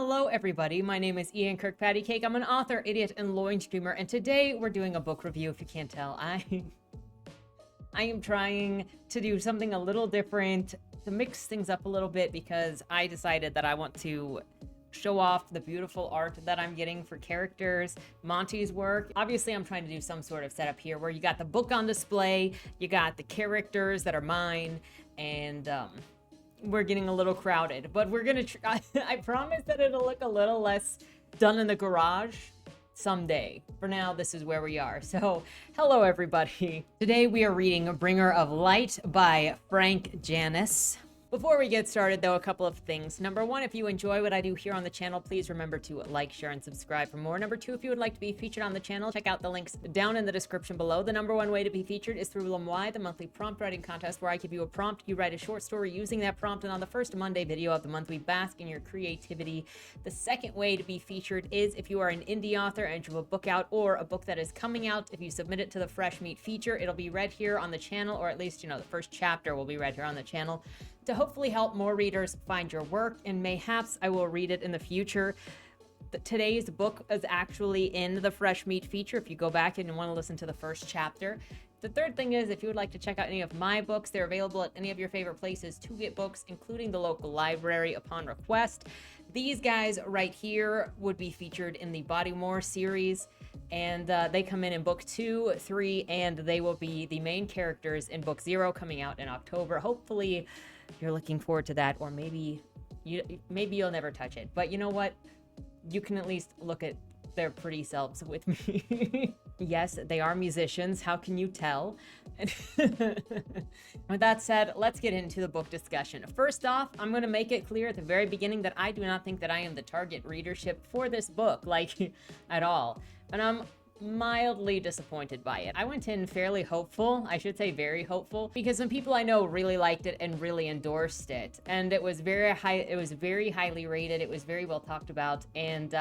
Hello everybody, my name is Ian Kirkpatrick. I'm an author, idiot, and loin streamer, and today we're doing a book review. If you can't tell, I am trying to do something a little different, to mix things up a little bit, because I decided that I want to show off the beautiful art that I'm getting for characters, Monty's work. Obviously, I'm trying to do some sort of setup here where you got the book on display, you got the characters that are mine, and we're getting a little crowded, but we're gonna try. I promise that it'll look a little less done in the garage someday. For now, this is where we are. So, hello everybody. Today we are reading A Bringer of Light by Frank Janus. Before we get started, though, a couple of things. Number one, if you enjoy what I do here on the channel, please remember to like, share, and subscribe for more. Number two, if you would like to be featured on the channel, check out the links down in the description below. The number one way to be featured is through Lamwai, the monthly prompt writing contest where I give you a prompt, you write a short story using that prompt, and on the first Monday video of the month, we bask in your creativity. The second way to be featured is if you are an indie author and you have a book out or a book that is coming out. If you submit it to the Fresh Meat feature, it'll be read here on the channel, or at least, the first chapter will be read here on the channel, to hopefully help more readers find your work, and mayhaps I will read it in the future. Today's book is actually in the Fresh Meat feature if you go back and want to listen to the first chapter. The third thing is, if you would like to check out any of my books, they're available at any of your favorite places to get books, including the local library upon request. These guys right here would be featured in the Bodymore series, and they come in book 2, 3, and they will be the main characters in book 0 coming out in October. Hopefully you're looking forward to that, or maybe you'll never touch it, but you know what, you can at least look at their pretty selves with me. Yes, they are musicians. How can you tell? With that said, let's get into the book discussion. First off, I'm going to make it clear at the very beginning that I do not think that I am the target readership for this book, like, at all. And I'm mildly disappointed by it. I went in fairly hopeful, I should say very hopeful, because some people I know really liked it and really endorsed it, and it was very highly rated, it was very well talked about, and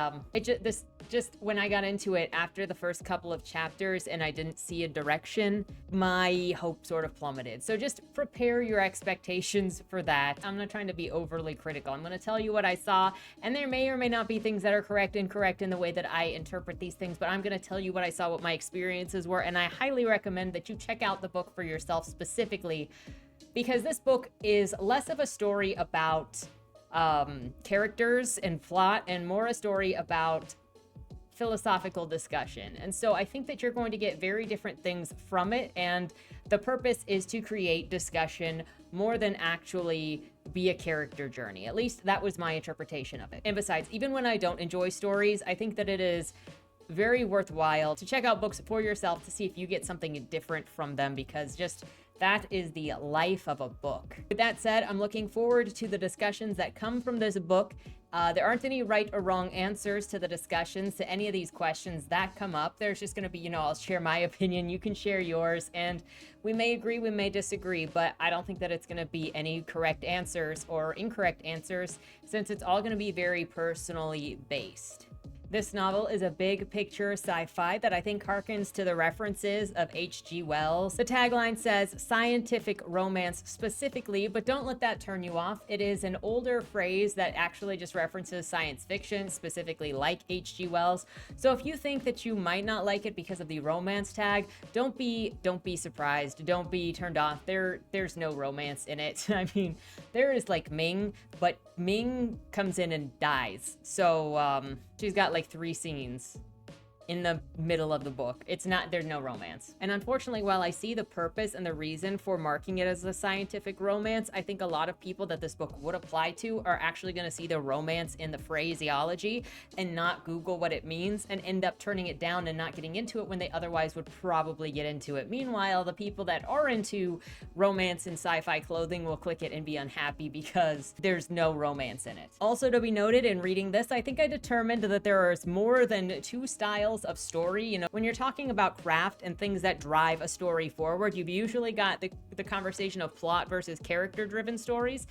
just when I got into it after the first couple of chapters and I didn't see a direction, my hope sort of plummeted. So just prepare your expectations for that. I'm not trying to be overly critical. I'm going to tell you what I saw, and there may or may not be things that are incorrect in the way that I interpret these things, but I'm going to tell you what I saw, what my experiences were, and I highly recommend that you check out the book for yourself specifically, because this book is less of a story about characters and plot and more a story about philosophical discussion. And so I think that you're going to get very different things from it, and the purpose is to create discussion more than actually be a character journey. At least that was my interpretation of it. And besides, even when I don't enjoy stories, I think that it is very worthwhile to check out books for yourself to see if you get something different from them, because just that is the life of a book. With that said, I'm looking forward to the discussions that come from this book. There aren't any right or wrong answers to the discussions, to any of these questions that come up. There's just going to be, I'll share my opinion, you can share yours, and we may agree, we may disagree, but I don't think that it's going to be any correct answers or incorrect answers, since it's all going to be very personally based. This novel is a big picture sci-fi that I think harkens to the references of H.G. Wells. The tagline says scientific romance specifically, but don't let that turn you off. It is an older phrase that actually just references science fiction, specifically like H.G. Wells. So if you think that you might not like it because of the romance tag, don't be surprised. Don't be turned off. There's no romance in it. I mean, there is like Ming, but Ming comes in and dies. So she's got like 3 scenes in the middle of the book. There's no romance. And unfortunately, while I see the purpose and the reason for marking it as a scientific romance, I think a lot of people that this book would apply to are actually going to see the romance in the phraseology and not Google what it means, and end up turning it down and not getting into it when they otherwise would probably get into it. Meanwhile, the people that are into romance and sci-fi clothing will click it and be unhappy because there's no romance in it. Also to be noted, in reading this, I think I determined that there is more than 2 styles styles of story. You know, when you're talking about craft and things that drive a story forward, you've usually got the conversation of plot versus character-driven stories.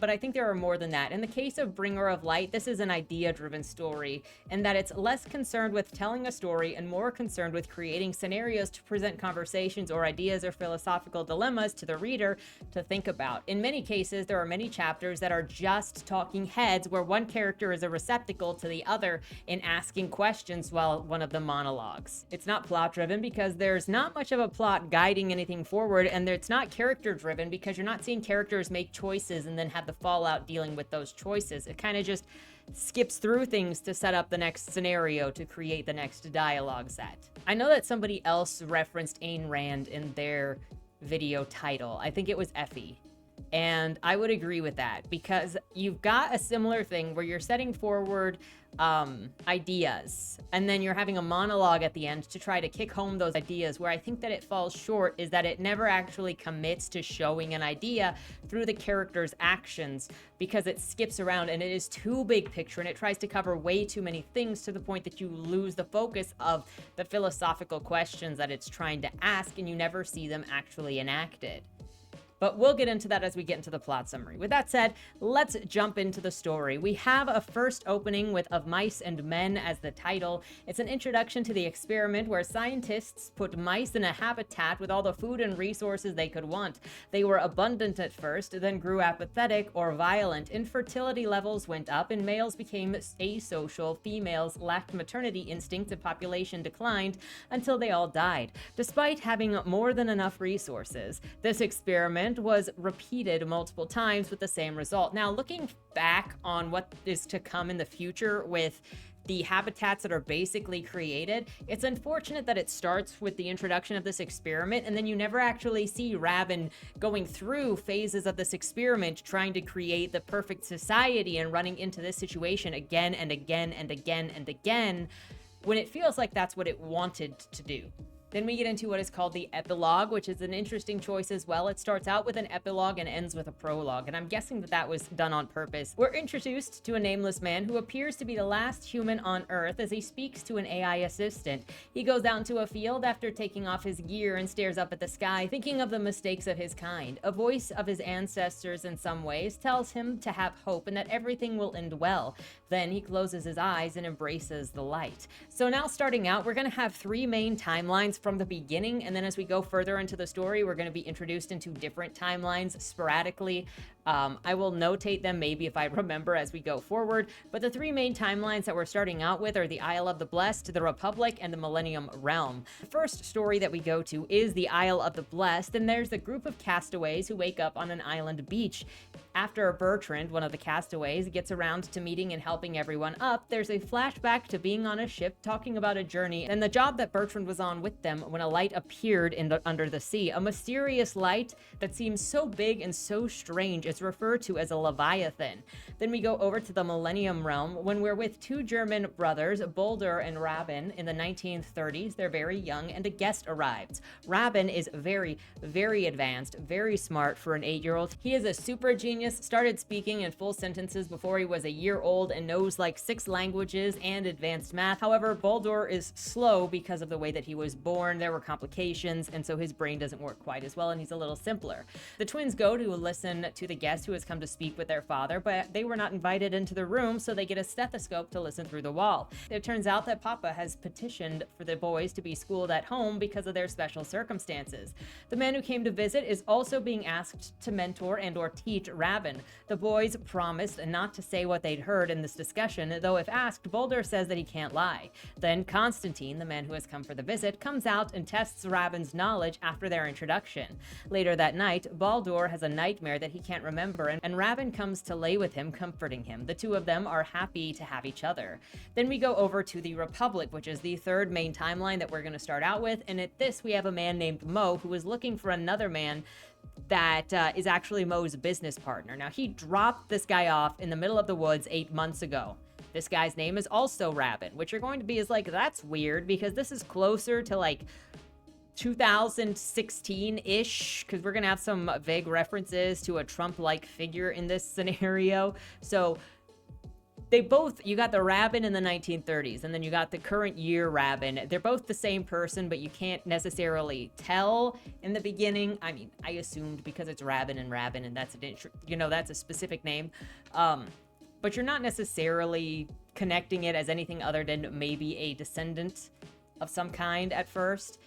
But I think there are more than that. In the case of Bringer of Light, this is an idea-driven story, in that it's less concerned with telling a story and more concerned with creating scenarios to present conversations or ideas or philosophical dilemmas to the reader to think about. In many cases, there are many chapters that are just talking heads, where one character is a receptacle to the other in asking questions while one of them monologues. It's not plot-driven because there's not much of a plot guiding anything forward, and it's not character-driven because you're not seeing characters make choices and then have the fallout dealing with those choices. It kind of just skips through things to set up the next scenario to create the next dialogue set. I know that somebody else referenced Ayn Rand in their video title. I think it was Effie. And I would agree with that, because you've got a similar thing where you're setting forward ideas, and then you're having a monologue at the end to try to kick home those ideas. Where I think that it falls short is that it never actually commits to showing an idea through the character's actions, because it skips around and it is too big picture, and it tries to cover way too many things to the point that you lose the focus of the philosophical questions that it's trying to ask, and you never see them actually enacted. But we'll get into that as we get into the plot summary. With that said, let's jump into the story. We have a first opening with Of Mice and Men as the title. It's an introduction to the experiment where scientists put mice in a habitat with all the food and resources they could want. They were abundant at first, then grew apathetic or violent. Infertility levels went up and males became asocial. Females lacked maternity instincts and population declined until they all died. Despite having more than enough resources, this experiment was repeated multiple times with the same result. Now, looking back on what is to come in the future with the habitats that are basically created, it's unfortunate that it starts with the introduction of this experiment, and then you never actually see Rabin going through phases of this experiment, trying to create the perfect society and running into this situation again and again and again and again, when it feels like that's what it wanted to do. Then we get into what is called the epilogue, which is an interesting choice as well. It starts out with an epilogue and ends with a prologue, and I'm guessing that that was done on purpose. We're introduced to a nameless man who appears to be the last human on Earth as he speaks to an AI assistant. He goes out into a field after taking off his gear and stares up at the sky, thinking of the mistakes of his kind. A voice of his ancestors in some ways tells him to have hope and that everything will end well. Then he closes his eyes and embraces the light. So now, starting out, we're going to have three main timelines from the beginning, and then as we go further into the story, we're going to be introduced into different timelines sporadically. I will notate them maybe if I remember as we go forward, but the three main timelines that we're starting out with are the Isle of the Blessed, the Republic, and the Millennium Realm. The first story that we go to is the Isle of the Blessed, and there's a group of castaways who wake up on an island beach. After Bertrand, one of the castaways, gets around to meeting and helping everyone up, there's a flashback to being on a ship talking about a journey and the job that Bertrand was on with them when a light appeared under the sea. A mysterious light that seems so big and so strange is referred to as a Leviathan. Then we go over to the Millennium Realm when we're with two German brothers, Boulder and Rabin, in the 1930s. They're very young and a guest arrives. Rabin is very, very advanced, very smart for an 8-year-old. He is a super genius, started speaking in full sentences before he was a year old and knows like 6 languages and advanced math. However, Boulder is slow because of the way that he was born. There were complications, and so his brain doesn't work quite as well, and he's a little simpler. The twins go to listen to the guest who has come to speak with their father, but they were not invited into the room, so they get a stethoscope to listen through the wall. It turns out that Papa has petitioned for the boys to be schooled at home because of their special circumstances. The man who came to visit is also being asked to mentor and or teach Rabin. The boys promised not to say what they'd heard in this discussion, though if asked, Boulder says that he can't lie. Then Constantine, the man who has come for the visit, comes out and tests Rabin's knowledge after their introduction. Later that night, Baldur has a nightmare that he can't remember, and Rabin comes to lay with him, comforting him. The two of them are happy to have each other. Then we go over to the Republic, which is the third main timeline that we're going to start out with, and at this we have a man named Mo who is looking for another man that is actually Mo's business partner. Now, he dropped this guy off in the middle of the woods 8 months ago. This guy's name is also Rabin, which you're going to be is like, that's weird, because this is closer to like 2016-ish, because we're going to have some vague references to a Trump-like figure in this scenario. So you got the Rabin in the 1930s, and then you got the current year Rabin. They're both the same person, but you can't necessarily tell in the beginning. I mean, I assumed because it's Rabin, and that's that's a specific name. But you're not necessarily connecting it as anything other than maybe a descendant of some kind at first,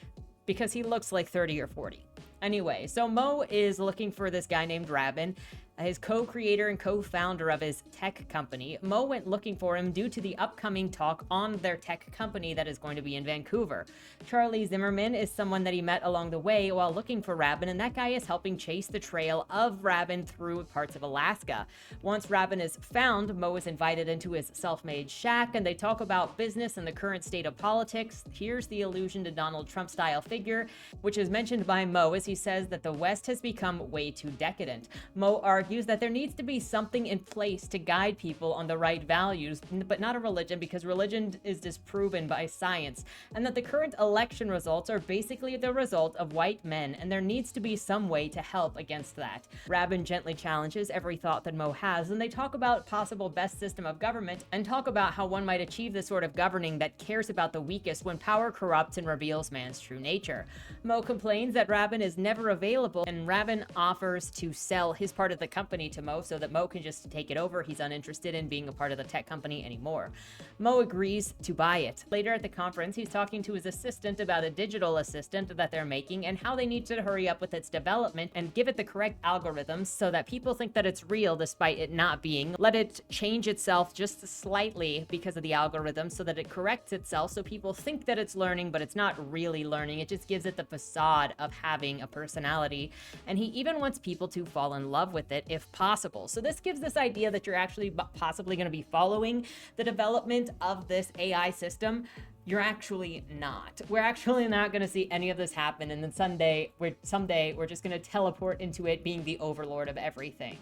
because he looks like 30 or 40. Anyway, so Mo is looking for this guy named Rabin, his co-creator and co-founder of his tech company. Mo went looking for him due to the upcoming talk on their tech company that is going to be in Vancouver. Charlie Zimmerman is someone that he met along the way while looking for Rabin, and that guy is helping chase the trail of Rabin through parts of Alaska. Once Rabin is found, Mo is invited into his self-made shack, and they talk about business and the current state of politics. Here's the allusion to Donald Trump-style figure, which is mentioned by Mo as he says that the West has become way too decadent. Mo argues that there needs to be something in place to guide people on the right values, but not a religion, because religion is disproven by science, and that the current election results are basically the result of white men, and there needs to be some way to help against that. Rabin gently challenges every thought that Mo has, and they talk about possible best system of government, and talk about how one might achieve the sort of governing that cares about the weakest when power corrupts and reveals man's true nature. Mo complains that Rabin is never available, and Rabin offers to sell his part of the company to Mo so that Mo can just take it over. He's uninterested in being a part of the tech company anymore. Mo agrees to buy it. Later at the conference, he's talking to his assistant about a digital assistant that they're making and how they need to hurry up with its development and give it the correct algorithms so that people think that it's real despite it not being. Let it change itself just slightly because of the algorithm so that it corrects itself so people think that it's learning, but it's not really learning. It just gives it the facade of having a personality. And he even wants people to fall in love with it if possible. So this gives this idea that you're actually possibly going to be following the development of this AI system. You're actually not. We're actually not going to see any of this happen, and then someday we're just going to teleport into it being the overlord of everything.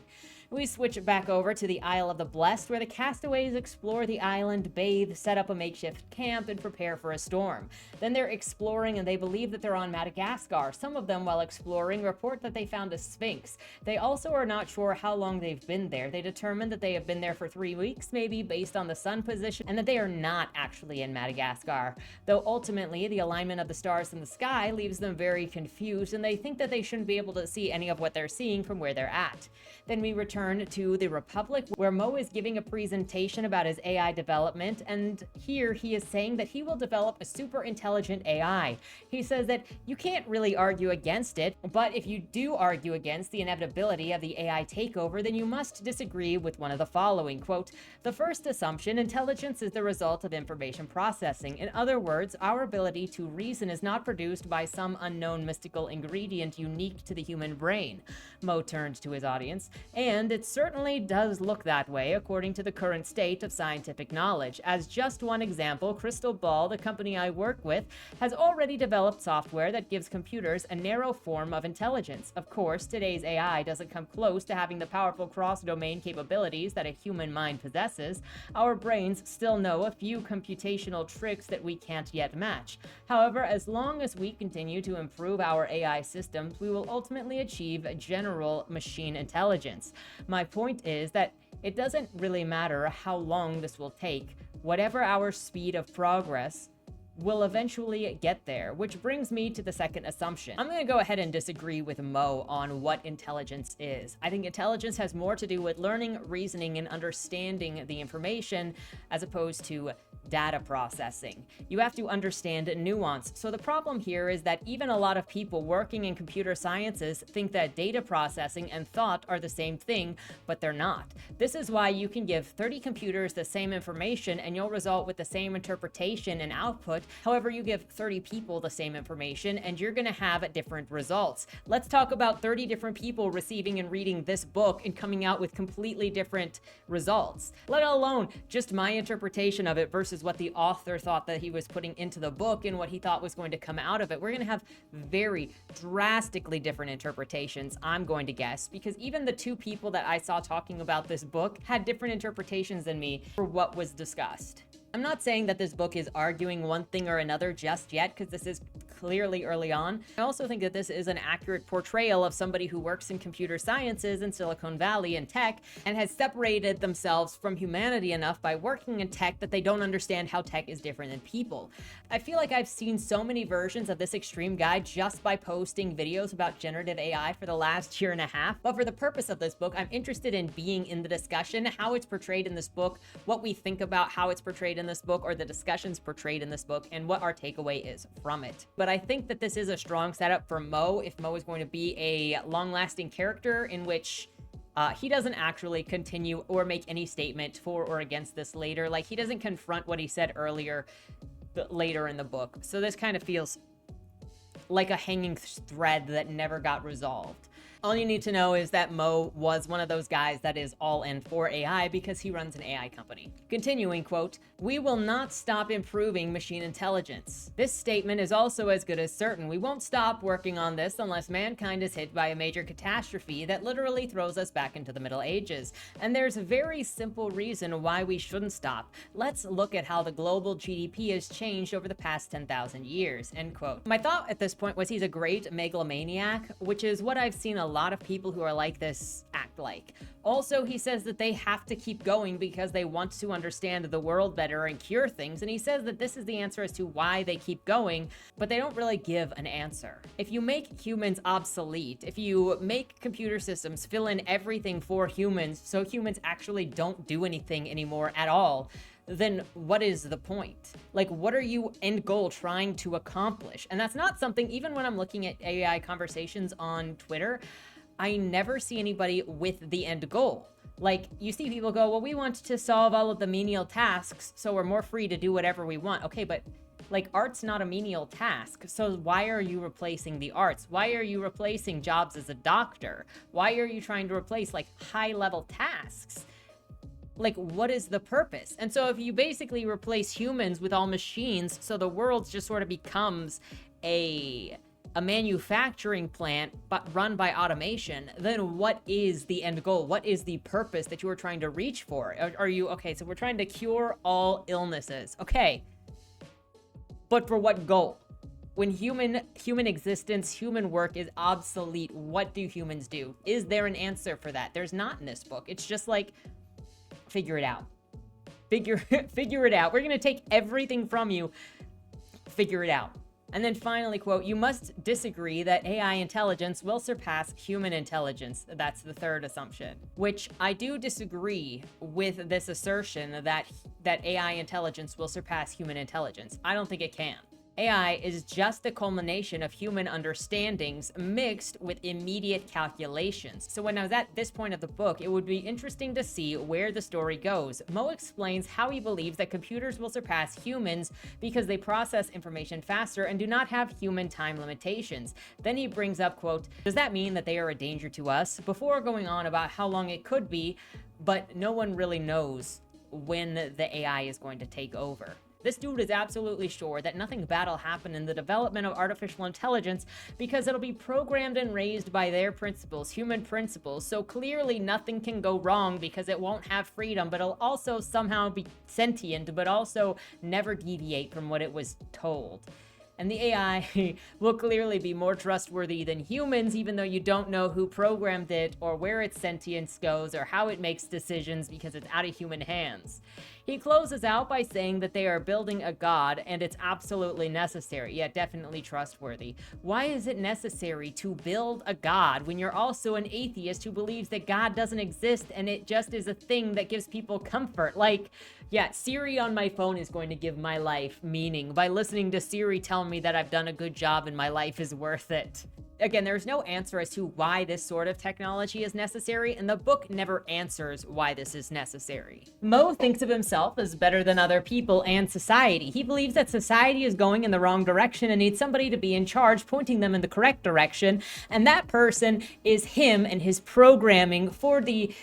We switch back over to the Isle of the Blessed, where the castaways explore the island, bathe, set up a makeshift camp, and prepare for a storm. Then they're exploring, and they believe that they're on Madagascar. Some of them, while exploring, report that they found a sphinx. They also are not sure how long they've been there. They determine that they have been there for 3 weeks, maybe, based on the sun position, and that they are not actually in Madagascar. Though ultimately, the alignment of the stars in the sky leaves them very confused, and they think that they shouldn't be able to see any of what they're seeing from where they're at. Then we return to the Republic, where Mo is giving a presentation about his AI development, and here he is saying that he will develop a super intelligent AI. He says that you can't really argue against it, but if you do argue against the inevitability of the AI takeover, then you must disagree with one of the following. Quote, the first assumption, intelligence is the result of information processing. In other words, our ability to reason is not produced by some unknown mystical ingredient unique to the human brain. Mo turned to his audience, and it certainly does look that way according to the current state of scientific knowledge. As just one example, Crystal Ball, the company I work with, has already developed software that gives computers a narrow form of intelligence. Of course, today's AI doesn't come close to having the powerful cross-domain capabilities that a human mind possesses. Our brains still know a few computational tricks that we can't yet match. However, as long as we continue to improve our AI systems, we will ultimately achieve general machine intelligence. My point is that it doesn't really matter how long this will take. Whatever our speed of progress, will eventually get there, which brings me to the second assumption. I'm going to go ahead and disagree with Mo on what intelligence is. I think intelligence has more to do with learning, reasoning, and understanding the information as opposed to data processing. You have to understand nuance. So the problem here is that even a lot of people working in computer sciences think that data processing and thought are the same thing, but they're not. This is why you can give 30 computers the same information and you'll result with the same interpretation and output. However, you give 30 people the same information and you're going to have different results. Let's talk about 30 different people receiving and reading this book and coming out with completely different results, let alone just my interpretation of it versus what the author thought that he was putting into the book and what he thought was going to come out of it. We're going to have very drastically different interpretations, I'm going to guess, because even the two people that I saw talking about this book had different interpretations than me for what was discussed. I'm not saying that this book is arguing one thing or another just yet, because this is clearly early on. I also think that this is an accurate portrayal of somebody who works in computer sciences in Silicon Valley and tech, and has separated themselves from humanity enough by working in tech that they don't understand how tech is different than people. I feel like I've seen so many versions of this extreme guide just by posting videos about generative AI for the last year and a half. But for the purpose of this book, I'm interested in being in the discussion, how it's portrayed in this book, what we think about how it's portrayed in this book, or the discussions portrayed in this book, and what our takeaway is from it. But I think that this is a strong setup for Mo, if Mo is going to be a long-lasting character in which he doesn't actually continue or make any statement for or against this later. Like, he doesn't confront what he said earlier later in the book. So this kind of feels like a hanging thread that never got resolved. All you need to know is that Mo was one of those guys that is all in for AI because he runs an AI company. Continuing, quote, "We will not stop improving machine intelligence. This statement is also as good as certain. We won't stop working on this unless mankind is hit by a major catastrophe that literally throws us back into the Middle Ages. And there's a very simple reason why we shouldn't stop. Let's look at how the global GDP has changed over the past 10,000 years, end quote. My thought at this point was he's a great megalomaniac, which is what I've seen a lot of people who are like this act like. Also, he says that they have to keep going because they want to understand the world better and cure things, and he says that this is the answer as to why they keep going, but they don't really give an answer. If you make humans obsolete, if you make computer systems fill in everything for humans so humans actually don't do anything anymore at all, then what is the point? Like, what are you end goal trying to accomplish? And that's not something, even when I'm looking at AI conversations on Twitter, I never see anybody with the end goal. Like, you see people go, well, we want to solve all of the menial tasks, so we're more free to do whatever we want. Okay, but like, art's not a menial task. So why are you replacing the arts? Why are you replacing jobs as a doctor? Why are you trying to replace like high-level tasks? Like, what is the purpose? And so if you basically replace humans with all machines, so the world just sort of becomes a manufacturing plant, but run by automation, then what is the end goal? What is the purpose that you are trying to reach for? Are you, okay, so we're trying to cure all illnesses. Okay, but for what goal? When human existence, human work is obsolete, what do humans do? Is there an answer for that? There's not in this book. It's just like, figure it out. Figure it out. We're going to take everything from you. Figure it out. And then finally, quote, "You must disagree that AI intelligence will surpass human intelligence." That's the third assumption, which I do disagree with this assertion that AI intelligence will surpass human intelligence. I don't think it can. AI is just a culmination of human understandings mixed with immediate calculations. So when I was at this point of the book, it would be interesting to see where the story goes. Mo explains how he believes that computers will surpass humans because they process information faster and do not have human time limitations. Then he brings up, quote, "Does that mean that they are a danger to us?" before going on about how long it could be, but no one really knows when the AI is going to take over. This dude is absolutely sure that nothing bad will happen in the development of artificial intelligence because it'll be programmed and raised by their principles, human principles. So clearly nothing can go wrong because it won't have freedom, but it'll also somehow be sentient, but also never deviate from what it was told. And the AI will clearly be more trustworthy than humans, even though you don't know who programmed it or where its sentience goes or how it makes decisions because it's out of human hands. He closes out by saying that they are building a god and it's absolutely necessary, yet definitely trustworthy. Why is it necessary to build a god when you're also an atheist who believes that God doesn't exist and it just is a thing that gives people comfort? Like, yeah, Siri on my phone is going to give my life meaning by listening to Siri tell me that I've done a good job and my life is worth it. Again, there's no answer as to why this sort of technology is necessary, and the book never answers why this is necessary. Mo thinks of himself as better than other people and society. He believes that society is going in the wrong direction and needs somebody to be in charge, pointing them in the correct direction, and that person is him and his programming for the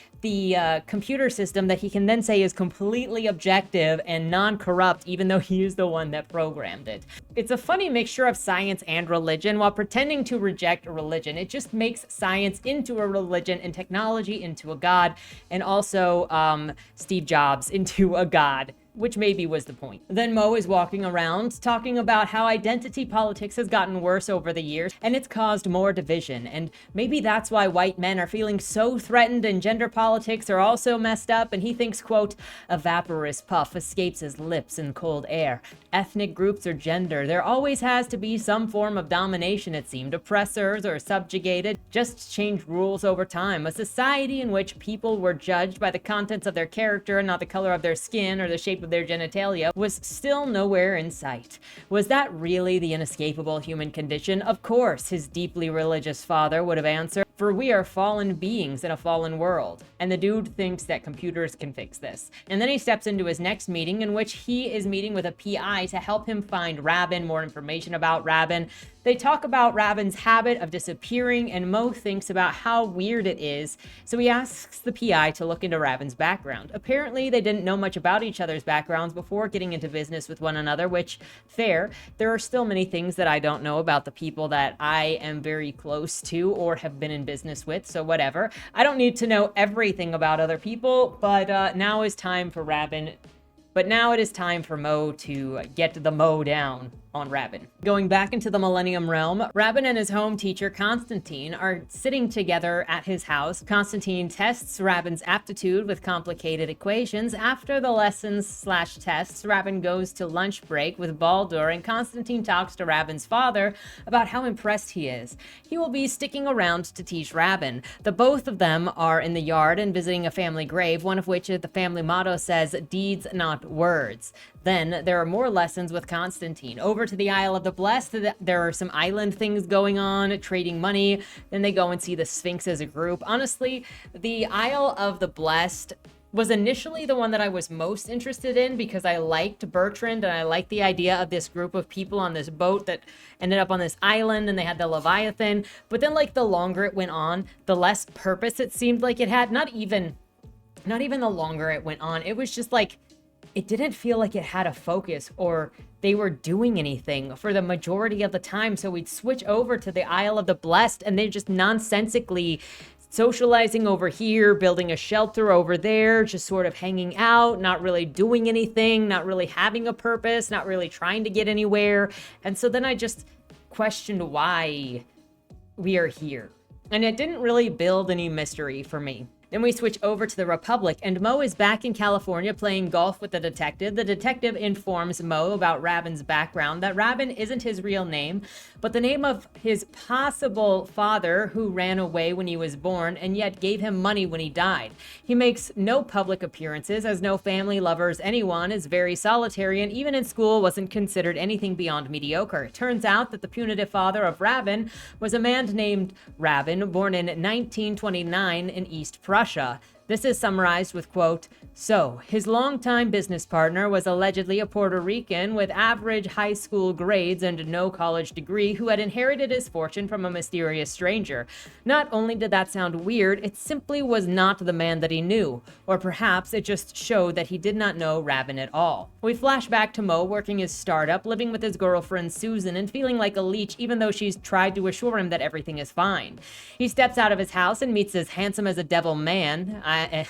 computer system that he can then say is completely objective and non-corrupt, even though he is the one that programmed it. It's a funny mixture of science and religion while pretending to reject religion. It just makes science into a religion and technology into a god, and also Steve Jobs into a god. which maybe was the point. Then Mo is walking around talking about how identity politics has gotten worse over the years and it's caused more division, and maybe that's why white men are feeling so threatened and gender politics are also messed up, and he thinks, quote, a vaporous puff escapes his lips in cold air. Ethnic groups or gender, there always has to be some form of domination, it seemed. Oppressors or subjugated just change rules over time. A society in which people were judged by the contents of their character and not the color of their skin or the shape of their genitalia was still nowhere in sight. Was that really the inescapable human condition? Of course, his deeply religious father would have answered, for we are fallen beings in a fallen world. And the dude thinks that computers can fix this. And then he steps into his next meeting, in which he is meeting with a PI to help him find Rabin, more information about Rabin. They talk about Rabin's habit of disappearing, and Mo thinks about how weird it is, so he asks the PI to look into Rabin's background. Apparently, they didn't know much about each other's backgrounds before getting into business with one another, which, fair. There are still many things that I don't know about the people that I am very close to or have been in business with, so whatever. I don't need to know everything about other people, but now is time for Rabin. But now it is time for Mo to get the Mo down on Rabin. Going back into the Millennium Realm, Rabin and his home teacher Constantine are sitting together at his house. Constantine tests Rabin's aptitude with complicated equations. After the lessons/tests, Rabin goes to lunch break with Baldur, and Constantine talks to Rabin's father about how impressed he is. He will be sticking around to teach Rabin. The both of them are in the yard and visiting a family grave, one of which the family motto says, deeds not words. Then there are more lessons with Constantine. Over to the Isle of the Blessed, there are some island things going on, trading money. Then they go and see the Sphinx as a group. Honestly, the Isle of the Blessed was initially the one that I was most interested in because I liked Bertrand and I liked the idea of this group of people on this boat that ended up on this island, and they had the Leviathan. But then, like, the longer it went on, the less purpose it seemed like it had. Not even the longer it went on. It was just like, it didn't feel like it had a focus or they were doing anything for the majority of the time. So we'd switch over to the Isle of the Blessed and they're just nonsensically socializing over here, building a shelter over there, just sort of hanging out, not really doing anything, not really having a purpose, not really trying to get anywhere. And so then I just questioned why we are here. And it didn't really build any mystery for me. Then we switch over to the Republic, and Mo is back in California playing golf with the detective. The detective informs Mo about Rabin's background, that Rabin isn't his real name, but the name of his possible father who ran away when he was born and yet gave him money when he died. He makes no public appearances, has no family, lovers, anyone, is very solitary, and even in school wasn't considered anything beyond mediocre. It turns out that the punitive father of Rabin was a man named Rabin, born in 1929 in East Prussia. This is summarized with, quote, so, his longtime business partner was allegedly a Puerto Rican with average high school grades and no college degree who had inherited his fortune from a mysterious stranger. Not only did that sound weird, it simply was not the man that he knew. Or perhaps it just showed that he did not know Rabin at all. We flash back to Mo working his startup, living with his girlfriend Susan, and feeling like a leech even though she's tried to assure him that everything is fine. He steps out of his house and meets as handsome as a devil man. I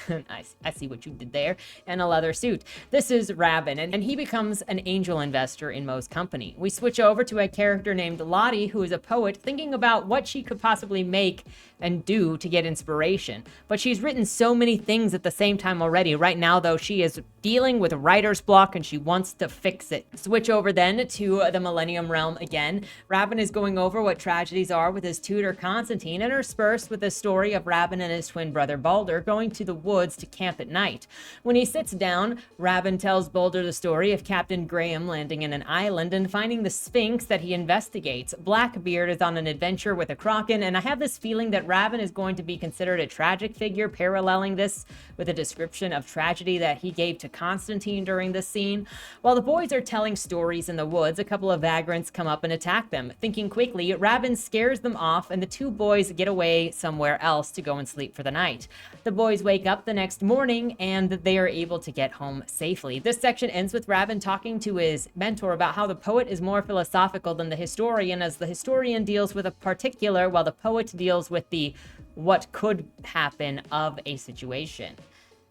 see what you did there, and a leather suit. This is Rabin, and he becomes an angel investor in Mo's company. We switch over to a character named Lottie, who is a poet, thinking about what she could possibly make and do to get inspiration. But she's written so many things at the same time already. Right now, though, she is dealing with writer's block and she wants to fix it. Switch over then to the Millennium Realm again. Rabin is going over what tragedies are with his tutor Constantine, interspersed with the story of Rabin and his twin brother Baldur going to the woods to camp at night. When he sits down, Rabin tells Baldur the story of Captain Graham landing in an island and finding the Sphinx that he investigates. Blackbeard is on an adventure with a kraken, and I have this feeling that Rabin is going to be considered a tragic figure, paralleling this with a description of tragedy that he gave to Constantine during this scene. While the boys are telling stories in the woods, a couple of vagrants come up and attack them. Thinking quickly, Rabin scares them off, and the two boys get away somewhere else to go and sleep for the night. The boys wake up the next morning, and they are able to get home safely. This section ends with Rabin talking to his mentor about how the poet is more philosophical than the historian, as the historian deals with a particular, while the poet deals with the what could happen of a situation.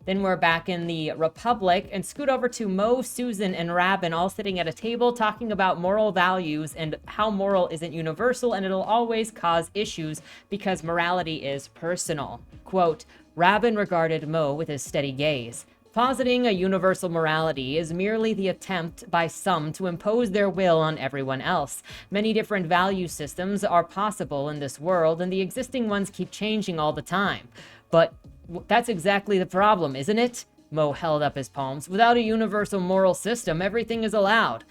Then we're back in the Republic and scoot over to Mo, Susan, and Rabin all sitting at a table talking about moral values and how moral isn't universal and it'll always cause issues because morality is personal. Quote, Rabin regarded Mo with his steady gaze. Positing a universal morality is merely the attempt by some to impose their will on everyone else. Many different value systems are possible in this world, and the existing ones keep changing all the time. But that's exactly the problem, isn't it? Mo held up his palms. Without a universal moral system, everything is allowed.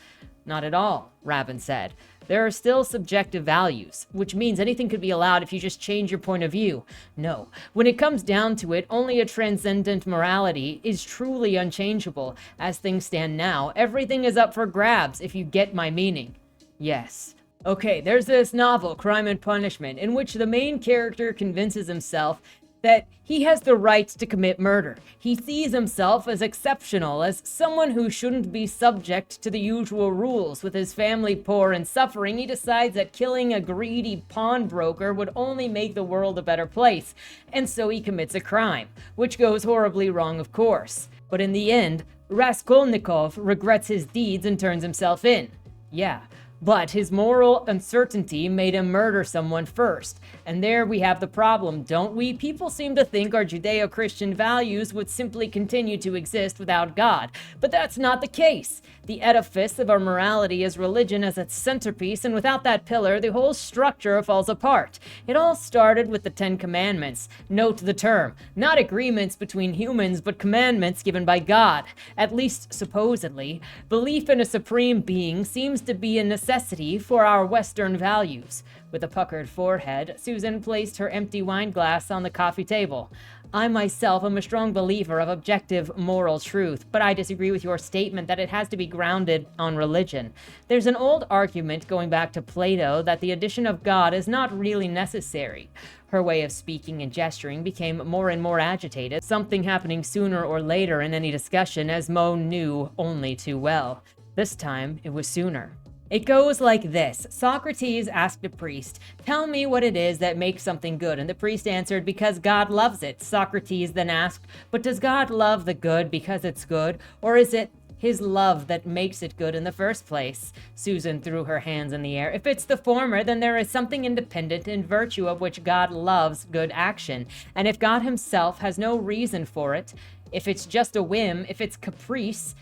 Not at all, Rabin said. There are still subjective values, which means anything could be allowed if you just change your point of view. No, when it comes down to it, only a transcendent morality is truly unchangeable. As things stand now, everything is up for grabs, if you get my meaning. Yes. Okay, there's this novel, Crime and Punishment, in which the main character convinces himself that he has the right to commit murder. He sees himself as exceptional, as someone who shouldn't be subject to the usual rules. With his family poor and suffering, he decides that killing a greedy pawnbroker would only make the world a better place, and so he commits a crime, which goes horribly wrong, of course. But in the end, Raskolnikov regrets his deeds and turns himself in. Yeah. But his moral uncertainty made him murder someone first. And there we have the problem, don't we? People seem to think our Judeo-Christian values would simply continue to exist without God. But that's not the case. The edifice of our morality is religion as its centerpiece, and without that pillar, the whole structure falls apart. It all started with the Ten Commandments. Note the term. Not agreements between humans, but commandments given by God. At least supposedly. Belief in a supreme being seems to be a necessity for our Western values. With a puckered forehead, Susan placed her empty wine glass on the coffee table. I myself am a strong believer of objective moral truth, but I disagree with your statement that it has to be grounded on religion. There's an old argument going back to Plato that the addition of God is not really necessary. Her way of speaking and gesturing became more and more agitated, something happening sooner or later in any discussion, as Mo knew only too well. This time, it was sooner. It goes like this. Socrates asked a priest, "Tell me what it is that makes something good." And the priest answered, "Because God loves it." Socrates then asked, "But does God love the good because it's good? Or is it his love that makes it good in the first place?" Susan threw her hands in the air. "If it's the former, then there is something independent in virtue of which God loves good action. And if God himself has no reason for it, if it's just a whim, if it's caprice,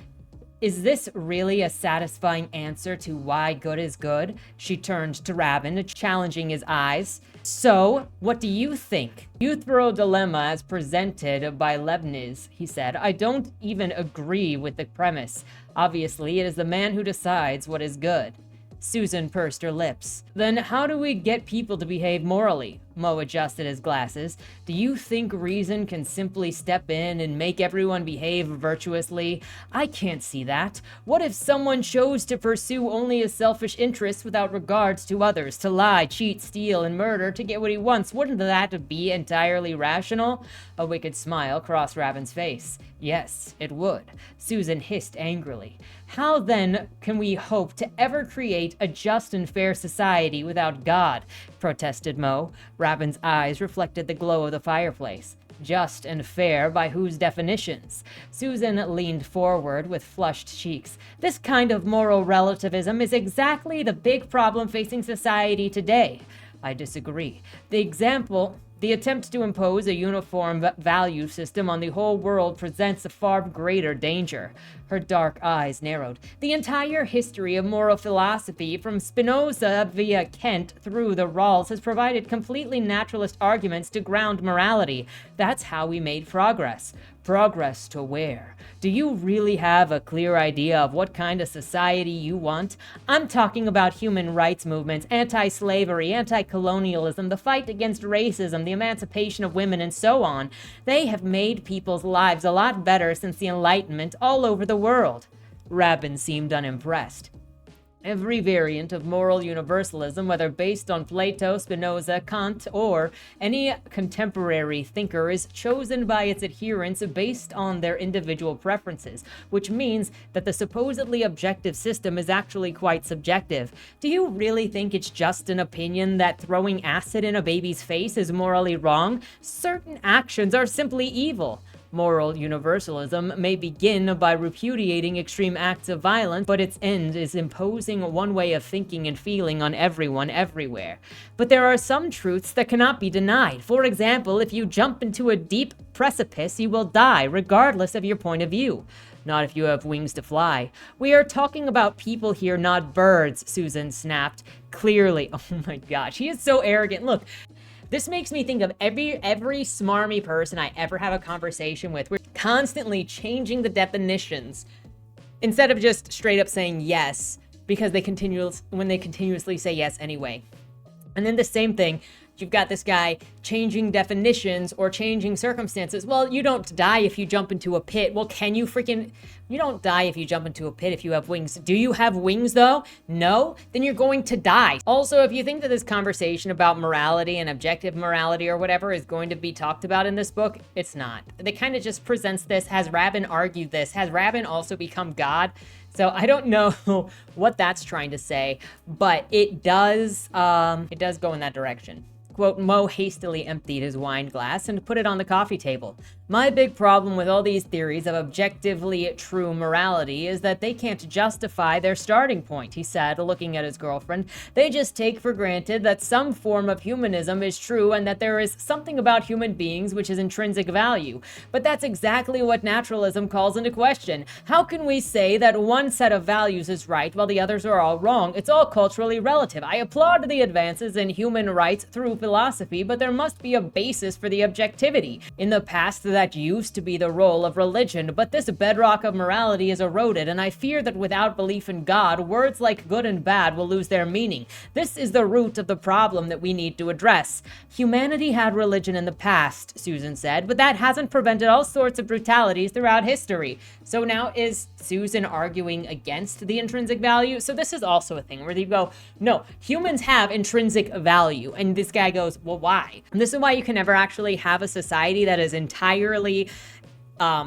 is this really a satisfying answer to why good is good?" She turned to Rabin, challenging his eyes. "So, what do you think?" "You throw a dilemma as presented by Leibniz," he said. "I don't even agree with the premise. Obviously, it is the man who decides what is good." Susan pursed her lips. "Then how do we get people to behave morally?" Mo adjusted his glasses. "Do you think reason can simply step in and make everyone behave virtuously? I can't see that. What if someone chose to pursue only his selfish interests without regards to others, to lie, cheat, steal, and murder to get what he wants? Wouldn't that be entirely rational?" A wicked smile crossed Rabin's face. "Yes, it would." Susan hissed angrily. "How then can we hope to ever create a just and fair society without God?" protested Mo. Rabin's eyes reflected the glow of the fireplace. "Just and fair by whose definitions?" Susan leaned forward with flushed cheeks. "This kind of moral relativism is exactly the big problem facing society today." "I disagree. The attempt to impose a uniform value system on the whole world presents a far greater danger." Her dark eyes narrowed. "The entire history of moral philosophy, from Spinoza via Kant through the Rawls, has provided completely naturalist arguments to ground morality. That's how we made progress. Progress to where? Do you really have a clear idea of what kind of society you want? I'm talking about human rights movements, anti-slavery, anti-colonialism, the fight against racism, the emancipation of women, and so on. They have made people's lives a lot better since the Enlightenment all over the world." Rabin seemed unimpressed. Every variant of moral universalism, whether based on Plato, Spinoza, Kant, or any contemporary thinker, is chosen by its adherents based on their individual preferences, which means that the supposedly objective system is actually quite subjective. Do you really think it's just an opinion that throwing acid in a baby's face is morally wrong? Certain actions are simply evil. Moral universalism may begin by repudiating extreme acts of violence, but its end is imposing one way of thinking and feeling on everyone everywhere. But there are some truths that cannot be denied. For example, if you jump into a deep precipice, you will die, regardless of your point of view. Not if you have wings to fly. We are talking about people here, not birds, Susan snapped. Clearly. Oh my gosh, he is so arrogant. Look, this makes me think of every smarmy person I ever have a conversation with. We're constantly changing the definitions instead of just straight up saying yes, because they continuously say yes anyway. And then the same thing, you've got this guy changing definitions or changing circumstances. Well, you don't die if you jump into a pit. Well, you don't die if you jump into a pit if you have wings. Do you have wings though? No? Then you're going to die. Also, if you think that this conversation about morality and objective morality or whatever is going to be talked about in this book, it's not. They kind of just presents this. Has Rabin argued this? Has Rabin also become God? So I don't know what that's trying to say, but it does go in that direction. Quote, Mo hastily emptied his wine glass and put it on the coffee table. My big problem with all these theories of objectively true morality is that they can't justify their starting point, he said, looking at his girlfriend. They just take for granted that some form of humanism is true and that there is something about human beings which is intrinsic value. But that's exactly what naturalism calls into question. How can we say that one set of values is right while the others are all wrong? It's all culturally relative. I applaud the advances in human rights through philosophy, but there must be a basis for the objectivity. In the past, that used to be the role of religion, but this bedrock of morality is eroded, and I fear that without belief in God, words like good and bad will lose their meaning. This is the root of the problem that we need to address. Humanity had religion in the past, Susan said, but that hasn't prevented all sorts of brutalities throughout history. So now is Susan arguing against the intrinsic value? So this is also a thing where you go, no, humans have intrinsic value, and this guy goes, well, why? And this is why you can never actually have a society that is entirely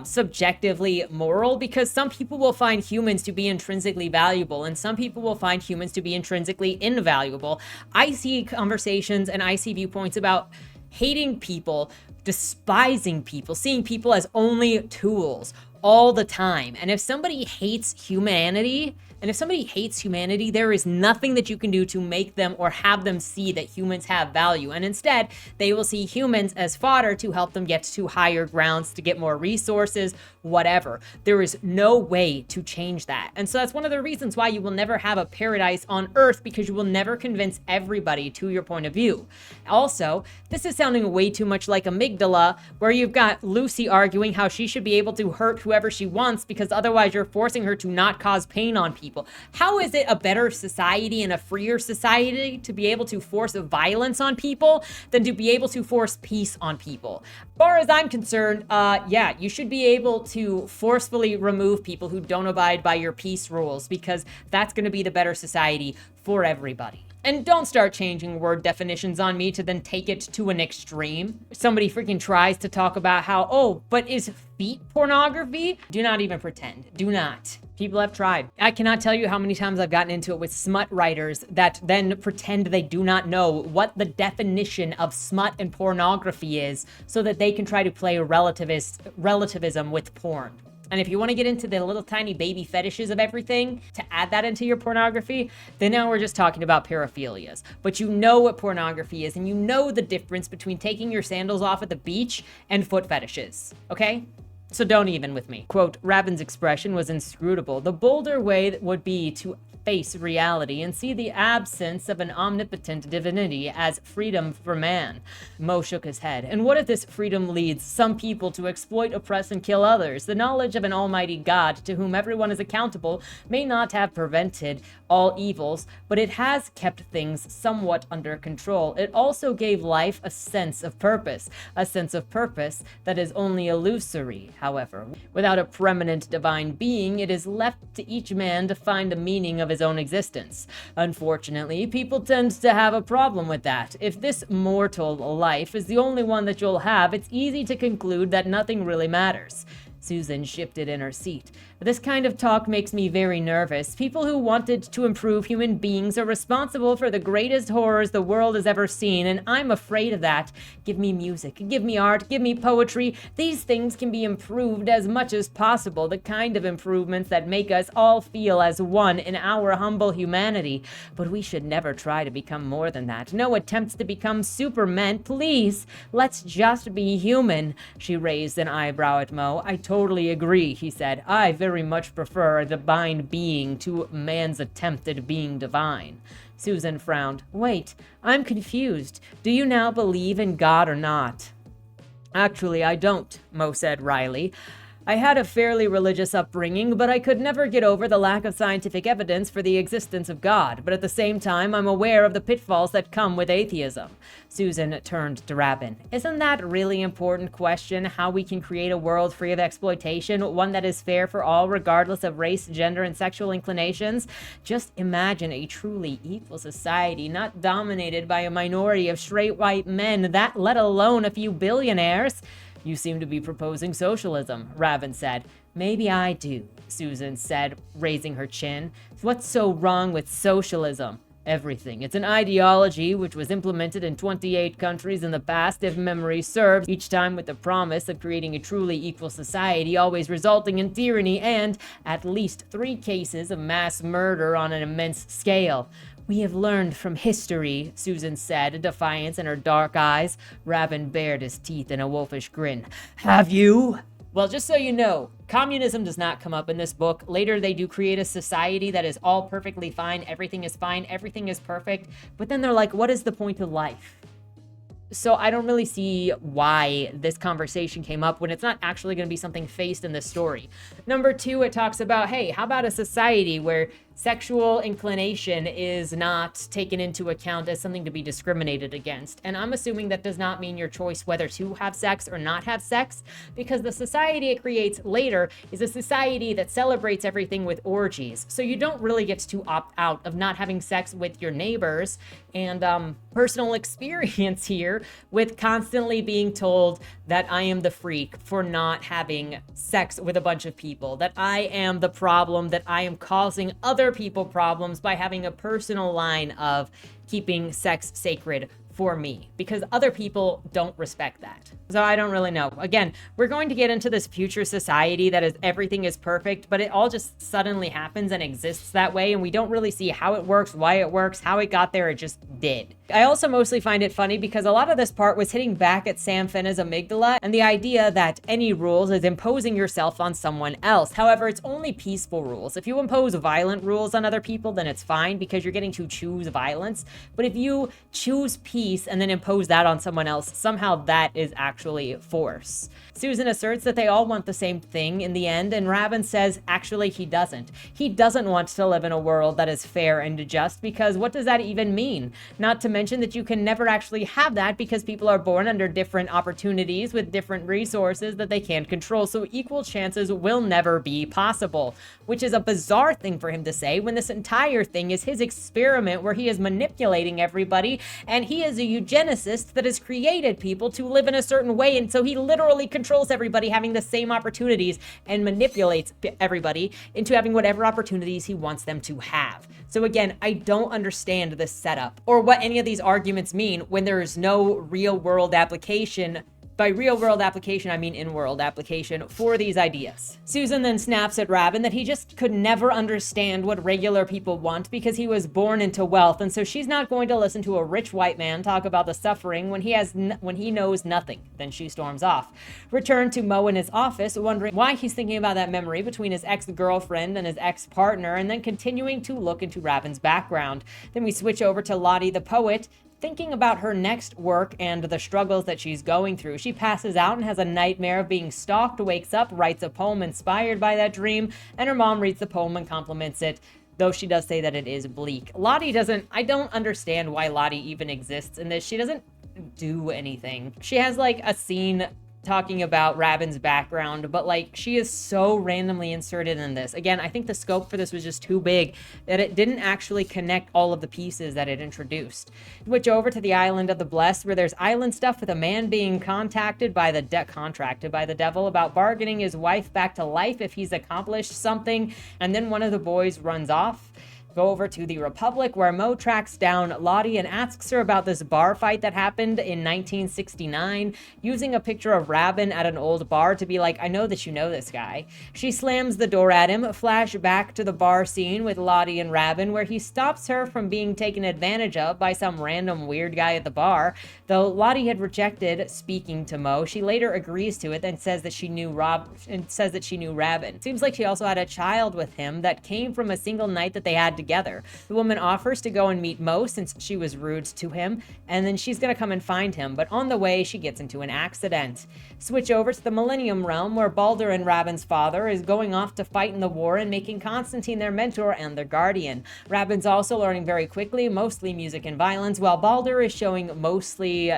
subjectively moral, because some people will find humans to be intrinsically valuable and some people will find humans to be intrinsically invaluable. I see conversations and I see viewpoints about hating people, despising people, seeing people as only tools all the time. And if somebody hates humanity, there is nothing that you can do to make them or have them see that humans have value. And instead, they will see humans as fodder to help them get to higher grounds, to get more resources, whatever. There is no way to change that. And so that's one of the reasons why you will never have a paradise on Earth, because you will never convince everybody to your point of view. Also, this is sounding way too much like Amygdala, where you've got Lucy arguing how she should be able to hurt whoever she wants because otherwise you're forcing her to not cause pain on people. How is it a better society and a freer society to be able to force violence on people than to be able to force peace on people? As far as I'm concerned, yeah, you should be able to forcefully remove people who don't abide by your peace rules, because that's going to be the better society for everybody. And don't start changing word definitions on me to then take it to an extreme. Somebody freaking tries to talk about how, oh, but is feet pornography? Do not even pretend. Do not. People have tried. I cannot tell you how many times I've gotten into it with smut writers that then pretend they do not know what the definition of smut and pornography is so that they can try to play relativism with porn. And if you want to get into the little tiny baby fetishes of everything, to add that into your pornography, then now we're just talking about paraphilias. But you know what pornography is, and you know the difference between taking your sandals off at the beach and foot fetishes, okay? So don't even with me. Quote, Rabin's expression was inscrutable. The bolder way would be to face reality and see the absence of an omnipotent divinity as freedom for man. Mo shook his head. And what if this freedom leads some people to exploit, oppress, and kill others? The knowledge of an almighty God to whom everyone is accountable may not have prevented all evils, but it has kept things somewhat under control. It also gave life a sense of purpose that is only illusory, however. Without a preeminent divine being, it is left to each man to find the meaning of his own existence. Unfortunately, people tend to have a problem with that. If this mortal life is the only one that you'll have, it's easy to conclude that nothing really matters. Susan shifted in her seat. This kind of talk makes me very nervous. People who wanted to improve human beings are responsible for the greatest horrors the world has ever seen, and I'm afraid of that. Give me music, give me art, give me poetry. These things can be improved as much as possible, the kind of improvements that make us all feel as one in our humble humanity. But we should never try to become more than that. No attempts to become supermen, please. Let's just be human. She raised an eyebrow at Mo. I totally agree, he said. I very much prefer a divine being to man's attempt at being divine. Susan frowned. Wait, I'm confused. Do you now believe in God or not? Actually, I don't, Mo said wryly. I had a fairly religious upbringing, but I could never get over the lack of scientific evidence for the existence of God. But at the same time, I'm aware of the pitfalls that come with atheism. Susan turned to Rabin. Isn't that a really important question, how we can create a world free of exploitation, one that is fair for all regardless of race, gender, and sexual inclinations? Just imagine a truly equal society, not dominated by a minority of straight white men, that let alone a few billionaires. You seem to be proposing socialism, Rabin said. Maybe I do, Susan said, raising her chin. What's so wrong with socialism? Everything. It's an ideology which was implemented in 28 countries in the past, if memory serves, each time with the promise of creating a truly equal society, always resulting in tyranny and at least 3 cases of mass murder on an immense scale. We have learned from history, Susan said, defiance in her dark eyes. Rabin bared his teeth in a wolfish grin. Have you? Well, just so you know, communism does not come up in this book. Later, they do create a society that is all perfectly fine, everything is perfect. But then they're like, what is the point of life? So I don't really see why this conversation came up when it's not actually going to be something faced in this story. Number 2, it talks about, hey, how about a society where sexual inclination is not taken into account as something to be discriminated against? And I'm assuming that does not mean your choice whether to have sex or not have sex, because the society it creates later is a society that celebrates everything with orgies. So you don't really get to opt out of not having sex with your neighbors. And personal experience here with constantly being told that I am the freak for not having sex with a bunch of people, that I am the problem, that I am causing other people problems by having a personal line of keeping sex sacred for me, because other people don't respect that. So I don't really know. Again, we're going to get into this future society that is everything is perfect, but it all just suddenly happens and exists that way, and we don't really see how it works, why it works, how it got there. It just did. I also mostly find it funny because a lot of this part was hitting back at Sam Finna's amygdala and the idea that any rules is imposing yourself on someone else. However, it's only peaceful rules. If you impose violent rules on other people, then it's fine because you're getting to choose violence. But if you choose peace and then impose that on someone else, somehow that is actually force. Susan asserts that they all want the same thing in the end, and Rabin says actually he doesn't. He doesn't want to live in a world that is fair and just, because what does that even mean? Not to mention that you can never actually have that because people are born under different opportunities with different resources that they can't control, so equal chances will never be possible, which is a bizarre thing for him to say when this entire thing is his experiment where he is manipulating everybody, and he is a eugenicist that has created people to live in a certain way, and so he literally controls everybody having the same opportunities and manipulates everybody into having whatever opportunities he wants them to have. So again, I don't understand this setup or what any of these arguments mean when there is no real world application. By real world application, I mean in-world application for these ideas. Susan then snaps at Rabin that he just could never understand what regular people want because he was born into wealth, and so she's not going to listen to a rich white man talk about the suffering when he knows nothing. Then she storms off. Return to Mo in his office, wondering why he's thinking about that memory between his ex-girlfriend and his ex-partner, and then continuing to look into Rabin's background. Then we switch over to Lottie the poet, thinking about her next work and the struggles that she's going through. She passes out and has a nightmare of being stalked, wakes up, writes a poem inspired by that dream, and her mom reads the poem and compliments it, though she does say that it is bleak. I don't understand why Lottie even exists in this. She doesn't do anything. She has like a scene talking about Rabin's background, but like she is so randomly inserted in this. Again, I think the scope for this was just too big that it didn't actually connect all of the pieces that it introduced. Switch over to the island of the blessed, where there's island stuff with a man being contracted by the devil about bargaining his wife back to life if he's accomplished something, and then one of the boys runs off. Go over to the Republic, where Mo tracks down Lottie and asks her about this bar fight that happened in 1969, using a picture of Rabin at an old bar to be like, I know that you know this guy. She slams the door at him, flash back to the bar scene with Lottie and Rabin, where he stops her from being taken advantage of by some random weird guy at the bar. Though Lottie had rejected speaking to Mo, she later agrees to it and says that she knew Rabin. Seems like she also had a child with him that came from a single night that they had together. The woman offers to go and meet Mo since she was rude to him, and then she's gonna come and find him, but on the way she gets into an accident. Switch over to the Millennium Realm, where Balder and Rabin's father is going off to fight in the war and making Constantine their mentor and their guardian. Rabin's also learning very quickly, mostly music and violence, while Balder is showing mostly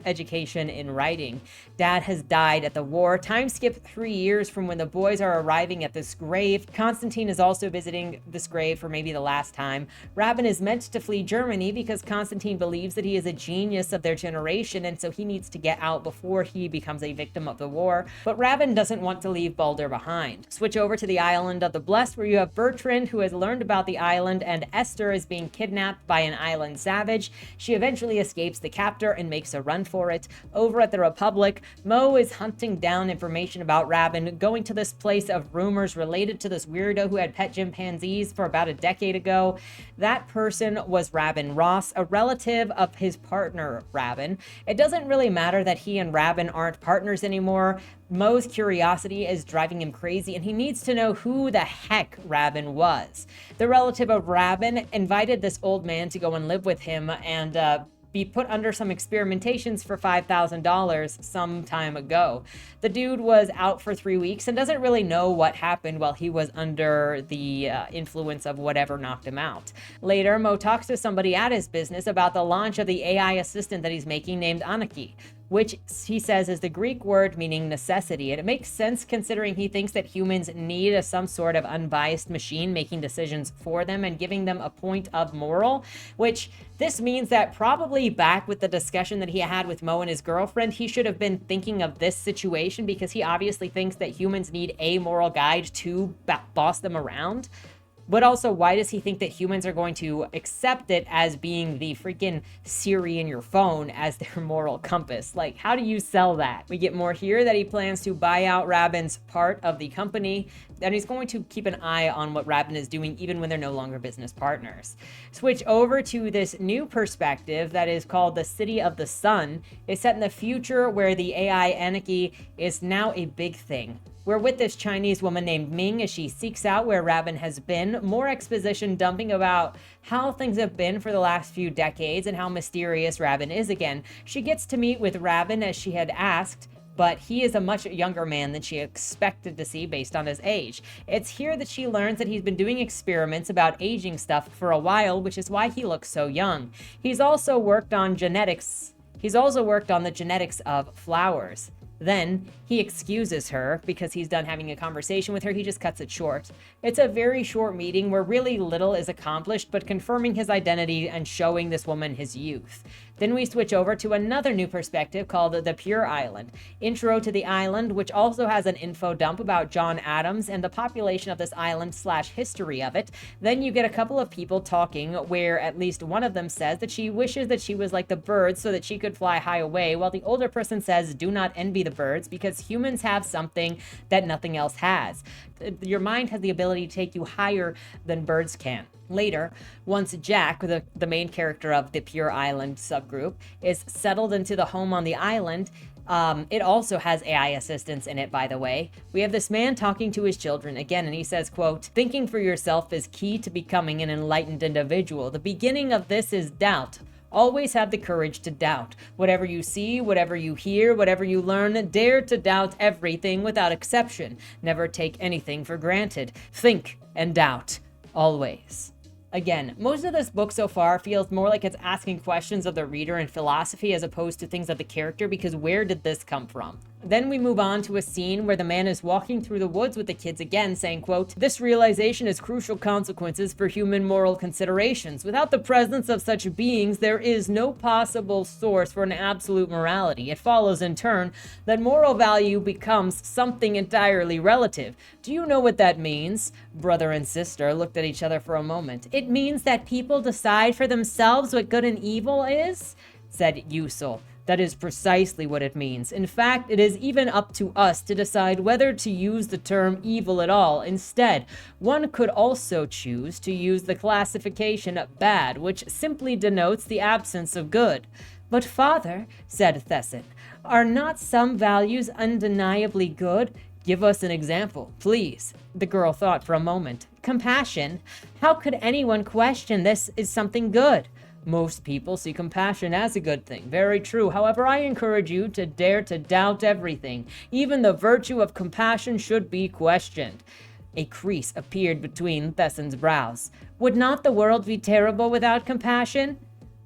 education in writing. Dad has died at the war. Time skip 3 years from when the boys are arriving at this grave. Constantine is also visiting this grave for maybe the last time. Rabin is meant to flee Germany because Constantine believes that he is a genius of their generation, and so he needs to get out before he becomes a victim of the war. But Rabin doesn't want to leave Balder behind. Switch over to the island of the blessed, where you have Bertrand, who has learned about the island, and Esther is being kidnapped by an island savage. She eventually escapes the captor and makes a run for it. Over at the Republic, Mo is hunting down information about Rabin, going to this place of rumors related to this weirdo who had pet chimpanzees for about a decade ago. That person was Rabin Ross, a relative of his partner Rabin. It doesn't really matter that he and Rabin aren't partners anymore. Mo's curiosity is driving him crazy, and he needs to know who the heck Rabin was. The relative of Rabin invited this old man to go and live with him and be put under some experimentations for $5,000 some time ago. The dude was out for 3 weeks and doesn't really know what happened while he was under the influence of whatever knocked him out. Later, Mo talks to somebody at his business about the launch of the AI assistant that he's making named Anarchy, which he says is the Greek word meaning necessity. And it makes sense considering he thinks that humans need some sort of unbiased machine making decisions for them and giving them a point of moral, which this means that probably back with the discussion that he had with Mo and his girlfriend, he should have been thinking of this situation because he obviously thinks that humans need a moral guide to boss them around. But also, why does he think that humans are going to accept it as being the freaking Siri in your phone as their moral compass? Like, how do you sell that? We get more here that he plans to buy out Rabin's part of the company, and he's going to keep an eye on what Rabin is doing even when they're no longer business partners. Switch over to this new perspective that is called the City of the Sun. It's set in the future where the AI anarchy is now a big thing. We're with this Chinese woman named Ming as she seeks out where Rabin has been. More exposition dumping about how things have been for the last few decades and how mysterious Rabin is again. She gets to meet with Rabin as she had asked, but he is a much younger man than she expected to see based on his age. It's here that she learns that he's been doing experiments about aging stuff for a while, which is why he looks so young. He's also worked on the genetics of flowers. Then he excuses her because he's done having a conversation with her. He just cuts it short. It's a very short meeting where really little is accomplished, but confirming his identity and showing this woman his youth. Then we switch over to another new perspective called the Pure Island. Intro to the island, which also has an info dump about John Adams and the population of this island / history of it. Then you get a couple of people talking where at least one of them says that she wishes that she was like the birds so that she could fly high away, while the older person says do not envy the birds because humans have something that nothing else has. Your mind has the ability to take you higher than birds can. Later, once Jack, the main character of the Pure Island subgroup, is settled into the home on the island, it also has AI assistants in it, by the way. We have this man talking to his children again, and he says, quote, "Thinking for yourself is key to becoming an enlightened individual. The beginning of this is doubt. Always have the courage to doubt. Whatever you see, whatever you hear, whatever you learn, dare to doubt everything without exception. Never take anything for granted. Think and doubt. Always." Again, most of this book so far feels more like it's asking questions of the reader in philosophy as opposed to things of the character, because where did this come from? Then we move on to a scene where the man is walking through the woods with the kids again, saying, quote, "This realization has crucial consequences for human moral considerations. Without the presence of such beings, there is no possible source for an absolute morality. It follows, in turn, that moral value becomes something entirely relative." Do you know what that means? Brother and sister looked at each other for a moment. "It means that people decide for themselves what good and evil is," said Yusul. "That is precisely what it means. In fact, it is even up to us to decide whether to use the term evil at all. Instead, one could also choose to use the classification bad, which simply denotes the absence of good." "But father," said Thesson, "are not some values undeniably good?" "Give us an example, please." The girl thought for a moment. "Compassion. How could anyone question this is something good?" "Most people see compassion as a good thing. Very true. However, I encourage you to dare to doubt everything. Even the virtue of compassion should be questioned." A crease appeared between Thesson's brows. "Would not the world be terrible without compassion?"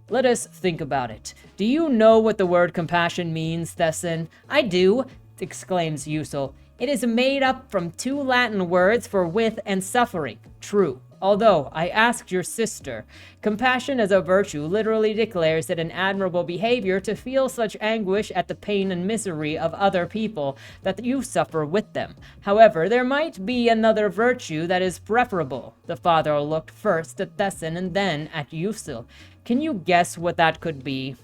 "Let us think about it. Do you know what the word compassion means, Thesson?" "I do," exclaims Yusul. "It is made up from 2 Latin words for with and suffering." "True. Although, I asked your sister, compassion as a virtue literally declares it an admirable behavior to feel such anguish at the pain and misery of other people that you suffer with them. However, there might be another virtue that is preferable." The father looked first at Thesson and then at Yusul. "Can you guess what that could be?"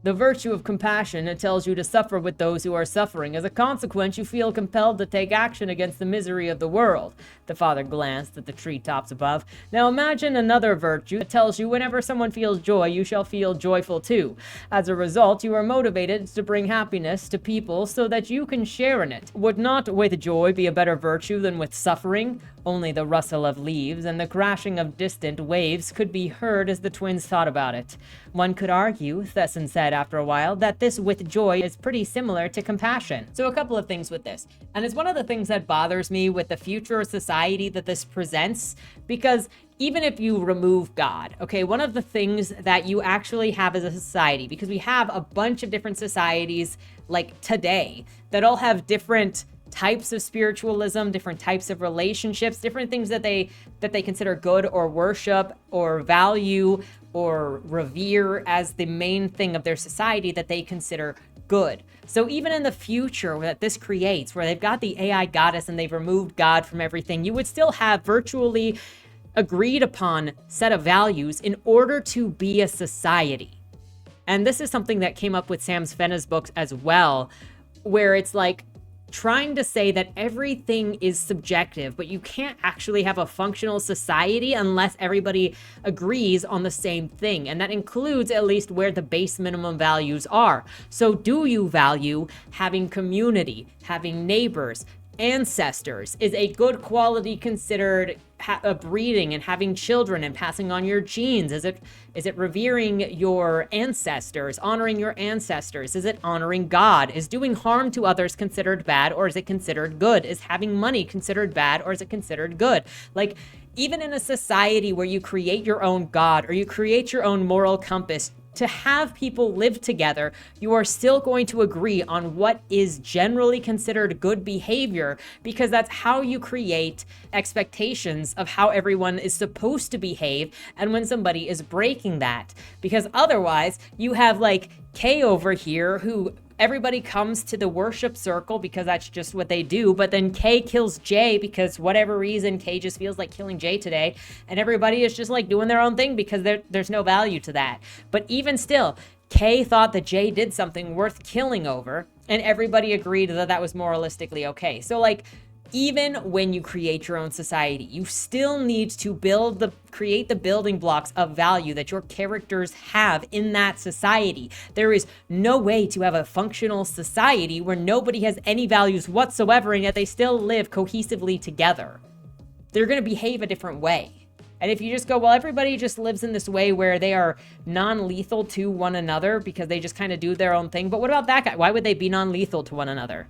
"The virtue of compassion, it tells you to suffer with those who are suffering. As a consequence, you feel compelled to take action against the misery of the world." The father glanced at the treetops above. "Now imagine another virtue that tells you whenever someone feels joy, you shall feel joyful too. As a result, you are motivated to bring happiness to people so that you can share in it. Would not with joy be a better virtue than with suffering?" Only the rustle of leaves and the crashing of distant waves could be heard as the twins thought about it. "One could argue," Thesson said after a while, "that this with joy is pretty similar to compassion." So a couple of things with this. And it's one of the things that bothers me with the future society that this presents, because even if you remove God, okay, one of the things that you actually have as a society, because we have a bunch of different societies like today that all have different types of spiritualism, different types of relationships, different things that they consider good or worship or value or revere as the main thing of their society that they consider good. So even in the future that this creates, where they've got the AI goddess and they've removed God from everything, you would still have virtually agreed upon set of values in order to be a society. And this is something that came up with Sam Fenna's books as well, where it's like trying to say that everything is subjective, but you can't actually have a functional society unless everybody agrees on the same thing. And that includes at least where the base minimum values are. So do you value having community, having neighbors, ancestors? Is a good quality considered breeding and having children and passing on your genes? Is it revering your ancestors, honoring your ancestors? Is it honoring God? Is doing harm to others considered bad, or is it considered good? Is having money considered bad, or is it considered good? Like, even in a society where you create your own God or you create your own moral compass, to have people live together, you are still going to agree on what is generally considered good behavior, because that's how you create expectations of how everyone is supposed to behave and when somebody is breaking that. Because otherwise, you have like Kay over here who everybody comes to the worship circle because that's just what they do, but then Kay kills Jay because whatever reason Kay just feels like killing Jay today, and everybody is just like doing their own thing because there's no value to that. But even still, Kay thought that Jay did something worth killing over, and everybody agreed that that was moralistically okay. So like, even when you create your own society, you still need to create the building blocks of value that your characters have in that society. There is no way to have a functional society where nobody has any values whatsoever and yet they still live cohesively together. They're going to behave a different way. And if you just go, well, everybody just lives in this way where they are non-lethal to one another because they just kind of do their own thing. But what about that guy? Why would they be non-lethal to one another?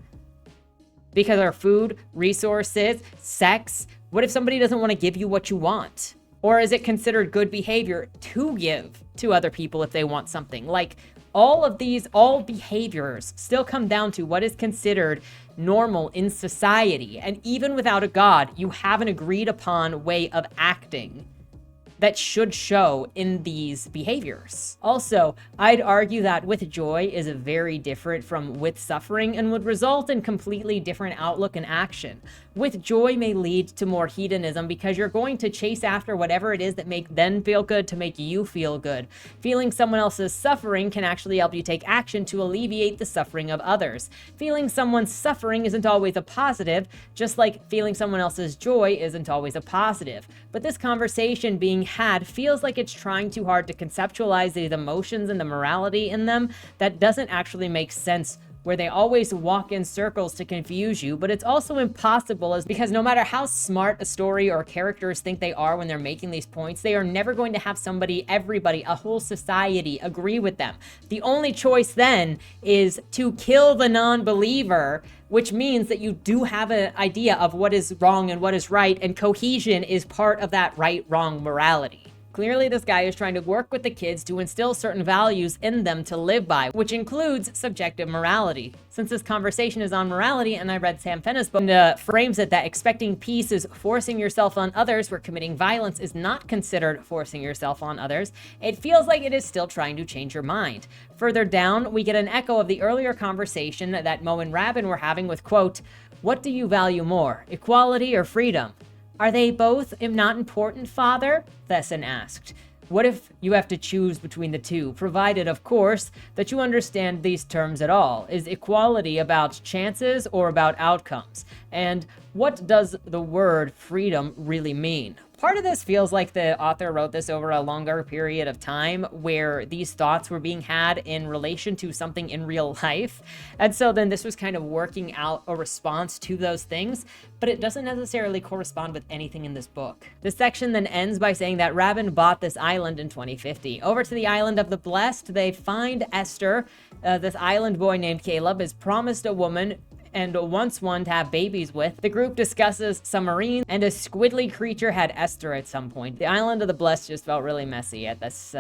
Because our food, resources, sex. What if somebody doesn't want to give you what you want? Or is it considered good behavior to give to other people if they want something? Like, all behaviors still come down to what is considered normal in society. And even without a god, you have an agreed upon way of acting that should show in these behaviors. Also, I'd argue that with joy is very different from with suffering and would result in completely different outlook and action. With joy may lead to more hedonism because you're going to chase after whatever it is that make them feel good to make you feel good. Feeling someone else's suffering can actually help you take action to alleviate the suffering of others. Feeling someone's suffering isn't always a positive, just like feeling someone else's joy isn't always a positive. But this conversation being had feels like it's trying too hard to conceptualize these emotions and the morality in them that doesn't actually make sense, where they always walk in circles to confuse you. But it's also impossible, because no matter how smart a story or characters think they are when they're making these points, they are never going to have everybody, a whole society agree with them. The only choice then is to kill the non-believer, which means that you do have an idea of what is wrong and what is right, and cohesion is part of that right-wrong morality. Clearly, this guy is trying to work with the kids to instill certain values in them to live by, which includes subjective morality. Since this conversation is on morality, and I read Sam Fenna's book, and frames it that expecting peace is forcing yourself on others, where committing violence is not considered forcing yourself on others, it feels like it is still trying to change your mind. Further down, we get an echo of the earlier conversation that Mo and Rabin were having with, quote, "What do you value more, equality or freedom? Are they both not important, Father?" Thesson asked. "What if you have to choose between the two, provided, of course, that you understand these terms at all? Is equality about chances or about outcomes? And what does the word freedom really mean?" Part of this feels like the author wrote this over a longer period of time, where these thoughts were being had in relation to something in real life. And so then this was kind of working out a response to those things, but it doesn't necessarily correspond with anything in this book. This section then ends by saying that Rabin bought this island in 2050. Over to the island of the Blessed, they find Esther. This island boy named Caleb is promised a woman and wants one to have babies with. The group discusses submarines, and a squidly creature had Esther at some point. The island of the Blessed just felt really messy at this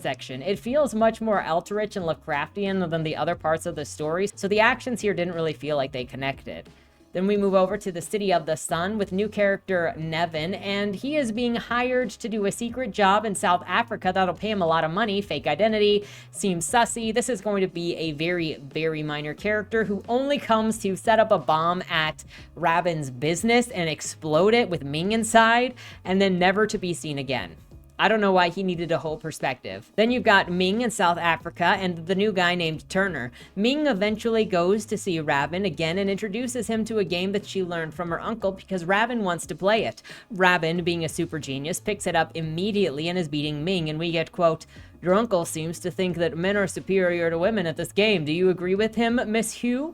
section. It feels much more Eldritch and Lovecraftian than the other parts of the story, so the actions here didn't really feel like they connected. Then we move over to the City of the Sun with new character Nevin, and he is being hired to do a secret job in South Africa that'll pay him a lot of money. Fake identity, seems sussy. This is going to be a very, very minor character who only comes to set up a bomb at Rabin's business and explode it with Ming inside, and then never to be seen again. I don't know why he needed a whole perspective. Then you've got Ming in South Africa and the new guy named Turner. Ming eventually goes to see Rabin again and introduces him to a game that she learned from her uncle because Rabin wants to play it. Rabin, being a super genius, picks it up immediately and is beating Ming, and we get, quote, "Your uncle seems to think that men are superior to women at this game. Do you agree with him, Miss Hugh?"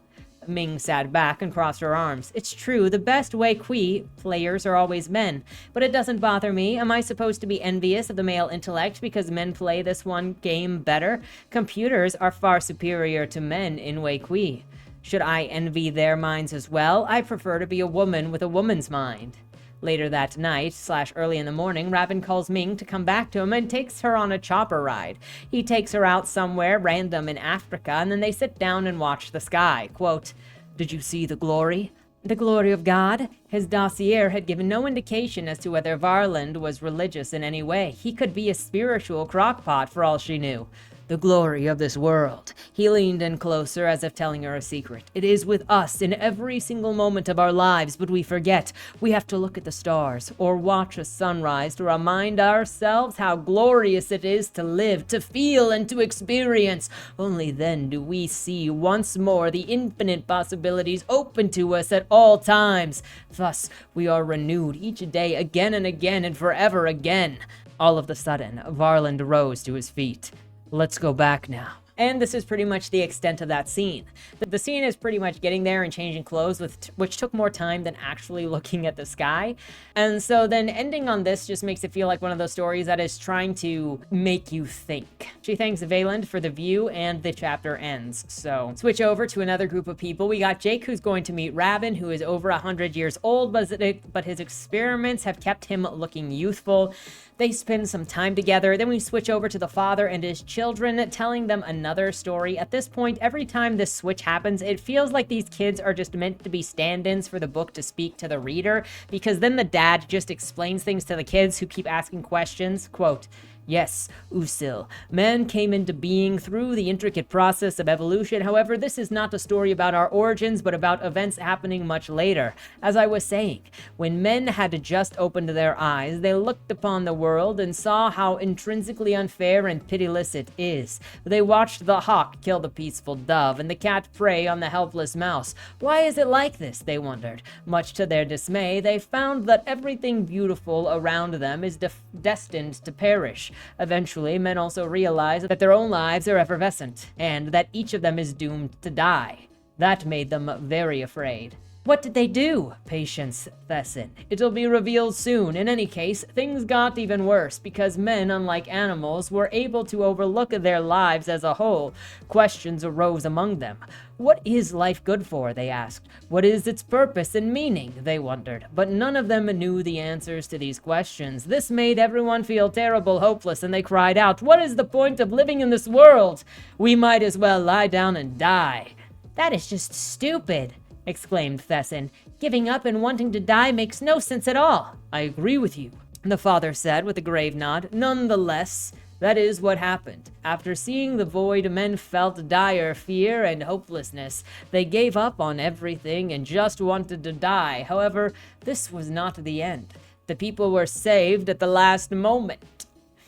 Ming sat back and crossed her arms. "It's true, the best way players are always men. But it doesn't bother me. Am I supposed to be envious of the male intellect because men play this one game better? Computers are far superior to men in Wei. Should I envy their minds as well? I prefer to be a woman with a woman's mind." Later that night, early in the morning, Rabin calls Ming to come back to him and takes her on a chopper ride. He takes her out somewhere random in Africa, and then they sit down and watch the sky. Quote, "Did you see the glory? The glory of God?" His dossier had given no indication as to whether Varland was religious in any way. He could be a spiritual crockpot for all she knew. "The glory of this world." He leaned in closer as if telling her a secret. "It is with us in every single moment of our lives, but we forget. We have to look at the stars or watch a sunrise to remind ourselves how glorious it is to live, to feel, and to experience. Only then do we see once more the infinite possibilities open to us at all times. Thus, we are renewed each day again and again and forever again." All of a sudden, Varland rose to his feet. "Let's go back now." And this is pretty much the extent of that scene. The scene is pretty much getting there and changing clothes, which took more time than actually looking at the sky. And so then ending on this just makes it feel like one of those stories that is trying to make you think. She thanks Valand for the view, and the chapter ends. So switch over to another group of people. We got Jake, who's going to meet Rabin, who is over 100 years old, but his experiments have kept him looking youthful. They spend some time together. Then we switch over to the father and his children, telling them another story. At this point, every time this switch happens, it feels like these kids are just meant to be stand-ins for the book to speak to the reader, because then the dad just explains things to the kids who keep asking questions. Quote, "Yes, Usil, man came into being through the intricate process of evolution. However, this is not a story about our origins, but about events happening much later. As I was saying, when men had just opened their eyes, they looked upon the world and saw how intrinsically unfair and pitiless it is. They watched the hawk kill the peaceful dove and the cat prey on the helpless mouse. Why is it like this, they wondered. Much to their dismay, they found that everything beautiful around them is destined to perish. Eventually, men also realize that their own lives are effervescent, and that each of them is doomed to die. That made them very afraid." What did they do? Patience, Thessin. It'll be revealed soon. In any case, things got even worse, because men, unlike animals, were able to overlook their lives as a whole. Questions arose among them. What is life good for, they asked. What is its purpose and meaning, they wondered. But none of them knew the answers to these questions. This made everyone feel terrible, hopeless, and they cried out, "What is the point of living in this world? We might as well lie down and die." "That is just stupid," exclaimed Thessin. "Giving up and wanting to die makes no sense at all." "I agree with you," the father said with a grave nod. "Nonetheless, that is what happened. After seeing the void, men felt dire fear and hopelessness. They gave up on everything and just wanted to die. However, this was not the end. The people were saved at the last moment."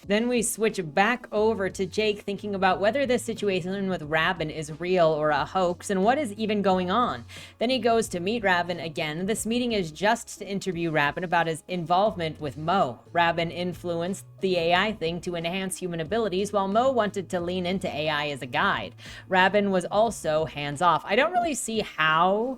Then we switch back over to Jake thinking about whether this situation with Rabin is real or a hoax, and what is even going on. Then he goes to meet Rabin again. This meeting is just to interview Rabin about his involvement with Mo. Rabin influenced the AI thing to enhance human abilities, while Mo wanted to lean into AI as a guide. Rabin was also hands-off. I don't really see how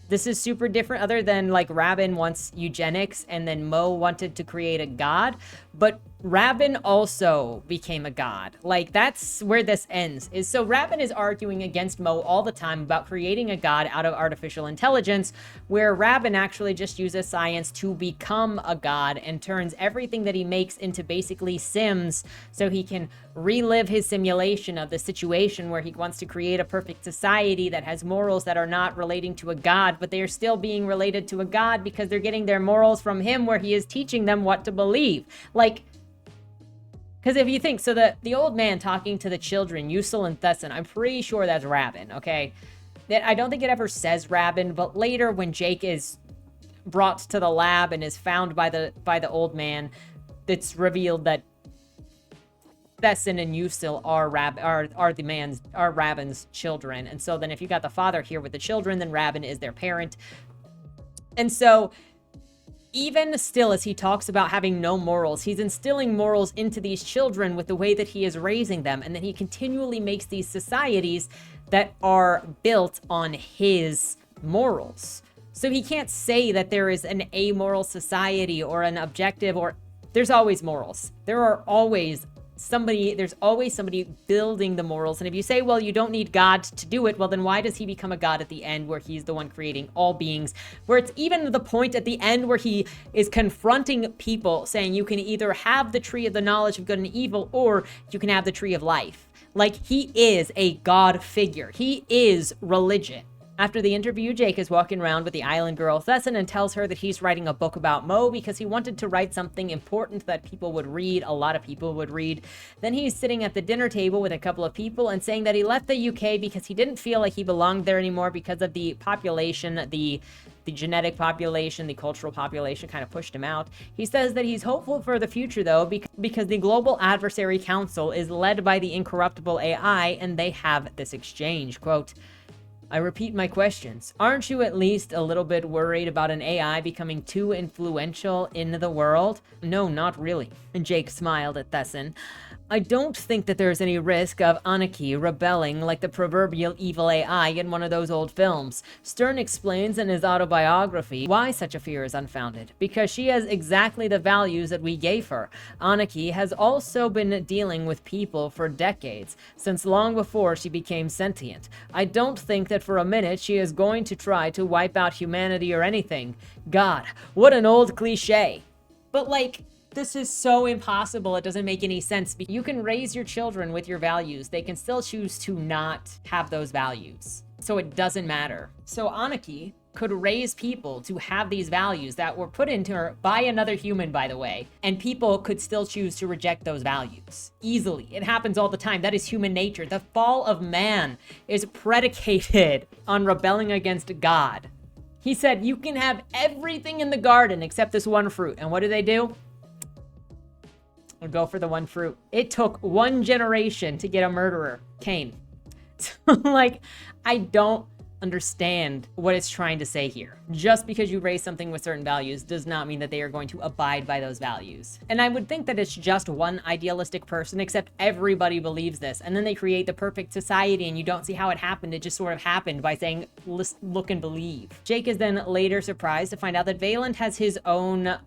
this is super different, other than like Rabin wants eugenics and then Mo wanted to create a god, but Rabin also became a god. Like, that's where this ends. So Rabin is arguing against Mo all the time about creating a god out of artificial intelligence, where Rabin actually just uses science to become a god and turns everything that he makes into basically sims, so he can relive his simulation of the situation where he wants to create a perfect society that has morals that are not relating to a god, but they are still being related to a god because they're getting their morals from him, where he is teaching them what to believe. Like, because if you think, so the old man talking to the children, Usul and Thessin, I'm pretty sure that's Rabin, okay? I don't think it ever says Rabin, but later when Jake is brought to the lab and is found by the old man, it's revealed that Thessin and Usul are Rabin's children. And so then if you got the father here with the children, then Rabin is their parent. And so even still, as he talks about having no morals, he's instilling morals into these children with the way that he is raising them. And then he continually makes these societies that are built on his morals. So he can't say that there is an amoral society or an objective, or there's always morals. There's always somebody building the morals. And if you say, well, you don't need God to do it, well, then why does he become a god at the end where he's the one creating all beings? Where it's even the point at the end where he is confronting people saying you can either have the tree of the knowledge of good and evil, or you can have the tree of life. Like, he is a god figure. He is religion. After the interview, Jake is walking around with the island girl Thessin and tells her that he's writing a book about Mo because he wanted to write something important that people would read, a lot of people would read. Then he's sitting at the dinner table with a couple of people and saying that he left the UK because he didn't feel like he belonged there anymore because of the population, the genetic population, the cultural population kind of pushed him out. He says that he's hopeful for the future, though, because the Global Adversary Council is led by the incorruptible AI, and they have this exchange. Quote, I repeat my questions. Aren't you at least a little bit worried about an AI becoming too influential in the world? No, not really. And Jake smiled at Thesson. I don't think that there's any risk of Anarchy rebelling like the proverbial evil AI in one of those old films. Stern explains in his autobiography why such a fear is unfounded. Because she has exactly the values that we gave her. Anarchy has also been dealing with people for decades, since long before she became sentient. I don't think that for a minute she is going to try to wipe out humanity or anything. God, what an old cliche. But like, this is so impossible, it doesn't make any sense. You can raise your children with your values. They can still choose to not have those values. So it doesn't matter. So Anarchy could raise people to have these values that were put into her by another human, by the way, and people could still choose to reject those values easily. It happens all the time. That is human nature. The fall of man is predicated on rebelling against God. He said, you can have everything in the garden except this one fruit. And what do? Or go for the one fruit. It took one generation to get a murderer, Cain. Like, I don't understand what it's trying to say here. Just because you raise something with certain values does not mean that they are going to abide by those values. And I would think that it's just one idealistic person, except everybody believes this. And then they create the perfect society and you don't see how it happened. It just sort of happened by saying, look and believe. Jake is then later surprised to find out that Valand has his own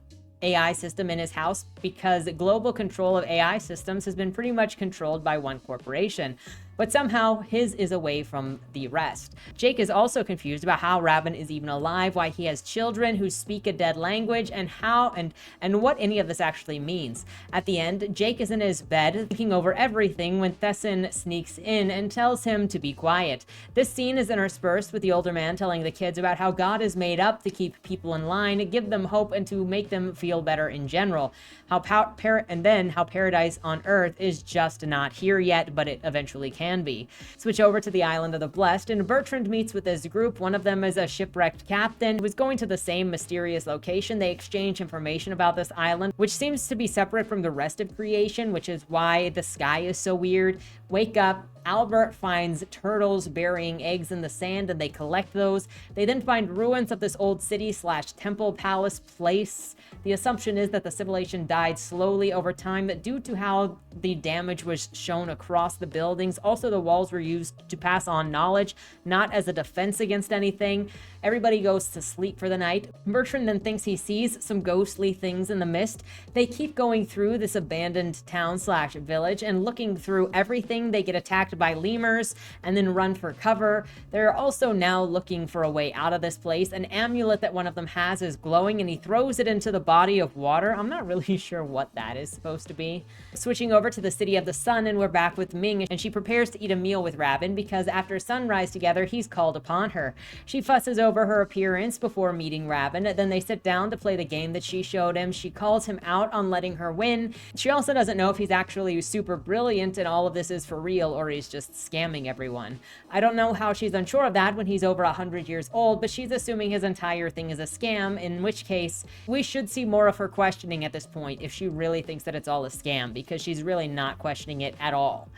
AI system in his house because global control of AI systems has been pretty much controlled by one corporation. But somehow his is away from the rest. Jake is also confused about how Rabin is even alive, why he has children who speak a dead language, and how and what any of this actually means. At the end, Jake is in his bed thinking over everything when Thesson sneaks in and tells him to be quiet. This scene is interspersed with the older man telling the kids about how God is made up to keep people in line, give them hope, and to make them feel better in general. How paradise on Earth is just not here yet, but it eventually can be. Switch over to the island of the Blessed, and Bertrand meets with his group. One of them is a shipwrecked captain who is going to the same mysterious location. They exchange information about this island, which seems to be separate from the rest of creation, which is why the sky is so weird. Wake up. Albert finds turtles burying eggs in the sand, and they collect those. They then find ruins of this old city / temple palace place. The assumption is that the civilization died slowly over time due to how the damage was shown across the buildings. Also, the walls were used to pass on knowledge, not as a defense against anything. Everybody goes to sleep for the night. Bertrand then thinks he sees some ghostly things in the mist. They keep going through this abandoned town / village and looking through everything. They get attacked by lemurs and then run for cover. They're also now looking for a way out of this place. An amulet that one of them has is glowing and he throws it into the body of water. I'm not really sure what that is supposed to be. Switching over to the City of the Sun, and we're back with Ming, and she prepares to eat a meal with Rabin because after sunrise together, he's called upon her. She fusses over her appearance before meeting Rabin. Then they sit down to play the game that she showed him. She calls him out on letting her win. She also doesn't know if he's actually super brilliant and all of this is for real or he's just scamming everyone. I don't know how she's unsure of that when he's over 100 years old, but she's assuming his entire thing is a scam, in which case we should see more of her questioning at this point if she really thinks that it's all a scam, because she's really not questioning it at all.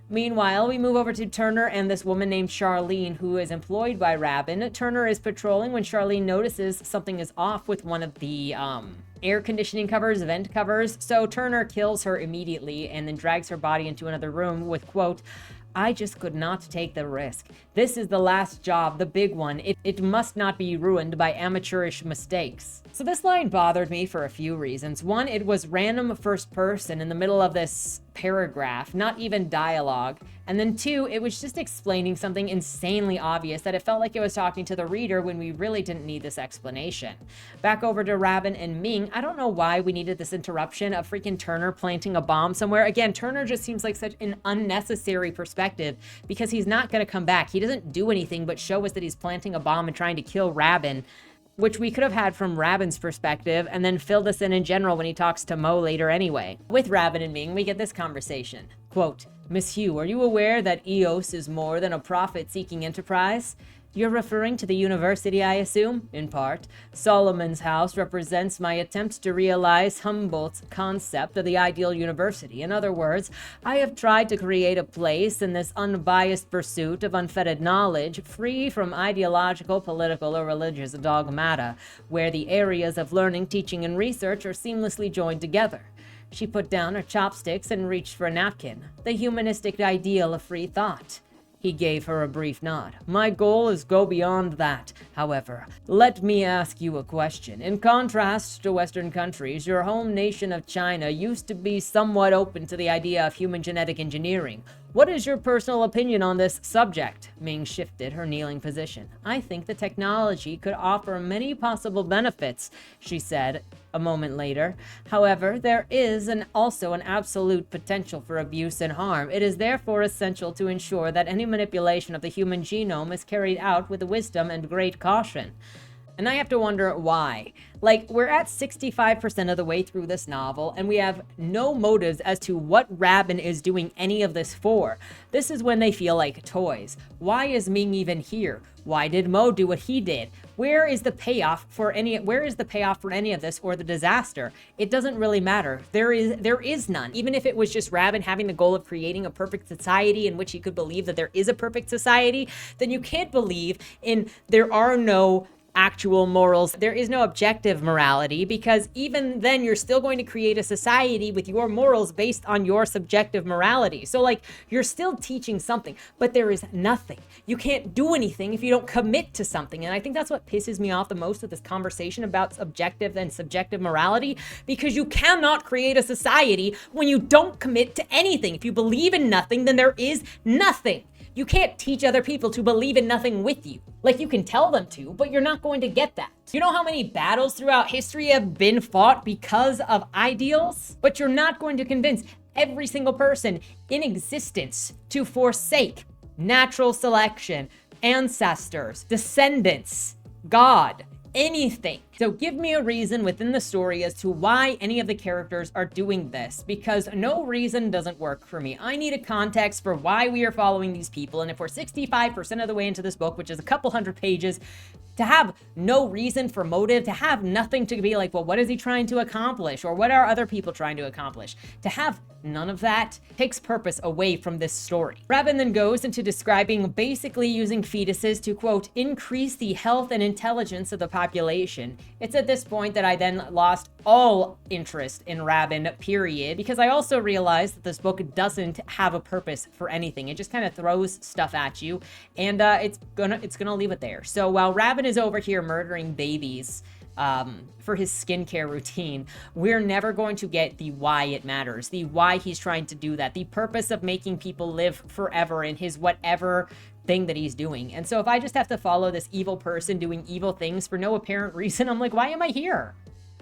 Meanwhile, we move over to Turner and this woman named Charlene, who is employed by Rabin. Turner is patrolling when Charlene notices something is off with one of the air conditioning covers, vent covers. So Turner kills her immediately and then drags her body into another room with, quote, I just could not take the risk. This is the last job, the big one. It must not be ruined by amateurish mistakes. So this line bothered me for a few reasons. One, it was random first person in the middle of this paragraph, not even dialogue. And then two, it was just explaining something insanely obvious that it felt like it was talking to the reader when we really didn't need this explanation. Back over to Rabin and Ming. I don't know why we needed this interruption of freaking Turner planting a bomb somewhere. Again, Turner just seems like such an unnecessary perspective because he's not going to come back. He doesn't do anything but show us that he's planting a bomb and trying to kill Rabin, which we could have had from Rabin's perspective and then filled us in general when he talks to Mo later anyway. With Rabin and Ming, we get this conversation. Quote, Miss Hugh, are you aware that EOS is more than a profit-seeking enterprise? You're referring to the university, I assume? In part. Solomon's house represents my attempt to realize Humboldt's concept of the ideal university. In other words, I have tried to create a place in this unbiased pursuit of unfettered knowledge, free from ideological, political, or religious dogmata, where the areas of learning, teaching, and research are seamlessly joined together. She put down her chopsticks and reached for a napkin. The humanistic ideal of free thought. He gave her a brief nod. My goal is go beyond that. However, let me ask you a question. In contrast to Western countries, your home nation of China used to be somewhat open to the idea of human genetic engineering. What is your personal opinion on this subject? Ming shifted her kneeling position. I think the technology could offer many possible benefits, she said a moment later. However, there is also an absolute potential for abuse and harm. It is therefore essential to ensure that any manipulation of the human genome is carried out with wisdom and great caution. And I have to wonder why. Like, we're at 65% of the way through this novel, and we have no motives as to what Rabin is doing any of this for. This is when they feel like toys. Why is Ming even here? Why did Mo do what he did? Where is the payoff for any of this, or the disaster? It doesn't really matter. There is none. Even if it was just Rabin having the goal of creating a perfect society in which he could believe that there is a perfect society, then you can't believe in there are no actual morals. There is no objective morality, because even then you're still going to create a society with your morals based on your subjective morality. So like, you're still teaching something, but there is nothing. You can't do anything if you don't commit to something. And I think that's what pisses me off the most of this conversation about objective and subjective morality, because you cannot create a society when you don't commit to anything. If you believe in nothing, then there is nothing. You can't teach other people to believe in nothing with you. Like, you can tell them to, but you're not going to get that. You know how many battles throughout history have been fought because of ideals? But you're not going to convince every single person in existence to forsake natural selection, ancestors, descendants, God, anything. So give me a reason within the story as to why any of the characters are doing this, because no reason doesn't work for me. I need a context for why we are following these people, and if we're 65% of the way into this book, which is a couple hundred pages, to have no reason for motive, to have nothing to be like, well, what is he trying to accomplish? Or what are other people trying to accomplish? To have none of that takes purpose away from this story. Rabin then goes into describing basically using fetuses to, quote, increase the health and intelligence of the population. It's at this point that I then lost all interest in Rabin, period, because I also realized that this book doesn't have a purpose for anything. It just kind of throws stuff at you, and it's gonna leave it there. So while Rabin is over here murdering babies for his skincare routine, we're never going to get the why it matters, the why he's trying to do that, the purpose of making people live forever in his whatever thing that he's doing. And so if I just have to follow this evil person doing evil things for no apparent reason, I'm like, why am I here?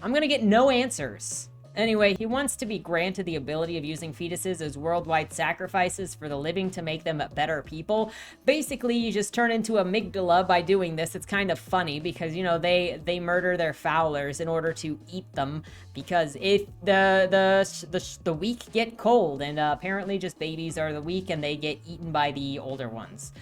I'm gonna get no answers. Anyway, he wants to be granted the ability of using fetuses as worldwide sacrifices for the living to make them better people. Basically, you just turn into amygdala by doing this. It's kind of funny because, you know, they murder their fowlers in order to eat them, because if the weak get cold, and apparently just babies are the weak and they get eaten by the older ones.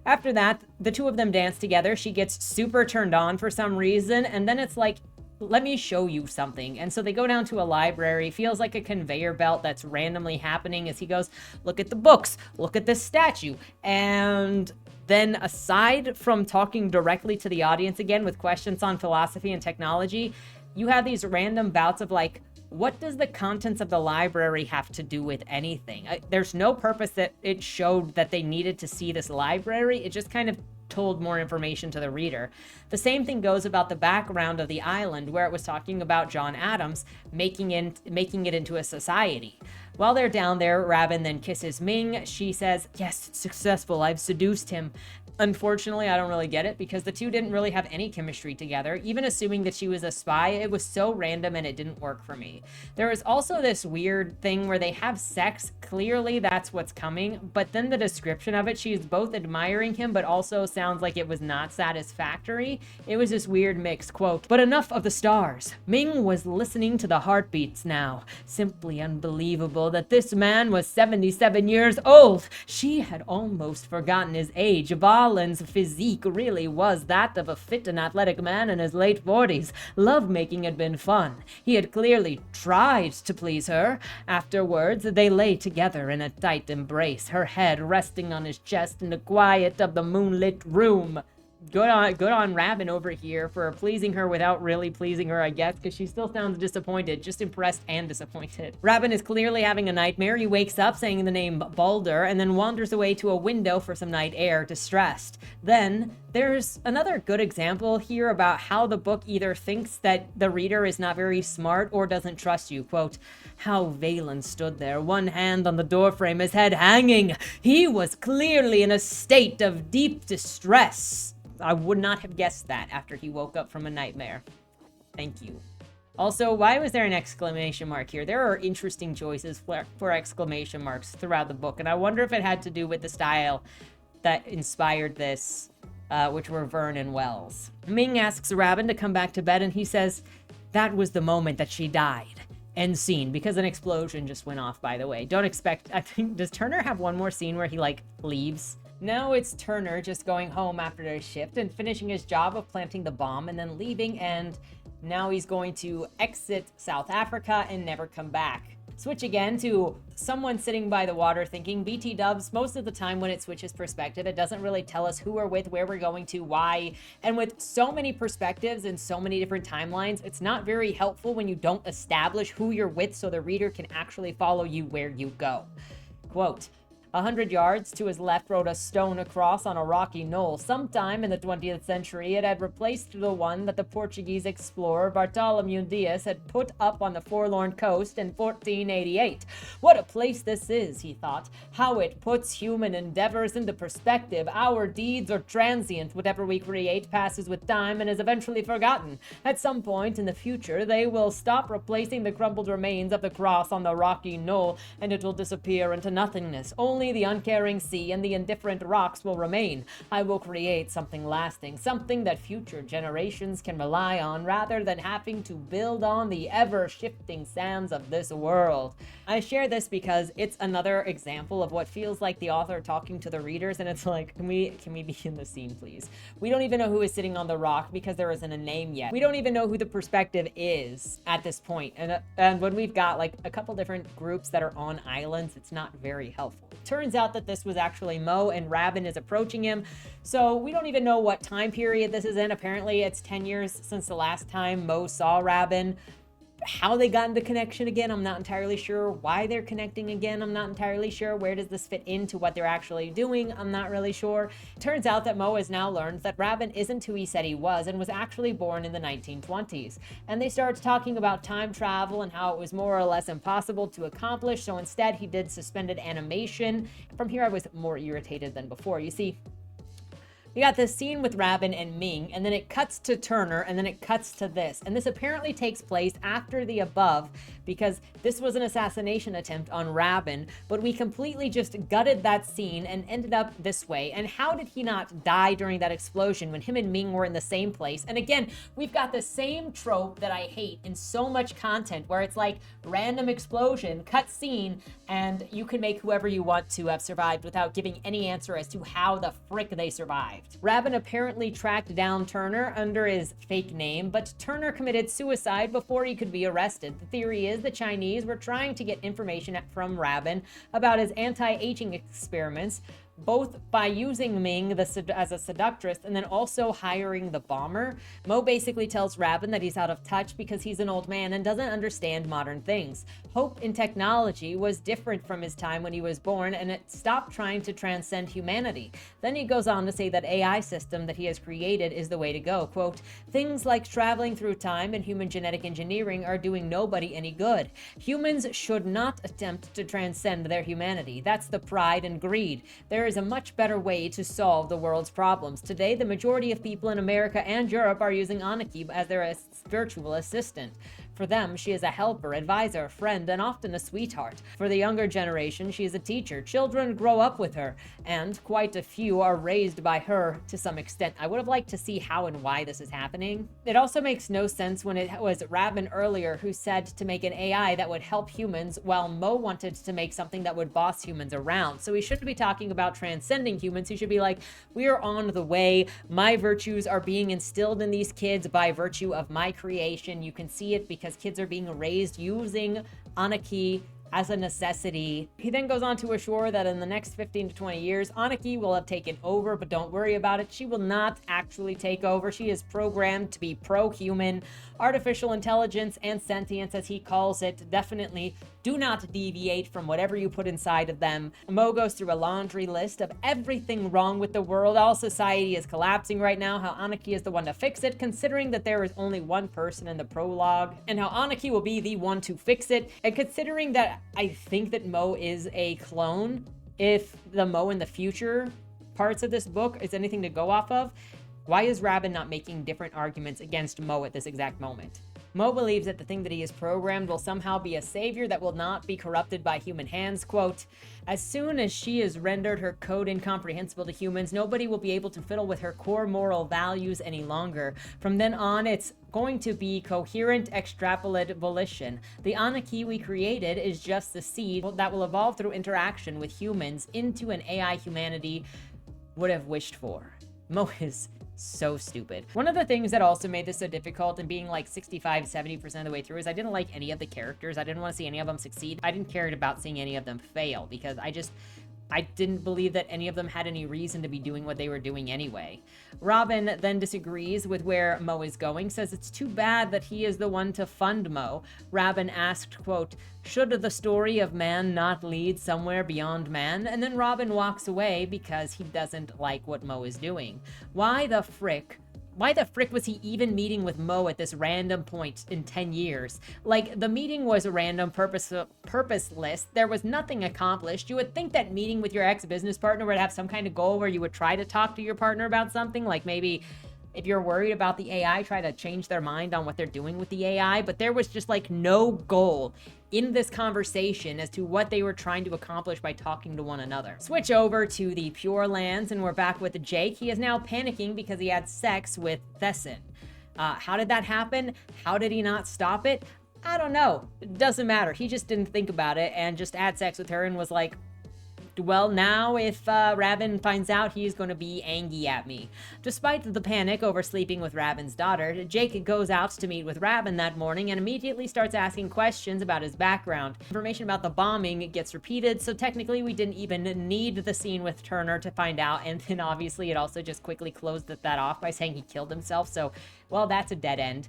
After that, the two of them dance together. She gets super turned on for some reason, and then it's like, let me show you something. And so they go down to a library. Feels like a conveyor belt that's randomly happening as he goes, look at the books, look at this statue. And then aside from talking directly to the audience again with questions on philosophy and technology, you have these random bouts of like, what does the contents of the library have to do with anything? There's no purpose that it showed that they needed to see this library. It just kind of told more information to the reader. The same thing goes about the background of the island, where it was talking about John Adams making it into a society. While they're down there, Rabin then kisses Ming. She says, yes, it's successful. I've seduced him. Unfortunately, I don't really get it, because the two didn't really have any chemistry together. Even assuming that she was a spy, it was so random and it didn't work for me. There is also this weird thing where they have sex. Clearly that's what's coming, but then the description of it, she's both admiring him, but also sounds like it was not satisfactory. It was this weird mix, quote, but enough of the stars. Ming was listening to the heartbeats now. Simply unbelievable that this man was 77 years old. She had almost forgotten his age. Alan's physique really was that of a fit and athletic man in his late 40s. Lovemaking had been fun. He had clearly tried to please her. Afterwards, they lay together in a tight embrace, her head resting on his chest in the quiet of the moonlit room. Good on Rabin over here for pleasing her without really pleasing her, I guess, because she still sounds disappointed, just impressed and disappointed. Rabin is clearly having a nightmare. He wakes up saying the name Balder and then wanders away to a window for some night air, distressed. Then there's another good example here about how the book either thinks that the reader is not very smart or doesn't trust you. Quote, how Valen stood there, one hand on the doorframe, his head hanging. He was clearly in a state of deep distress. I would not have guessed that after he woke up from a nightmare. Thank you. Also, why was there an exclamation mark here? There are interesting choices for exclamation marks throughout the book, and I wonder if it had to do with the style that inspired this, which were Verne and Wells. Ming asks Rabin to come back to bed, and he says, that was the moment that she died. End scene, because an explosion just went off, by the way. Don't expect, I think, does Turner have one more scene where he, like, leaves? Now it's Turner just going home after their shift and finishing his job of planting the bomb and then leaving, and now he's going to exit South Africa and never come back. Switch again to someone sitting by the water thinking. BT dubs, most of the time when it switches perspective, it doesn't really tell us who we're with, where we're going to, why. And with so many perspectives and so many different timelines, it's not very helpful when you don't establish who you're with so the reader can actually follow you where you go. Quote, 100 yards to his left rode a stone across on a rocky knoll. Sometime in the 20th century, it had replaced the one that the Portuguese explorer Bartolomeu Dias had put up on the forlorn coast in 1488. What a place this is, he thought. How it puts human endeavors into perspective. Our deeds are transient. Whatever we create passes with time and is eventually forgotten. At some point in the future, they will stop replacing the crumbled remains of the cross on the rocky knoll, and it will disappear into nothingness. Only the uncaring sea and the indifferent rocks will remain. I will create something lasting, something that future generations can rely on rather than having to build on the ever-shifting sands of this world. I share this because it's another example of what feels like the author talking to the readers, and it's like, can we be in the scene, please? We don't even know who is sitting on the rock because there isn't a name yet. We don't even know who the perspective is at this point. And when we've got like a couple different groups that are on islands, it's not very helpful. Turns out that this was actually Mo, and Rabin is approaching him. So we don't even know what time period this is in. Apparently it's 10 years since the last time Mo saw Rabin. How they got into connection again, I'm not entirely sure. Why they're connecting again, I'm not entirely sure. Where does this fit into what they're actually doing? I'm not really sure. Turns out that Mo has now learned that Rabin isn't who he said he was and was actually born in the 1920s. And they started talking about time travel and how it was more or less impossible to accomplish, so instead he did suspended animation. From here I was more irritated than before. You see, we got this scene with Rabin and Ming, and then it cuts to Turner, and then it cuts to this. And this apparently takes place after the above, because this was an assassination attempt on Rabin, but we completely just gutted that scene and ended up this way. And how did he not die during that explosion when him and Ming were in the same place? And again, we've got the same trope that I hate in so much content, where it's like random explosion, cut scene, and you can make whoever you want to have survived without giving any answer as to how the frick they survived. Rabin apparently tracked down Turner under his fake name, but Turner committed suicide before he could be arrested. The theory is the Chinese were trying to get information from Rabin about his anti-aging experiments, both by using Ming as a seductress and then also hiring the bomber. Mo basically tells Rabin that he's out of touch because he's an old man and doesn't understand modern things. Hope in technology was different from his time when he was born, and it stopped trying to transcend humanity. Then he goes on to say that AI system that he has created is the way to go. Quote, things like traveling through time and human genetic engineering are doing nobody any good. Humans should not attempt to transcend their humanity. That's the pride and greed. There is a much better way to solve the world's problems. Today, the majority of people in America and Europe are using Anakib as their virtual assistant. For them, she is a helper, advisor, friend, and often a sweetheart. For the younger generation, she is a teacher. Children grow up with her, and quite a few are raised by her to some extent. I would have liked to see how and why this is happening. It also makes no sense when it was Rabin earlier who said to make an AI that would help humans, while Mo wanted to make something that would boss humans around. So he shouldn't be talking about transcending humans. He should be like, we are on the way. My virtues are being instilled in these kids by virtue of my creation. You can see it because kids are being raised using Anarchy as a necessity. He then goes on to assure that in the next 15 to 20 years, Anarchy will have taken over, but don't worry about it. She will not actually take over. She is programmed to be pro-human. Artificial intelligence and sentience, as he calls it, definitely do not deviate from whatever you put inside of them. Mo goes through a laundry list of everything wrong with the world. All society is collapsing right now, how Anarchy is the one to fix it, considering that there is only one person in the prologue, and how Anarchy will be the one to fix it. And considering that I think that Mo is a clone, if the Mo in the future parts of this book is anything to go off of, why is Rabin not making different arguments against Mo at this exact moment? Mo believes that the thing that he is programmed will somehow be a savior that will not be corrupted by human hands. Quote, as soon as she has rendered her code incomprehensible to humans, nobody will be able to fiddle with her core moral values any longer. From then on, it's going to be coherent, extrapolate volition. The Anarchy we created is just the seed that will evolve through interaction with humans into an AI humanity would have wished for. Mo is so stupid. One of the things that also made this so difficult and being like 65-70% of the way through is I didn't like any of the characters. I didn't want to see any of them succeed. I didn't care about seeing any of them fail because I didn't believe that any of them had any reason to be doing what they were doing anyway. Rabin then disagrees with where Mo is going, says it's too bad that he is the one to fund Mo. Rabin asked, quote, should the story of man not lead somewhere beyond man? And then Rabin walks away because he doesn't like what Mo is doing. Why the frick was he even meeting with Mo at this random point in 10 years? Like, the meeting was random, purposeless. There was nothing accomplished. You would think that meeting with your ex-business partner would have some kind of goal where you would try to talk to your partner about something, like maybe if you're worried about the AI, try to change their mind on what they're doing with the AI. But there was just like no goal in this conversation as to what they were trying to accomplish by talking to one another. Switch over to the Pure Lands and we're back with Jake. He is now panicking because he had sex with Thesson. How did that happen? How did he not stop it? I don't know. It doesn't matter. He just didn't think about it and just had sex with her and was like, well, now if Rabin finds out, he's going to be angry at me. Despite the panic over sleeping with Rabin's daughter, Jake goes out to meet with Rabin that morning and immediately starts asking questions about his background. Information about the bombing gets repeated, so technically we didn't even need the scene with Turner to find out, and then obviously it also just quickly closed that off by saying he killed himself, so, well, that's a dead end.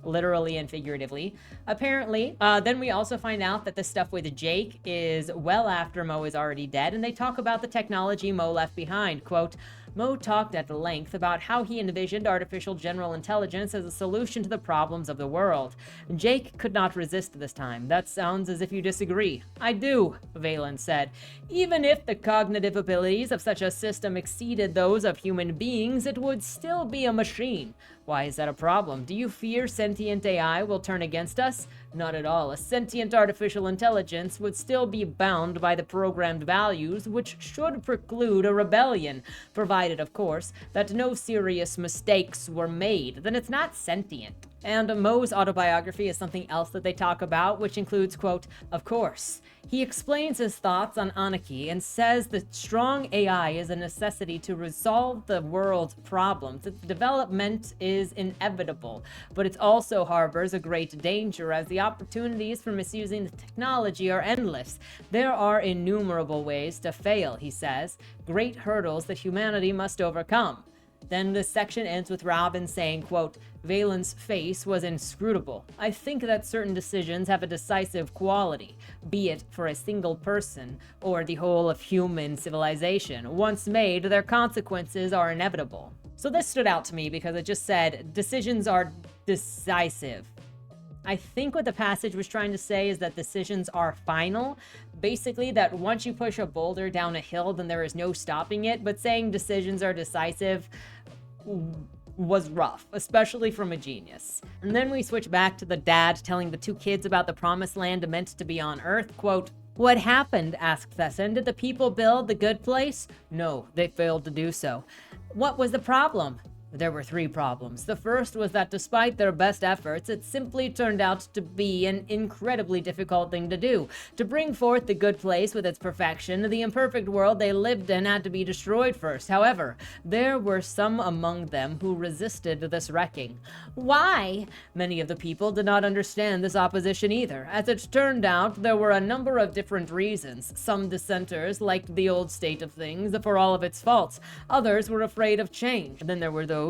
Literally and figuratively. Apparently, then we also find out that the stuff with Jake is well after Mo is already dead, and they talk about the technology Mo left behind. Quote, Mo talked at length about how he envisioned artificial general intelligence as a solution to the problems of the world. Jake could not resist this time. That sounds as if you disagree. I do, Valen said. Even if the cognitive abilities of such a system exceeded those of human beings, it would still be a machine. Why is that a problem? Do you fear sentient AI will turn against us? Not at all. A sentient artificial intelligence would still be bound by the programmed values, which should preclude a rebellion, provided, of course, that no serious mistakes were made. Then it's not sentient. And Mo's autobiography is something else that they talk about, which includes, quote, of course. He explains his thoughts on Anarchy and says that strong AI is a necessity to resolve the world's problems. Its development is inevitable, but it also harbors a great danger as the opportunities for misusing the technology are endless. There are innumerable ways to fail, he says, great hurdles that humanity must overcome. Then this section ends with Rabin saying, quote, Valen's face was inscrutable. I think that certain decisions have a decisive quality, be it for a single person or the whole of human civilization. Once made, their consequences are inevitable. So this stood out to me because it just said, decisions are decisive. I think what the passage was trying to say is that decisions are final. Basically, that once you push a boulder down a hill, then there is no stopping it. But saying decisions are decisive, was rough, especially from a genius. And then we switch back to the dad telling the two kids about the promised land meant to be on Earth. Quote, "What happened?" asked Thesson. "Did the people build the good place?" "No, they failed to do so." "What was the problem?" There were three problems. The first was that despite their best efforts, it simply turned out to be an incredibly difficult thing to do. To bring forth the good place with its perfection, the imperfect world they lived in had to be destroyed first. However, there were some among them who resisted this wrecking. Why? Many of the people did not understand this opposition either. As it turned out, there were a number of different reasons. Some dissenters liked the old state of things for all of its faults. Others were afraid of change. Then there were those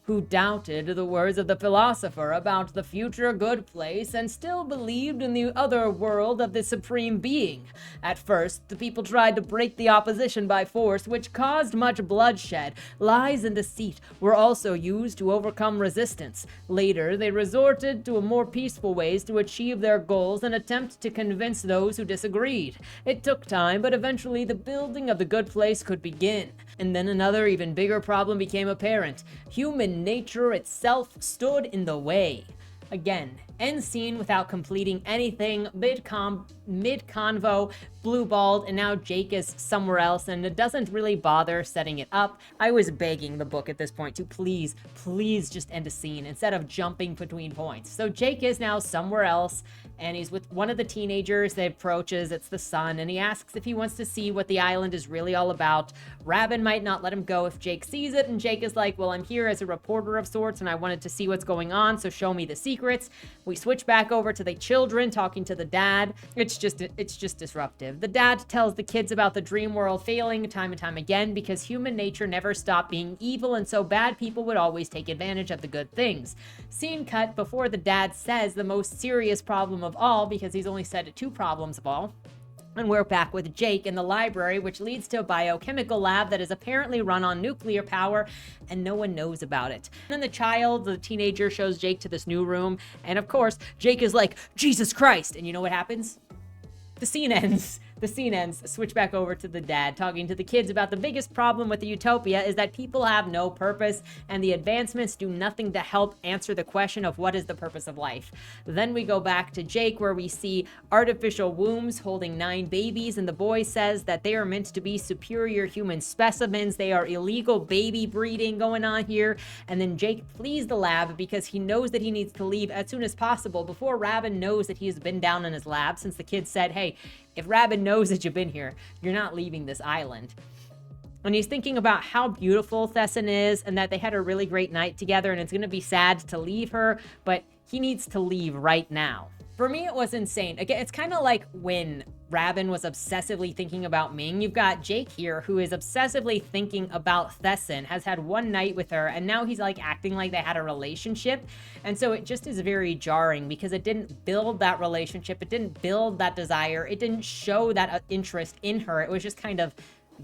who doubted the words of the philosopher about the future good place and still believed in the other world of the supreme being. At first, the people tried to break the opposition by force, which caused much bloodshed. Lies and deceit were also used to overcome resistance. Later, they resorted to more peaceful ways to achieve their goals and attempt to convince those who disagreed. It took time, but eventually the building of the good place could begin. And then another, even bigger problem became apparent. Human nature itself stood in the way. Again, end scene without completing anything, mid-convo, blue-balled, and now Jake is somewhere else, and it doesn't really bother setting it up. I was begging the book at this point to please just end a scene instead of jumping between points. So Jake is now somewhere else, and he's with one of the teenagers that approaches. It's the son, and he asks if he wants to see what the island is really all about. Rabin might not let him go if Jake sees it, and Jake is like, well, I'm here as a reporter of sorts, and I wanted to see what's going on, so show me the secrets. We switch back over to the children talking to the dad. It's just disruptive. The dad tells the kids about the dream world failing time and time again because human nature never stopped being evil, and so bad people would always take advantage of the good things. Scene cut before the dad says the most serious problem of all, because he's only said two problems of all. And we're back with Jake in the library, which leads to a biochemical lab that is apparently run on nuclear power, and no one knows about it. And then the teenager, shows Jake to this new room, and of course, Jake is like, Jesus Christ! And you know what happens? The scene ends. Switch back over to the dad talking to the kids about the biggest problem with the utopia is that people have no purpose, and the advancements do nothing to help answer the question of what is the purpose of life. Then we go back to Jake, where we see artificial wombs holding 9 babies, and the boy says that they are meant to be superior human specimens. They are illegal baby breeding going on here. And then Jake flees the lab because he knows that he needs to leave as soon as possible before Rabin knows that he's been down in his lab, since the kid said, hey, if Rabin knows that you've been here, you're not leaving this island. And he's thinking about how beautiful Thesson is and that they had a really great night together, and it's going to be sad to leave her, but he needs to leave right now. For me, it was insane. Again, it's kind of like when Rabin was obsessively thinking about Ming. You've got Jake here, who is obsessively thinking about Thesson, has had one night with her, and now he's like acting like they had a relationship. And so it just is very jarring because it didn't build that relationship. It didn't build that desire. It didn't show that interest in her. It was just kind of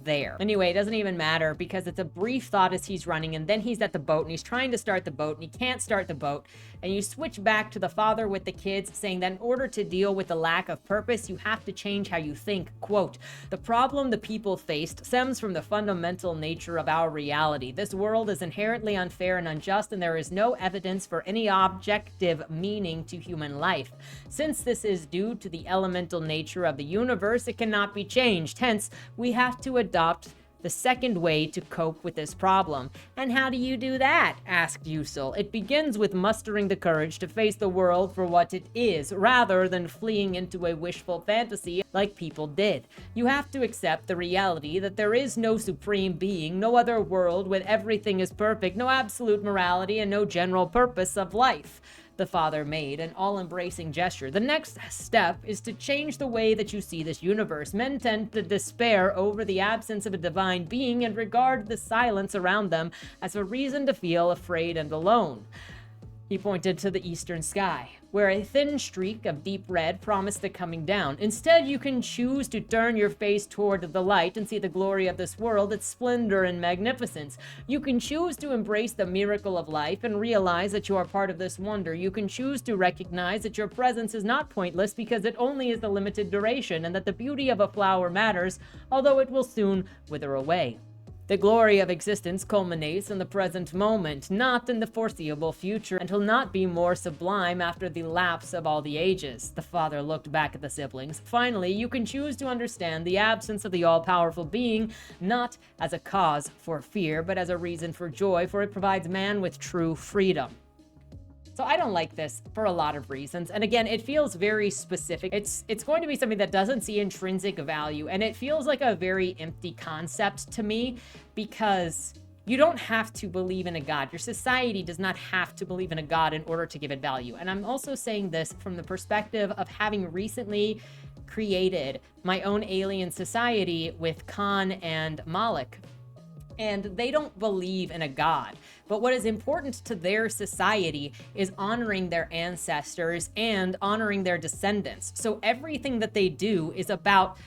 there. Anyway, it doesn't even matter because it's a brief thought as he's running, and then he's at the boat and he's trying to start the boat and he can't start the boat. And you switch back to the father with the kids saying that in order to deal with the lack of purpose, you have to change how you think. Quote, "The problem the people faced stems from the fundamental nature of our reality. This world is inherently unfair and unjust, and there is no evidence for any objective meaning to human life. Since this is due to the elemental nature of the universe, it cannot be changed. Hence, we have to adopt the second way to cope with this problem." "And how do you do that?" asked Usul. "It begins with mustering the courage to face the world for what it is, rather than fleeing into a wishful fantasy like people did. You have to accept the reality that there is no supreme being, no other world where everything is perfect, no absolute morality, and no general purpose of life." The father made an all-embracing gesture. "The next step is to change the way that you see this universe. Men tend to despair over the absence of a divine being and regard the silence around them as a reason to feel afraid and alone." He pointed to the eastern sky, where a thin streak of deep red promised the coming down. "Instead, you can choose to turn your face toward the light and see the glory of this world, its splendor and magnificence. You can choose to embrace the miracle of life and realize that you are part of this wonder. You can choose to recognize that your presence is not pointless because it only is a limited duration, and that the beauty of a flower matters, although it will soon wither away." The glory of existence culminates in the present moment, not in the foreseeable future, and will not be more sublime after the lapse of all the ages. The father looked back at the siblings. Finally, you can choose to understand the absence of the all-powerful being, not as a cause for fear, but as a reason for joy, for it provides man with true freedom. So I don't like this for a lot of reasons. And again, it feels very specific. It's going to be something that doesn't see intrinsic value. And it feels like a very empty concept to me, because you don't have to believe in a god. Your society does not have to believe in a god in order to give it value. And I'm also saying this from the perspective of having recently created my own alien society with Khan and Malik. And they don't believe in a god. But what is important to their society is honoring their ancestors and honoring their descendants. So everything that they do is about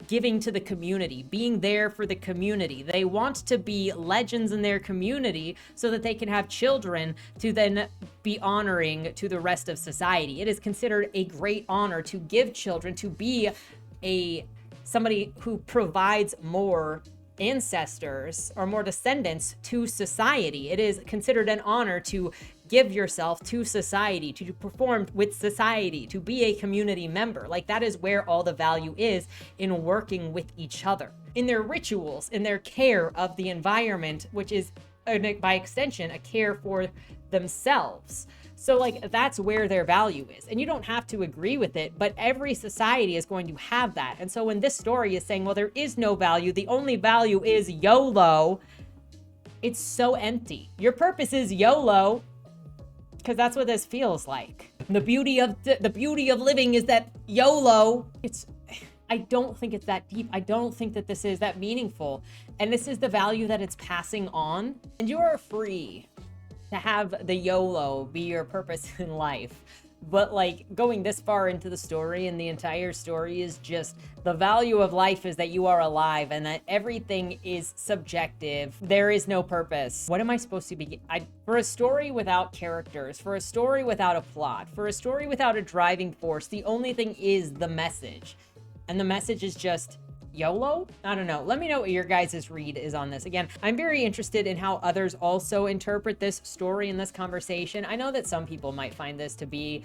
giving to the community, being there for the community. They want to be legends in their community so that they can have children to then be honoring to the rest of society. It is considered a great honor to give children, to be somebody who provides more ancestors or more descendants to society. It is considered an honor to give yourself to society, to perform with society, to be a community member. Like, that is where all the value is, in working with each other, in their rituals, in their care of the environment, which is by extension a care for themselves. So like, that's where their value is. And you don't have to agree with it, but every society is going to have that. And so when this story is saying, well, there is no value, the only value is YOLO, it's so empty. Your purpose is YOLO, because that's what this feels like. The beauty of living is that YOLO. I don't think it's that deep. I don't think that this is that meaningful. And this is the value that it's passing on. And you are free to have the YOLO be your purpose in life. But like, going this far into the story, and the entire story is just the value of life is that you are alive and that everything is subjective. There is no purpose. What am I supposed to be? For a story without characters, for a story without a plot, for a story without a driving force, the only thing is the message. And the message is just YOLO? I don't know. Let me know what your guys' read is on this. Again, I'm very interested in how others also interpret this story and this conversation. I know that some people might find this to be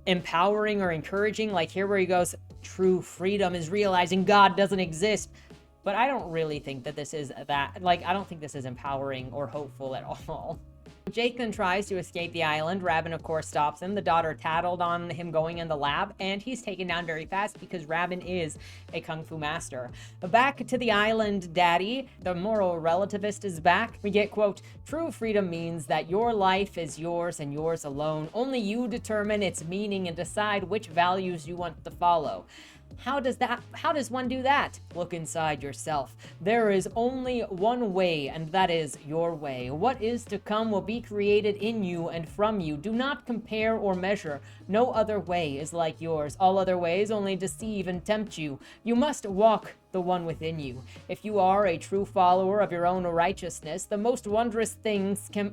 empowering or encouraging, like here where he goes, true freedom is realizing God doesn't exist. But I don't really think that this is that. Like, I don't think this is empowering or hopeful at all. Jake then tries to escape the island. Rabin, of course, stops him. The daughter tattled on him going in the lab, and he's taken down very fast because Rabin is a kung fu master. Back to the island, Daddy. The moral relativist is back. We get, quote, true freedom means that your life is yours and yours alone. Only you determine its meaning and decide which values you want to follow. How does one do that? Look inside yourself. There is only one way, and that is your way. What is to come will be created in you and from you. Do not compare or measure. No other way is like yours. All other ways only deceive and tempt you. You must walk the one within you. If you are a true follower of your own righteousness, the most wondrous things become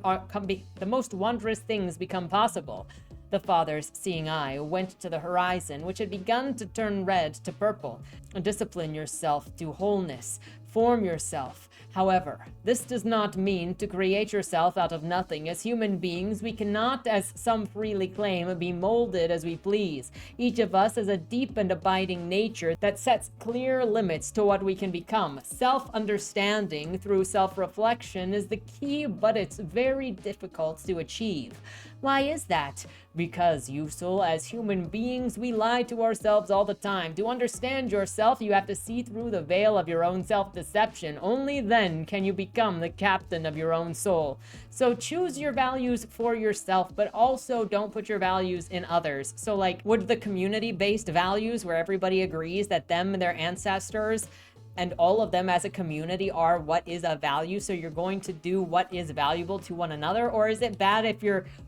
possible. The father's seeing eye went to the horizon, which had begun to turn red to purple. Discipline yourself to wholeness. Form yourself. However, this does not mean to create yourself out of nothing. As human beings, we cannot, as some freely claim, be molded as we please. Each of us has a deep and abiding nature that sets clear limits to what we can become. Self-understanding through self-reflection is the key, but it's very difficult to achieve. Why is that? Because, Yusul, as human beings, we lie to ourselves all the time. To understand yourself, you have to see through the veil of your own self-deception. Only then can you become the captain of your own soul. So choose your values for yourself, but also don't put your values in others. So like, would the community-based values where everybody agrees that them and their ancestors and all of them as a community are what is a value, so you're going to do what is valuable to one another? Or is it bad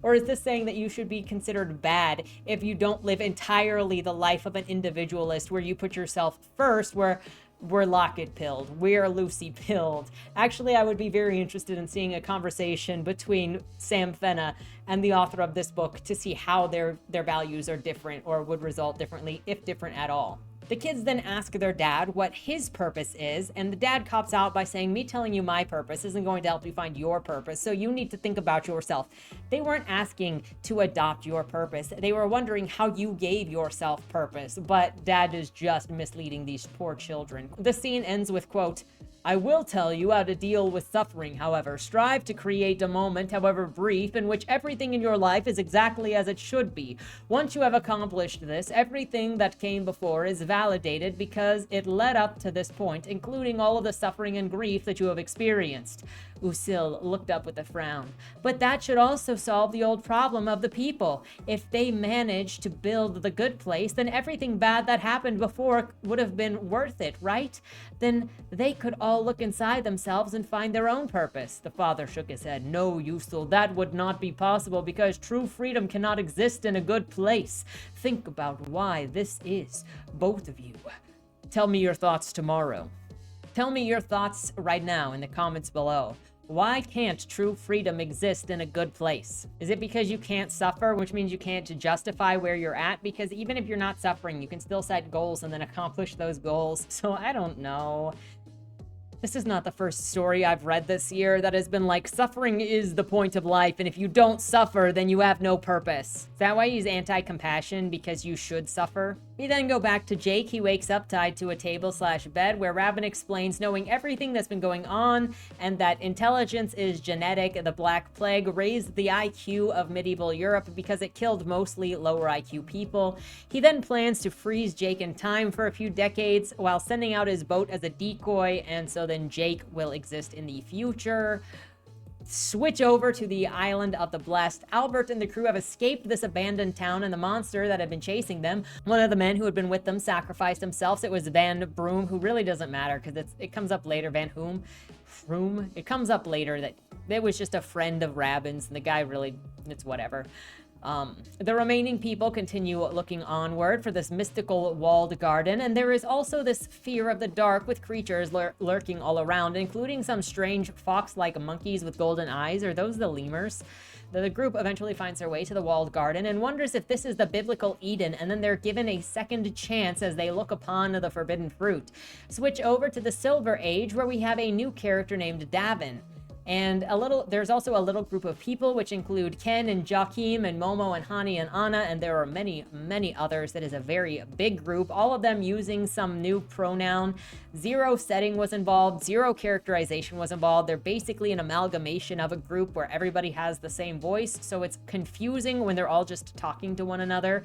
or is this saying that you should be considered bad if you don't live entirely the life of an individualist, where you put yourself first, where we're Lockett pilled, we're Lucy pilled? Actually, I would be very interested in seeing a conversation between Sam Fenna and the author of this book to see how their values are different or would result differently, if different at all. The kids then ask their dad what his purpose is, and the dad cops out by saying, me telling you my purpose isn't going to help you find your purpose, so you need to think about yourself. They weren't asking to adopt your purpose. They were wondering how you gave yourself purpose, but dad is just misleading these poor children. The scene ends with, quote, I will tell you how to deal with suffering, however. Strive to create a moment, however brief, in which everything in your life is exactly as it should be. Once you have accomplished this, everything that came before is validated because it led up to this point, including all of the suffering and grief that you have experienced. Usil looked up with a frown. But that should also solve the old problem of the people. If they manage to build the good place, then everything bad that happened before would have been worth it, right? Then they could all look inside themselves and find their own purpose. The father shook his head. No, Usil, that would not be possible because true freedom cannot exist in a good place. Think about why this is, both of you. Tell me your thoughts tomorrow. Tell me your thoughts right now in the comments below. Why can't true freedom exist in a good place? Is it because you can't suffer, which means you can't justify where you're at? Because even if you're not suffering, you can still set goals and then accomplish those goals. So I don't know. This is not the first story I've read this year that has been like, suffering is the point of life, and if you don't suffer, then you have no purpose. Is that why he's anti-compassion? Because you should suffer? We then go back to Jake. He wakes up tied to a table/bed where Rabin explains knowing everything that's been going on and that intelligence is genetic. The Black Plague raised the IQ of medieval Europe because it killed mostly lower IQ people. He then plans to freeze Jake in time for a few decades while sending out his boat as a decoy, and so then Jake will exist in the future. Switch over to the island of the Blessed. Albert and the crew have escaped this abandoned town and the monster that had been chasing them. One of the men who had been with them sacrificed himself. It was Van Broom, who really doesn't matter because it comes up later. Van Whom? Froom? It comes up later that it was just a friend of Rabin's, and the guy really, it's whatever. The remaining people continue looking onward for this mystical walled garden, and there is also this fear of the dark with creatures lurking all around, including some strange fox-like monkeys with golden eyes. Are those the lemurs? The group eventually finds their way to the walled garden and wonders if this is the biblical Eden, and then they're given a second chance as they look upon the forbidden fruit. Switch over to the Silver Age, where we have a new character named Davin. And there's also a little group of people, which include Ken and Joachim and Momo and Hani and Anna, and there are many, many others. That is a very big group, all of them using some new pronoun. Zero setting was involved, zero characterization was involved. They're basically an amalgamation of a group where everybody has the same voice, so it's confusing when they're all just talking to one another.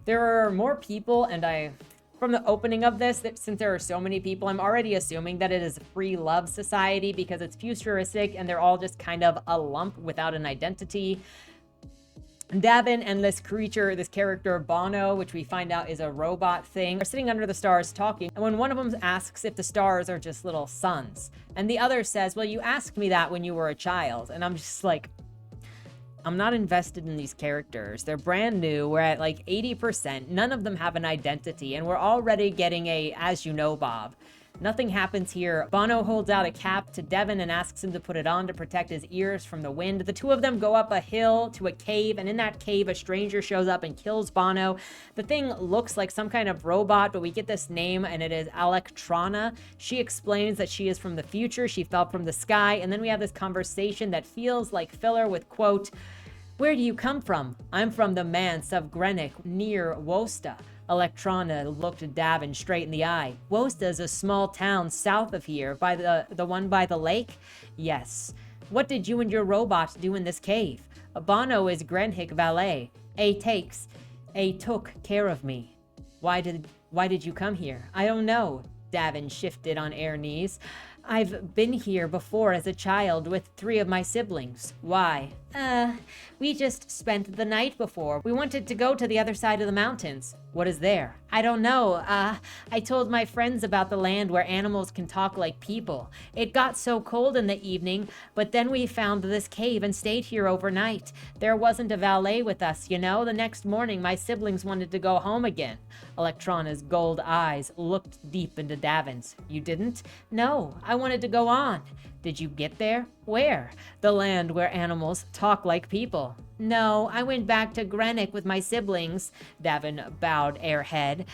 There are more people, and from the opening of this, since there are so many people, I'm already assuming that it is a free love society because it's futuristic and they're all just kind of a lump without an identity. Davin and this creature, this character Bono, which we find out is a robot thing, are sitting under the stars talking. And when one of them asks if the stars are just little suns, and the other says, well, you asked me that when you were a child. And I'm just like, I'm not invested in these characters. They're brand new. We're at like 80%. None of them have an identity, and we're already getting a, as you know, Bob. Nothing happens here. Bono holds out a cap to Devin and asks him to put it on to protect his ears from the wind. The two of them go up a hill to a cave, and in that cave, a stranger shows up and kills Bono. The thing looks like some kind of robot, but we get this name, and it is Electrona. She explains that she is from the future. She fell from the sky, and then we have this conversation that feels like filler with, quote, where do you come from? I'm from the manse of Greenwich, near Wosta. Electrona looked Davin straight in the eye. Wosta is a small town south of here, by the one by the lake? Yes. What did you and your robot do in this cave? Bono is Greenwich valet. A took care of me. Why did you come here? I don't know. Davin shifted on air knees. I've been here before as a child with 3 of my siblings. Why? We just spent the night before. We wanted to go to the other side of the mountains. What is there? I don't know. I told my friends about the land where animals can talk like people. It got so cold in the evening, but then we found this cave and stayed here overnight. There wasn't a valet with us, you know. The next morning, my siblings wanted to go home again. Electrona's gold eyes looked deep into Davin's. You didn't? No, I wanted to go on. Did you get there? Where? The land where animals talk like people. No, I went back to Greenock with my siblings, Davin bowed airhead.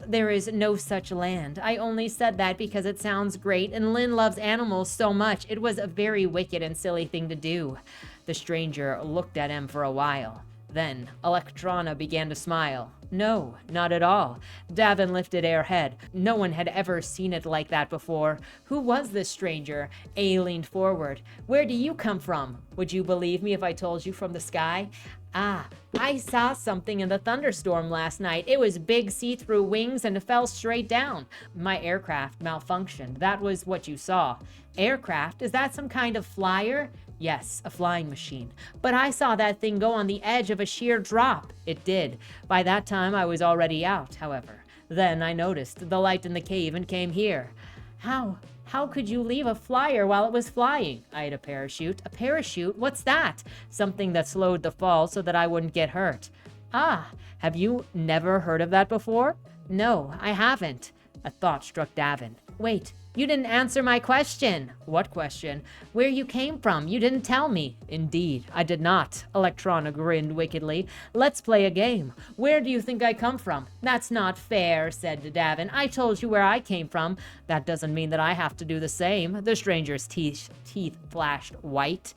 There is no such land. I only said that because it sounds great, and Lynn loves animals so much. It was a very wicked and silly thing to do. The stranger looked at him for a while. Then Electrona began to smile. No, not at all. Davin lifted airhead. No one had ever seen it like that before. Who was this stranger? A leaned forward. Where do you come from? Would you believe me if I told you from the sky? Ah, I saw something in the thunderstorm last night. It was big see-through wings and it fell straight down. My aircraft malfunctioned. That was what you saw. Aircraft? Is that some kind of flyer? Yes, a flying machine. But I saw that thing go on the edge of a sheer drop. It did. By that time, I was already out, however. Then I noticed the light in the cave and came here. How could you leave a flyer while it was flying? I had a parachute. A parachute? What's that? Something that slowed the fall so that I wouldn't get hurt. Ah, have you never heard of that before? No, I haven't. A thought struck Davin. Wait, you didn't answer my question. What question? Where you came from. You didn't tell me. Indeed, I did not. Electrona grinned wickedly. Let's play a game. Where do you think I come from? That's not fair, said Davin. I told you where I came from. That doesn't mean that I have to do the same. The stranger's teeth flashed white.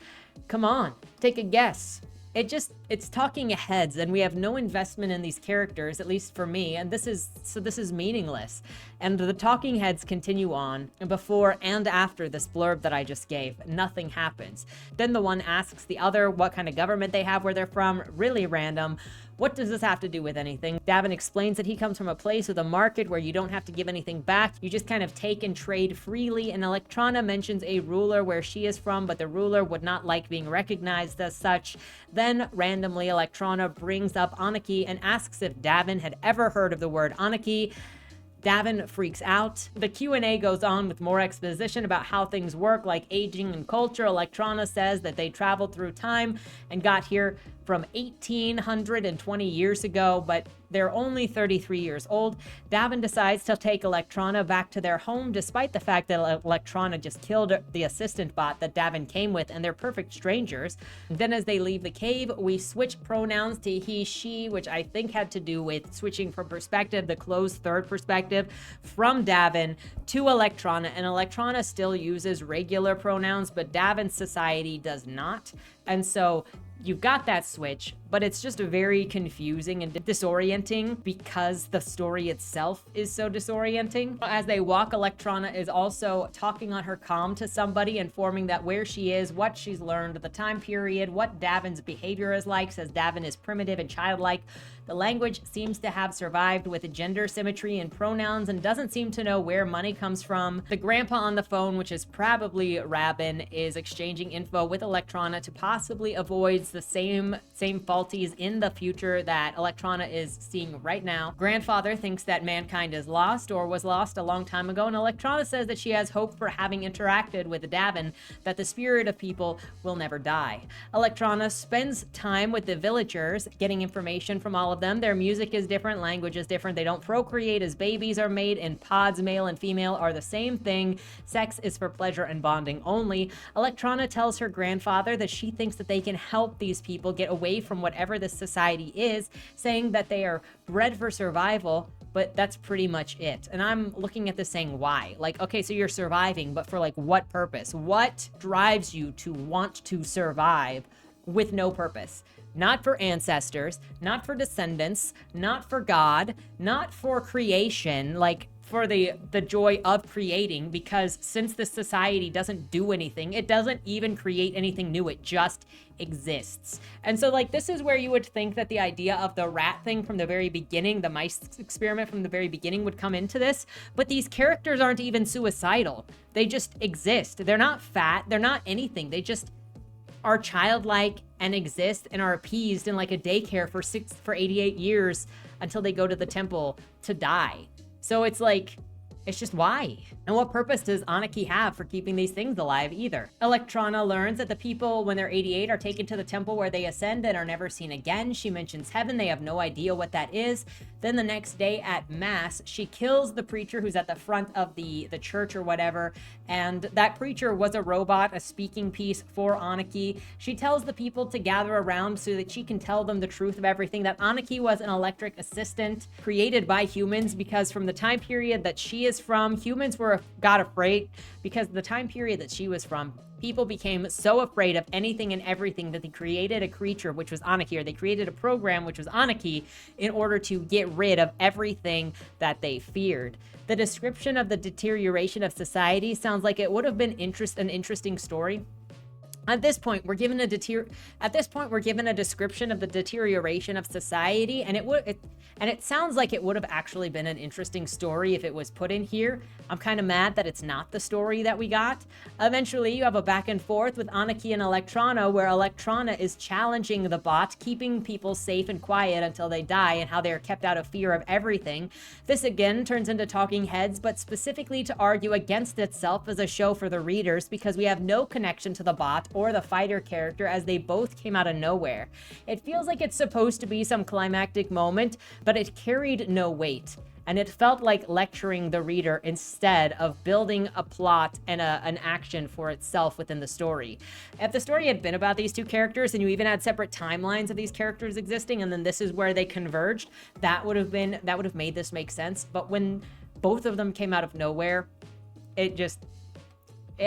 Come on, take a guess. It's talking heads, and we have no investment in these characters, at least for me, and this is meaningless. And the talking heads continue on, and before and after this blurb that I just gave, nothing happens. Then the one asks the other what kind of government they have, where they're from, really random. What does this have to do with anything? Davin explains that he comes from a place with a market where you don't have to give anything back. You just kind of take and trade freely. And Electrona mentions a ruler where she is from, but the ruler would not like being recognized as such. Then randomly Electrona brings up Anarchy and asks if Davin had ever heard of the word Anarchy. Davin freaks out. The Q&A goes on with more exposition about how things work, like aging and culture. Electrona says that they traveled through time and got here from 1820 years ago, but they're only 33 years old. Davin decides to take Electrona back to their home, despite the fact that Electrona just killed the assistant bot that Davin came with, and they're perfect strangers. Then as they leave the cave, we switch pronouns to he, she, which I think had to do with switching from perspective, the closed third perspective, from Davin to Electrona, and Electrona still uses regular pronouns, but Davin's society does not. And so you've got that switch, but it's just very confusing and disorienting because the story itself is so disorienting. As they walk, Electrona is also talking on her comm to somebody, informing that where she is, what she's learned, the time period, what Davin's behavior is like, says Davin is primitive and childlike. The language seems to have survived with gender symmetry and pronouns and doesn't seem to know where money comes from. The grandpa on the phone, which is probably Rabin, is exchanging info with Electrona to possibly avoid the same faulties in the future that Electrona is seeing right now. Grandfather thinks that mankind is lost or was lost a long time ago, and Electrona says that she has hope for having interacted with Davin, that the spirit of people will never die. Electrona spends time with the villagers, getting information from all of them. Their music is different, language is different. They don't procreate as babies are made in pods. Male and female are the same thing. Sex is for pleasure and bonding only. Electrona tells her grandfather that she thinks that they can help these people get away from whatever this society is, saying that they are bred for survival, but that's pretty much it. And I'm looking at this saying, why? Like, okay, so you're surviving, but for like what purpose? What drives you to want to survive with no purpose? Not for ancestors, not for descendants, not for God, not for creation, like for the joy of creating, because since this society doesn't do anything, it doesn't even create anything new, it just exists. And so like this is where you would think that the idea of the rat thing from the very beginning, the mice experiment from the very beginning, would come into this, but these characters aren't even suicidal. They just exist. They're not fat, they're not anything. They just are childlike and exist and are appeased in like a daycare for 88 years until they go to the temple to die. So it's like It's just why? And what purpose does Anarchy have for keeping these things alive either? Electrona learns that the people, when they're 88, are taken to the temple where they ascend and are never seen again. She mentions heaven. They have no idea what that is. Then the next day at Mass, she kills the preacher who's at the front of the church or whatever. And that preacher was a robot, a speaking piece for Anarchy. She tells the people to gather around so that she can tell them the truth of everything, that Anarchy was an electric assistant created by humans, because from the time period that she is from, humans got afraid, because the time period that she was from, people became so afraid of anything and everything that they created a creature, which was Anarchy, or they created a program, which was Anarchy, in order to get rid of everything that they feared. The description of the deterioration of society sounds like it would have been an interesting story. At this point, we're given a description of the deterioration of society, and it sounds like it would have actually been an interesting story if it was put in here. I'm kind of mad that it's not the story that we got. Eventually, you have a back and forth with Anarchy and Electrona, where Electrona is challenging the bot, keeping people safe and quiet until they die, and how they are kept out of fear of everything. This again turns into talking heads, but specifically to argue against itself as a show for the readers, because we have no connection to the bot or the fighter character, as they both came out of nowhere. It feels like it's supposed to be some climactic moment, but it carried no weight, and it felt like lecturing the reader instead of building a plot and an action for itself within the story. If the story had been about these two characters, and you even had separate timelines of these characters existing, and then this is where they converged, that would have made this make sense. But when both of them came out of nowhere, it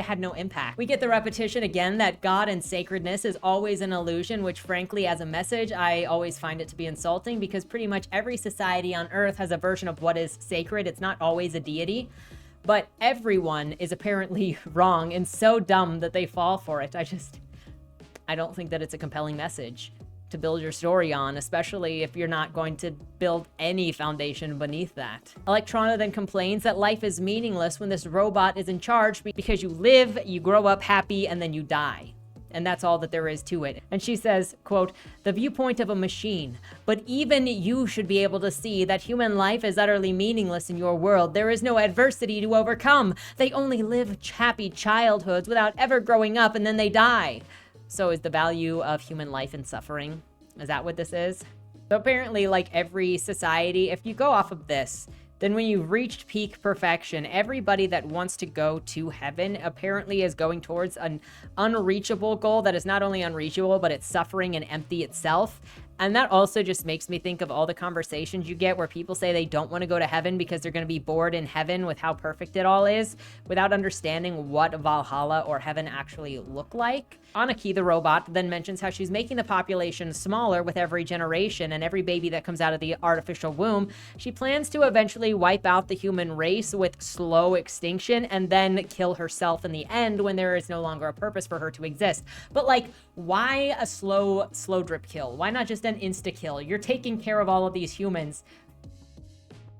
had no impact. We get the repetition again that God and sacredness is always an illusion, which frankly, as a message, I always find it to be insulting, because pretty much every society on Earth has a version of what is sacred. It's not always a deity, but everyone is apparently wrong and so dumb that they fall for it. I don't think that it's a compelling message to build your story on, especially if you're not going to build any foundation beneath that. Electrona then complains that life is meaningless when this robot is in charge, because you live, you grow up happy, and then you die. And that's all that there is to it. And she says, quote, "The viewpoint of a machine. But even you should be able to see that human life is utterly meaningless in your world. There is no adversity to overcome. They only live happy childhoods without ever growing up, and then they die." So is the value of human life and suffering? Is that what this is? So apparently, like every society, if you go off of this, then when you've reached peak perfection, everybody that wants to go to heaven apparently is going towards an unreachable goal that is not only unreachable, but it's suffering and empty itself. And that also just makes me think of all the conversations you get where people say they don't want to go to heaven because they're going to be bored in heaven with how perfect it all is, without understanding what Valhalla or heaven actually look like. Anarchy, the robot, then mentions how she's making the population smaller with every generation, and every baby that comes out of the artificial womb. She plans to eventually wipe out the human race with slow extinction, and then kill herself in the end when there is no longer a purpose for her to exist. But like, why a slow drip kill? Why not just an insta-kill? You're taking care of all of these humans.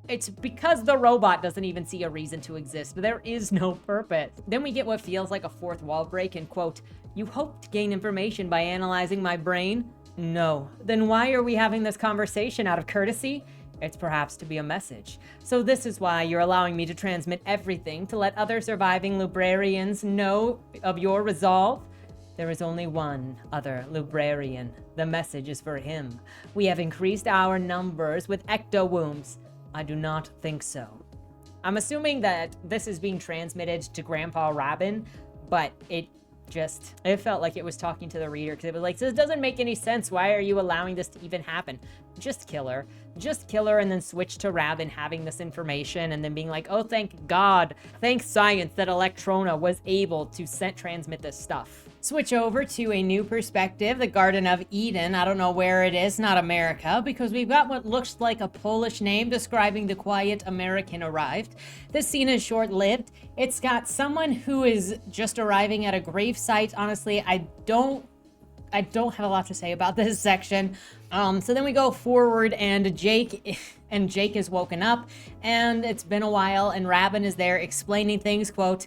It's because the robot doesn't even see a reason to exist. There is no purpose. Then we get what feels like a fourth wall break, and quote, "You hope to gain information by analyzing my brain? No. Then why are we having this conversation? Out of courtesy? It's perhaps to be a message. So this is why you're allowing me to transmit everything, to let other surviving librarians know of your resolve? There is only one other librarian. The message is for him. We have increased our numbers with ecto-wombs. I do not think so." I'm assuming that this is being transmitted to Grandpa Rabin, but it felt like it was talking to the reader, because it was like, this doesn't make any sense. Why are you allowing this to even happen? Just kill her. Just kill her, and then switch to Rabin having this information, and then being like, oh, thank God. Thank science that Electrona was able to transmit this stuff. Switch over to a new perspective, the Garden of Eden. I don't know where it is, not America, because we've got what looks like a Polish name describing the quiet American arrived. This scene is short-lived. It's got someone who is just arriving at a grave site. Honestly, I don't have a lot to say about this section. So then we go forward, and Jake is woken up, and it's been a while, and Rabin is there explaining things, quote,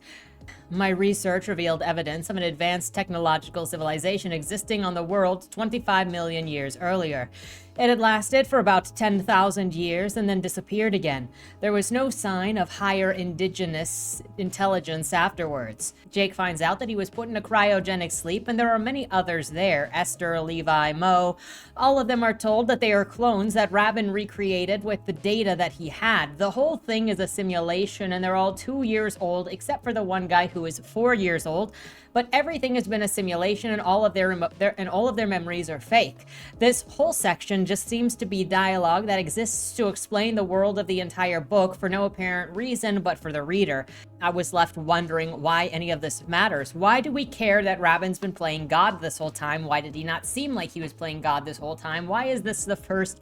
"My research revealed evidence of an advanced technological civilization existing on the world 25 million years earlier. It had lasted for about 10,000 years and then disappeared again. There was no sign of higher indigenous intelligence afterwards. Jake finds out that he was put in a cryogenic sleep, and there are many others there. Esther, Levi, Mo. All of them are told that they are clones that Rabin recreated with the data that he had. The whole thing is a simulation, and they're all 2 years old, except for the one guy who is 4 years old. But everything has been a simulation, and all of their memories are fake. This whole section just seems to be dialogue that exists to explain the world of the entire book for no apparent reason but for the reader. I was left wondering why any of this matters. Why do we care that Rabin's been playing God this whole time? Why did he not seem like he was playing God this whole time? Why is this the first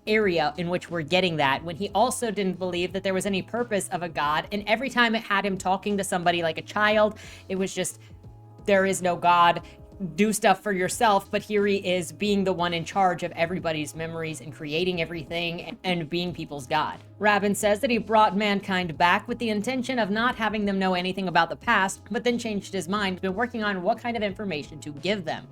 area in which we're getting that, when he also didn't believe that there was any purpose of a God, and every time it had him talking to somebody like a child, it was just, there is no God, do stuff for yourself. But here he is being the one in charge of everybody's memories and creating everything and being people's God. Rabin says that he brought mankind back with the intention of not having them know anything about the past, but then changed his mind, been working on what kind of information to give them.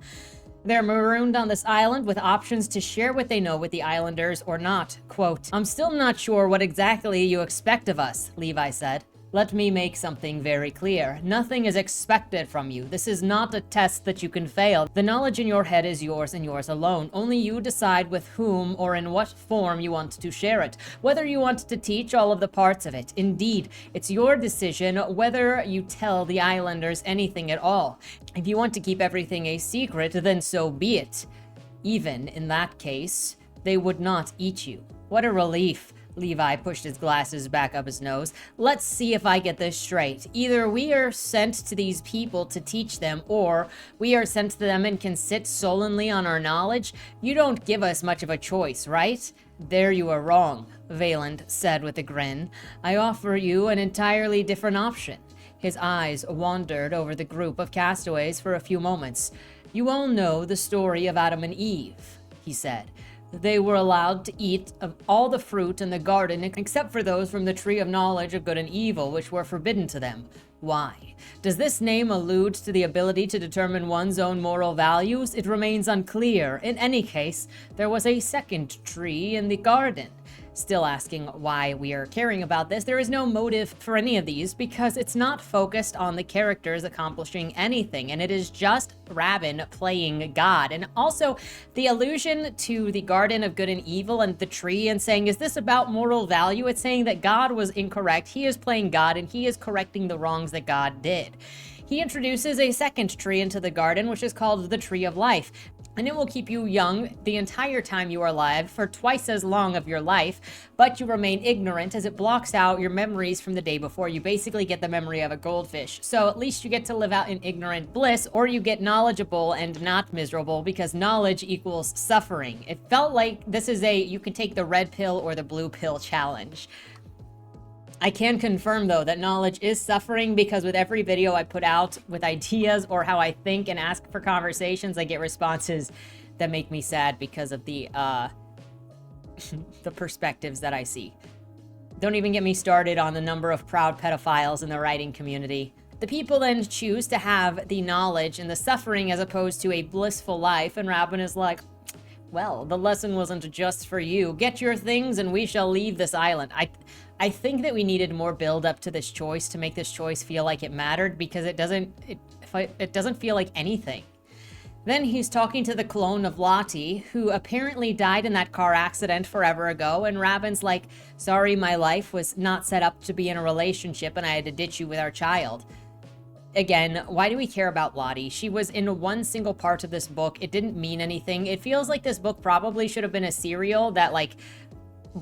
They're marooned on this island with options to share what they know with the islanders or not. Quote, "I'm still not sure what exactly you expect of us," Levi said. "Let me make something very clear. Nothing is expected from you. This is not a test that you can fail. The knowledge in your head is yours and yours alone. Only you decide with whom or in what form you want to share it, whether you want to teach all of the parts of it. Indeed, it's your decision whether you tell the islanders anything at all. If you want to keep everything a secret, then so be it. Even in that case, they would not eat you." What a relief. Levi pushed his glasses back up his nose. "Let's see if I get this straight. Either we are sent to these people to teach them, or we are sent to them and can sit sullenly on our knowledge. You don't give us much of a choice, right?" "There you are wrong," Valand said with a grin. "I offer you an entirely different option." His eyes wandered over the group of castaways for a few moments. "You all know the story of Adam and Eve," he said. "They were allowed to eat of all the fruit in the garden except for those from the tree of knowledge of good and evil, which were forbidden to them. Why? Does this name allude to the ability to determine one's own moral values? It remains unclear. In any case, there was a second tree in the garden." Still asking why we are caring about this, there is no motive for any of these because it's not focused on the characters accomplishing anything, and it is just Rabin playing God. And also the allusion to the Garden of Good and Evil and the tree and saying, is this about moral value? It's saying that God was incorrect. He is playing God and he is correcting the wrongs that God did. He introduces a second tree into the garden, which is called the Tree of Life. And it will keep you young the entire time you are alive for twice as long of your life, but you remain ignorant as it blocks out your memories from the day before. You basically get the memory of a goldfish. So at least you get to live out in ignorant bliss, or you get knowledgeable and not miserable, because knowledge equals suffering. It felt like this is you can take the red pill or the blue pill challenge. I can confirm, though, that knowledge is suffering, because with every video I put out with ideas or how I think and ask for conversations, I get responses that make me sad because of the perspectives that I see. Don't even get me started on the number of proud pedophiles in the writing community. The people then choose to have the knowledge and the suffering as opposed to a blissful life, and Rabin is like, well, the lesson wasn't just for you. Get your things and we shall leave this island. I think that we needed more build up to this choice to make this choice feel like it mattered, because it doesn't feel like anything. Then he's talking to the clone of Lottie, who apparently died in that car accident forever ago, and Rabin's like, sorry, my life was not set up to be in a relationship and I had to ditch you with our child. Again, why do we care about Lottie? She was in one single part of this book. It didn't mean anything. It feels like this book probably should have been a serial that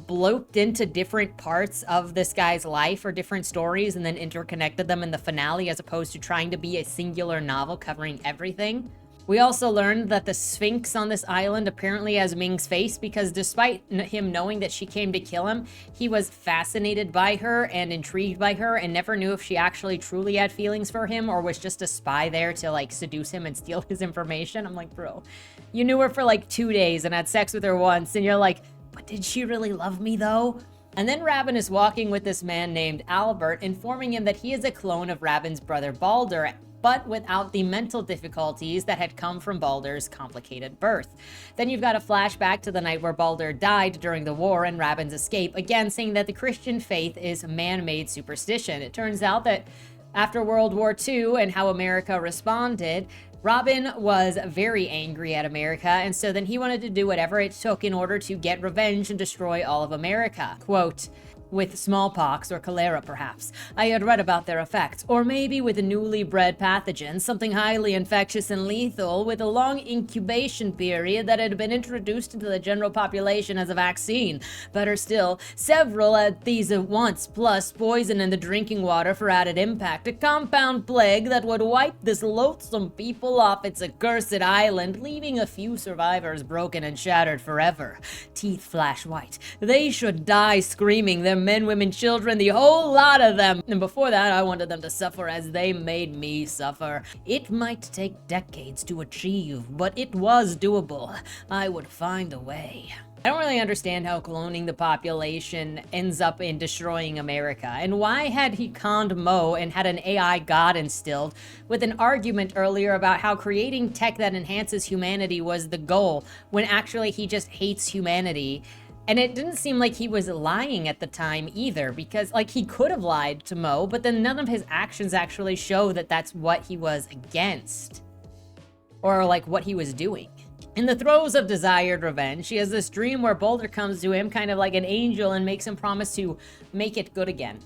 bloped into different parts of this guy's life or different stories and then interconnected them in the finale, as opposed to trying to be a singular novel covering everything. We also learned that the Sphinx on this island apparently has Ming's face, because despite him knowing that she came to kill him, he was fascinated by her and intrigued by her and never knew if she actually truly had feelings for him or was just a spy there to seduce him and steal his information. I'm like, bro, you knew her for 2 days and had sex with her once, and you're like, but did she really love me though? And then Rabin is walking with this man named Albert, informing him that he is a clone of Rabin's brother Balder. but without the mental difficulties that had come from Baldur's complicated birth. Then you've got a flashback to the night where Baldur died during the war and Rabin's escape, again saying that the Christian faith is man-made superstition. It turns out that after World War II and how America responded, Rabin was very angry at America, and so then he wanted to do whatever it took in order to get revenge and destroy all of America. Quote, with smallpox or cholera perhaps. I had read about their effects, or maybe with a newly bred pathogen, something highly infectious and lethal with a long incubation period that had been introduced into the general population as a vaccine. Better still, several at these at once, plus poison in the drinking water for added impact, a compound plague that would wipe this loathsome people off its accursed island, leaving a few survivors broken and shattered forever. Teeth flash white. They should die screaming, their men, women, children, the whole lot of them. And before that, I wanted them to suffer as they made me suffer. It might take decades to achieve, but it was doable. I would find a way. I don't really understand how cloning the population ends up in destroying America. And why had he conned Mo and had an AI god instilled with an argument earlier about how creating tech that enhances humanity was the goal, when actually he just hates humanity? And it didn't seem like he was lying at the time either, because like he could have lied to Mo, but then none of his actions actually show that that's what he was against, or like what he was doing. In the throes of desired revenge, he has this dream where Baldur comes to him kind of like an angel and makes him promise to make it good again.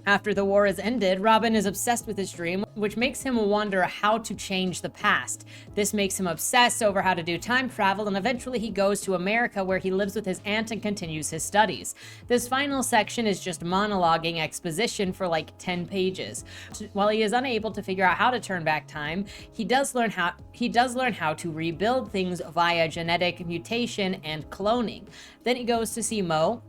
After the war has ended, Rabin is obsessed with his dream, which makes him wonder how to change the past. This makes him obsess over how to do time travel, and eventually he goes to America where he lives with his aunt and continues his studies. This final section is just monologuing exposition for like 10 pages. While he is unable to figure out how to turn back time, he does learn how to rebuild things via genetic mutation and cloning. Then he goes to see Mo,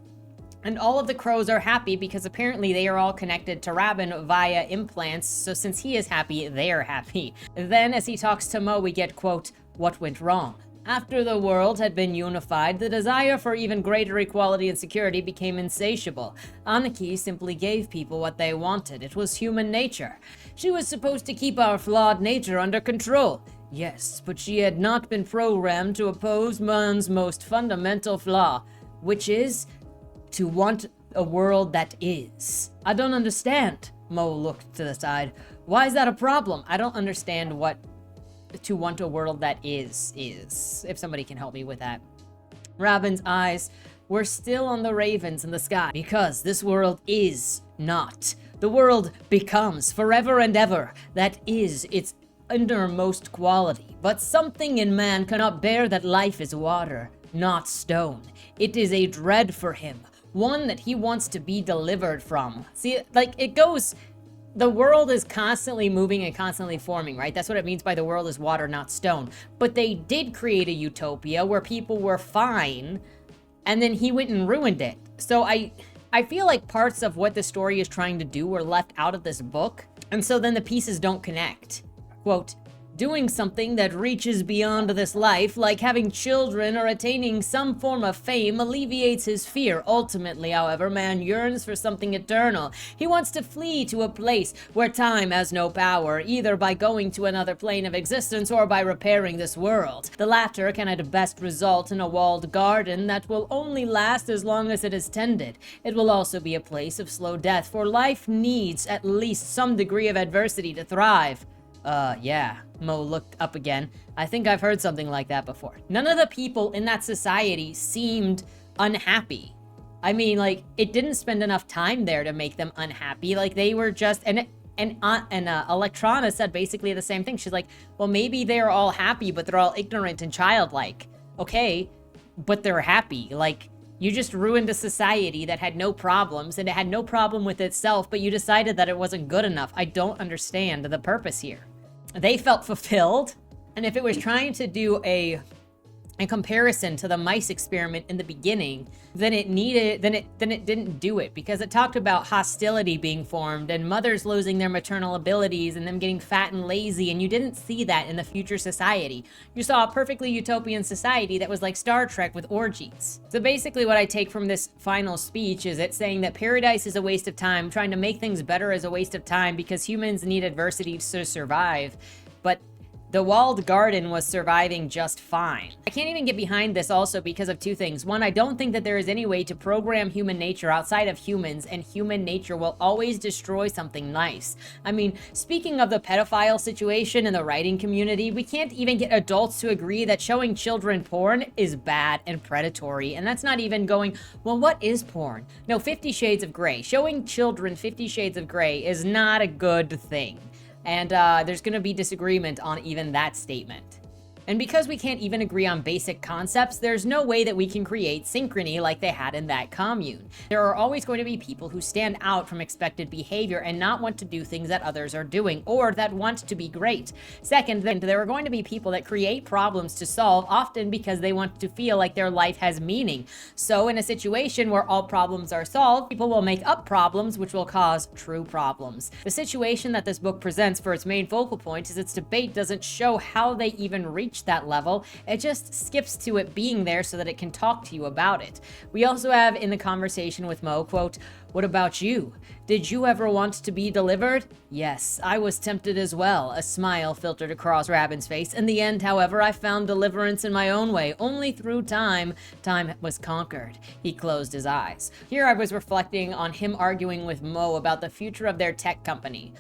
and all of the crows are happy because apparently they are all connected to Rabin via implants, so since he is happy, they're happy. Then as he talks to Mo, we get, quote, what went wrong? After the world had been unified, the desire for even greater equality and security became insatiable. Anarchy simply gave people what they wanted. It was human nature. She was supposed to keep our flawed nature under control. Yes, but she had not been programmed to oppose man's most fundamental flaw, which is to want a world that is. I don't understand. Mo looked to the side. Why is that a problem? I don't understand what to want a world that is. If somebody can help me with that. Rabin's eyes were still on the ravens in the sky. Because this world is not. The world becomes forever and ever. That is its innermost quality. But something in man cannot bear that life is water, not stone. It is a dread for him. One that he wants to be delivered from. See, like, it goes, the world is constantly moving and constantly forming, right? That's what it means by the world is water, not stone. But they did create a utopia where people were fine, and then he went and ruined it. So I feel like parts of what the story is trying to do were left out of this book, and so then the pieces don't connect. Quote, doing something that reaches beyond this life, like having children or attaining some form of fame, alleviates his fear. Ultimately, however, man yearns for something eternal. He wants to flee to a place where time has no power, either by going to another plane of existence or by repairing this world. The latter can at best result in a walled garden that will only last as long as it is tended. It will also be a place of slow death, for life needs at least some degree of adversity to thrive. Yeah. Mo looked up again. I think I've heard something like that before. None of the people in that society seemed unhappy. I mean, like, it didn't spend enough time there to make them unhappy. Like, they were just, and Electrona said basically the same thing. She's like, well, maybe they're all happy, but they're all ignorant and childlike. Okay, but they're happy. Like, you just ruined a society that had no problems, and it had no problem with itself, but you decided that it wasn't good enough. I don't understand the purpose here. They felt fulfilled, and if it was trying to do a in comparison to the mice experiment in the beginning, then it didn't do it, because it talked about hostility being formed and mothers losing their maternal abilities and them getting fat and lazy, and you didn't see that in the future society. You saw a perfectly utopian society that was like Star Trek with orgies. So basically what I take from this final speech is it saying that paradise is a waste of time, trying to make things better is a waste of time because humans need adversity to survive. But the walled garden was surviving just fine. I can't even get behind this also because of two things. One, I don't think that there is any way to program human nature outside of humans, and human nature will always destroy something nice. I mean, speaking of the pedophile situation in the writing community, we can't even get adults to agree that showing children porn is bad and predatory. And that's not even going, well, what is porn? No, 50 Shades of Grey. Showing children 50 Shades of Grey is not a good thing. And there's going to be disagreement on even that statement. And because we can't even agree on basic concepts, there's no way that we can create synchrony like they had in that commune. There are always going to be people who stand out from expected behavior and not want to do things that others are doing, or that want to be great. Second, then there are going to be people that create problems to solve, often because they want to feel like their life has meaning. So in a situation where all problems are solved, people will make up problems which will cause true problems. The situation that this book presents for its main focal point is its debate doesn't show how they even reach that level. It just skips to it being there so that it can talk to you about it. We also have in the conversation with Mo, quote, "What about you? Did you ever want to be delivered?" "Yes, I was tempted as well." A smile filtered across Rabin's face. "In the end, however, I found deliverance in my own way, only through time. Time was conquered." He closed his eyes. Here I was reflecting on him arguing with Mo about the future of their tech company.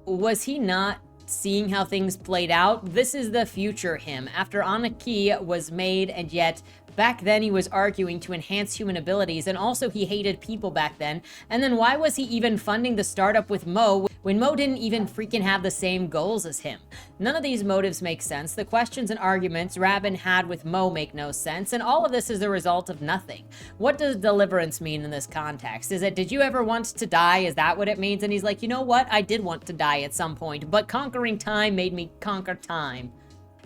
Was he not seeing how things played out? This is the future him, after Anarchy was made, and yet back then he was arguing to enhance human abilities, and also he hated people back then. And then why was he even funding the startup with Mo when Mo didn't even freaking have the same goals as him? None of these motives make sense. The questions and arguments Rabin had with Mo make no sense, and all of this is the result of nothing. What does deliverance mean in this context? Is it, did you ever want to die? Is that what it means? And he's like, you know what? I did want to die at some point, but conquering time made me conquer time.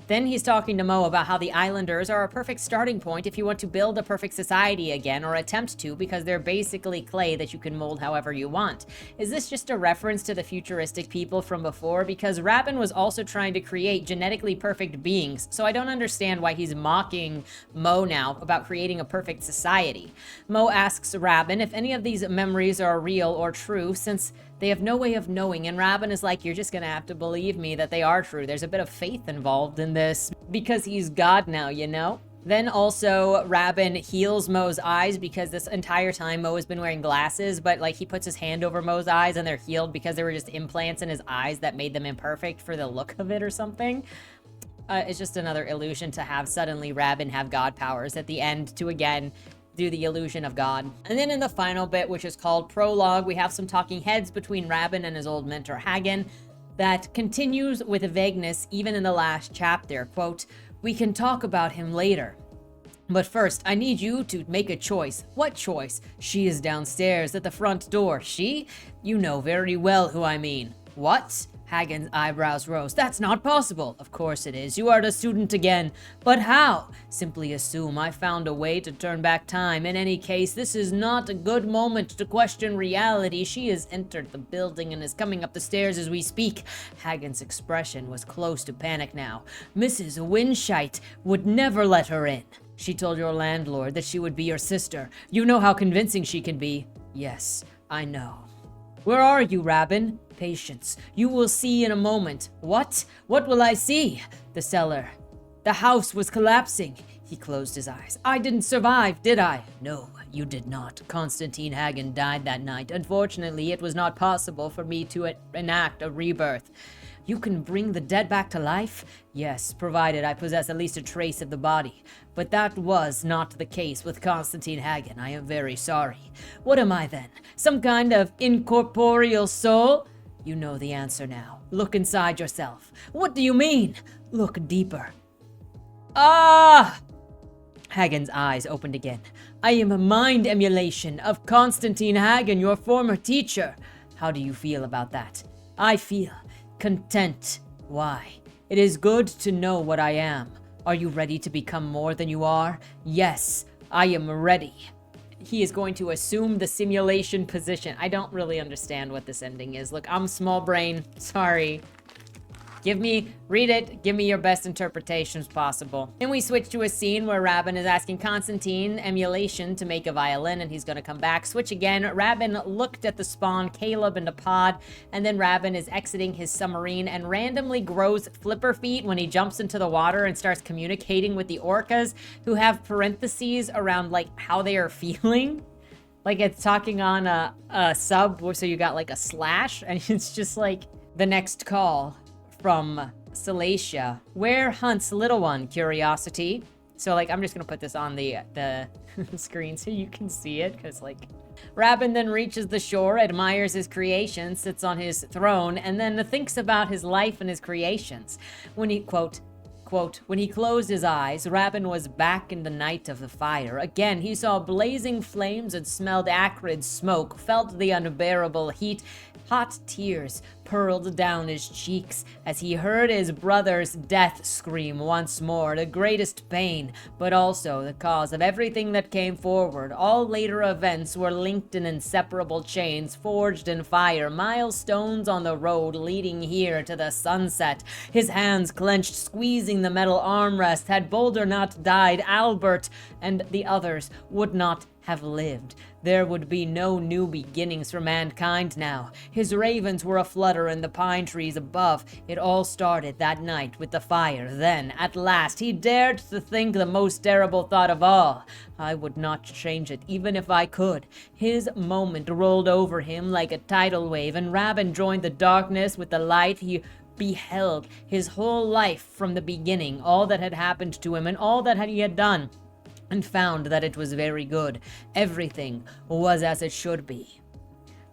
Then he's talking to Mo about how the Islanders are a perfect starting point if you want to build a perfect society again, or attempt to, because they're basically clay that you can mold however you want. Is this just a reference to the futuristic people from before? Because Rabin was also trying to create genetically perfect beings, so I don't understand why he's mocking Mo now about creating a perfect society. Mo asks Rabin if any of these memories are real or true, since they have no way of knowing, and Rabin is like, you're just gonna have to believe me that they are true. There's a bit of faith involved in this, because he's God now, you know? Then also, Rabin heals Mo's eyes, because this entire time Mo has been wearing glasses, but like he puts his hand over Mo's eyes and they're healed because they were just implants in his eyes that made them imperfect for the look of it or something. It's just another illusion to have suddenly Rabin have God powers at the end to again do the illusion of God. And then in the final bit, which is called Prologue, we have some talking heads between Rabin and his old mentor Hagen that continues with a vagueness even in the last chapter. Quote, "We can talk about him later. But first, I need you to make a choice." "What choice?" "She is downstairs at the front door." "She?" "You know very well who I mean." "What?" Hagen's eyebrows rose. "That's not possible." "Of course it is. You are the student again." "But how?" "Simply assume I found a way to turn back time. In any case, this is not a good moment to question reality. She has entered the building and is coming up the stairs as we speak." Hagen's expression was close to panic now. "Mrs. Winshite would never let her in." "She told your landlord that she would be your sister. You know how convincing she can be." "Yes, I know." "Where are you, Rabin?" "Patience. You will see in a moment." "What? What will I see?" "The cellar. The house was collapsing." He closed his eyes. "I didn't survive, did I?" "No, you did not. Constantine Hagen died that night. Unfortunately, it was not possible for me to enact a rebirth." "You can bring the dead back to life?" "Yes, provided I possess at least a trace of the body. But that was not the case with Constantine Hagen. I am very sorry." "What am I then? Some kind of incorporeal soul?" "You know the answer now. Look inside yourself." "What do you mean?" "Look deeper." "Ah!" Hagen's eyes opened again. "I am a mind emulation of Constantine Hagen, your former teacher." "How do you feel about that?" "I feel content." "Why?" "It is good to know what I am." Are you ready to become more than you are? Yes, I am ready. He is going to assume the simulation position. I don't really understand what this ending is. Look, I'm small brain. Sorry. Read it, give me your best interpretations possible. Then we switch to a scene where Rabin is asking Constantine emulation to make a violin, and he's gonna come back. Switch again. Rabin looked at the spawn, Caleb and a pod, and then Rabin is exiting his submarine and randomly grows flipper feet when he jumps into the water and starts communicating with the orcas, who have parentheses around, like, how they are feeling. Like, it's talking on a sub, so you got, like, a slash, and it's just, like, the next call from Salacia. Where hunts little one? Curiosity. So, like, I'm just gonna put this on the screen so you can see it, because, like, Rabin then reaches the shore, admires his creation, sits on his throne, and then thinks about his life and his creations. When he, quote, when he closed his eyes, Rabin was back in the night of the fire. Again, he saw blazing flames and smelled acrid smoke, felt the unbearable heat. Hot tears purled down his cheeks as he heard his brother's death scream once more, the greatest pain, but also the cause of everything that came forward. All later events were linked in inseparable chains, forged in fire, milestones on the road leading here to the sunset. His hands clenched, squeezing the metal armrest. Had Boulder not died, Albert and the others would not have lived. There would be no new beginnings for mankind now. His ravens were aflutter in the pine trees above. It all started that night with the fire. Then, at last, he dared to think the most terrible thought of all. I would not change it, even if I could. His moment rolled over him like a tidal wave, and Rabin joined the darkness with the light. He beheld his whole life from the beginning, all that had happened to him and all that he had done, and found that it was very good. Everything was as it should be.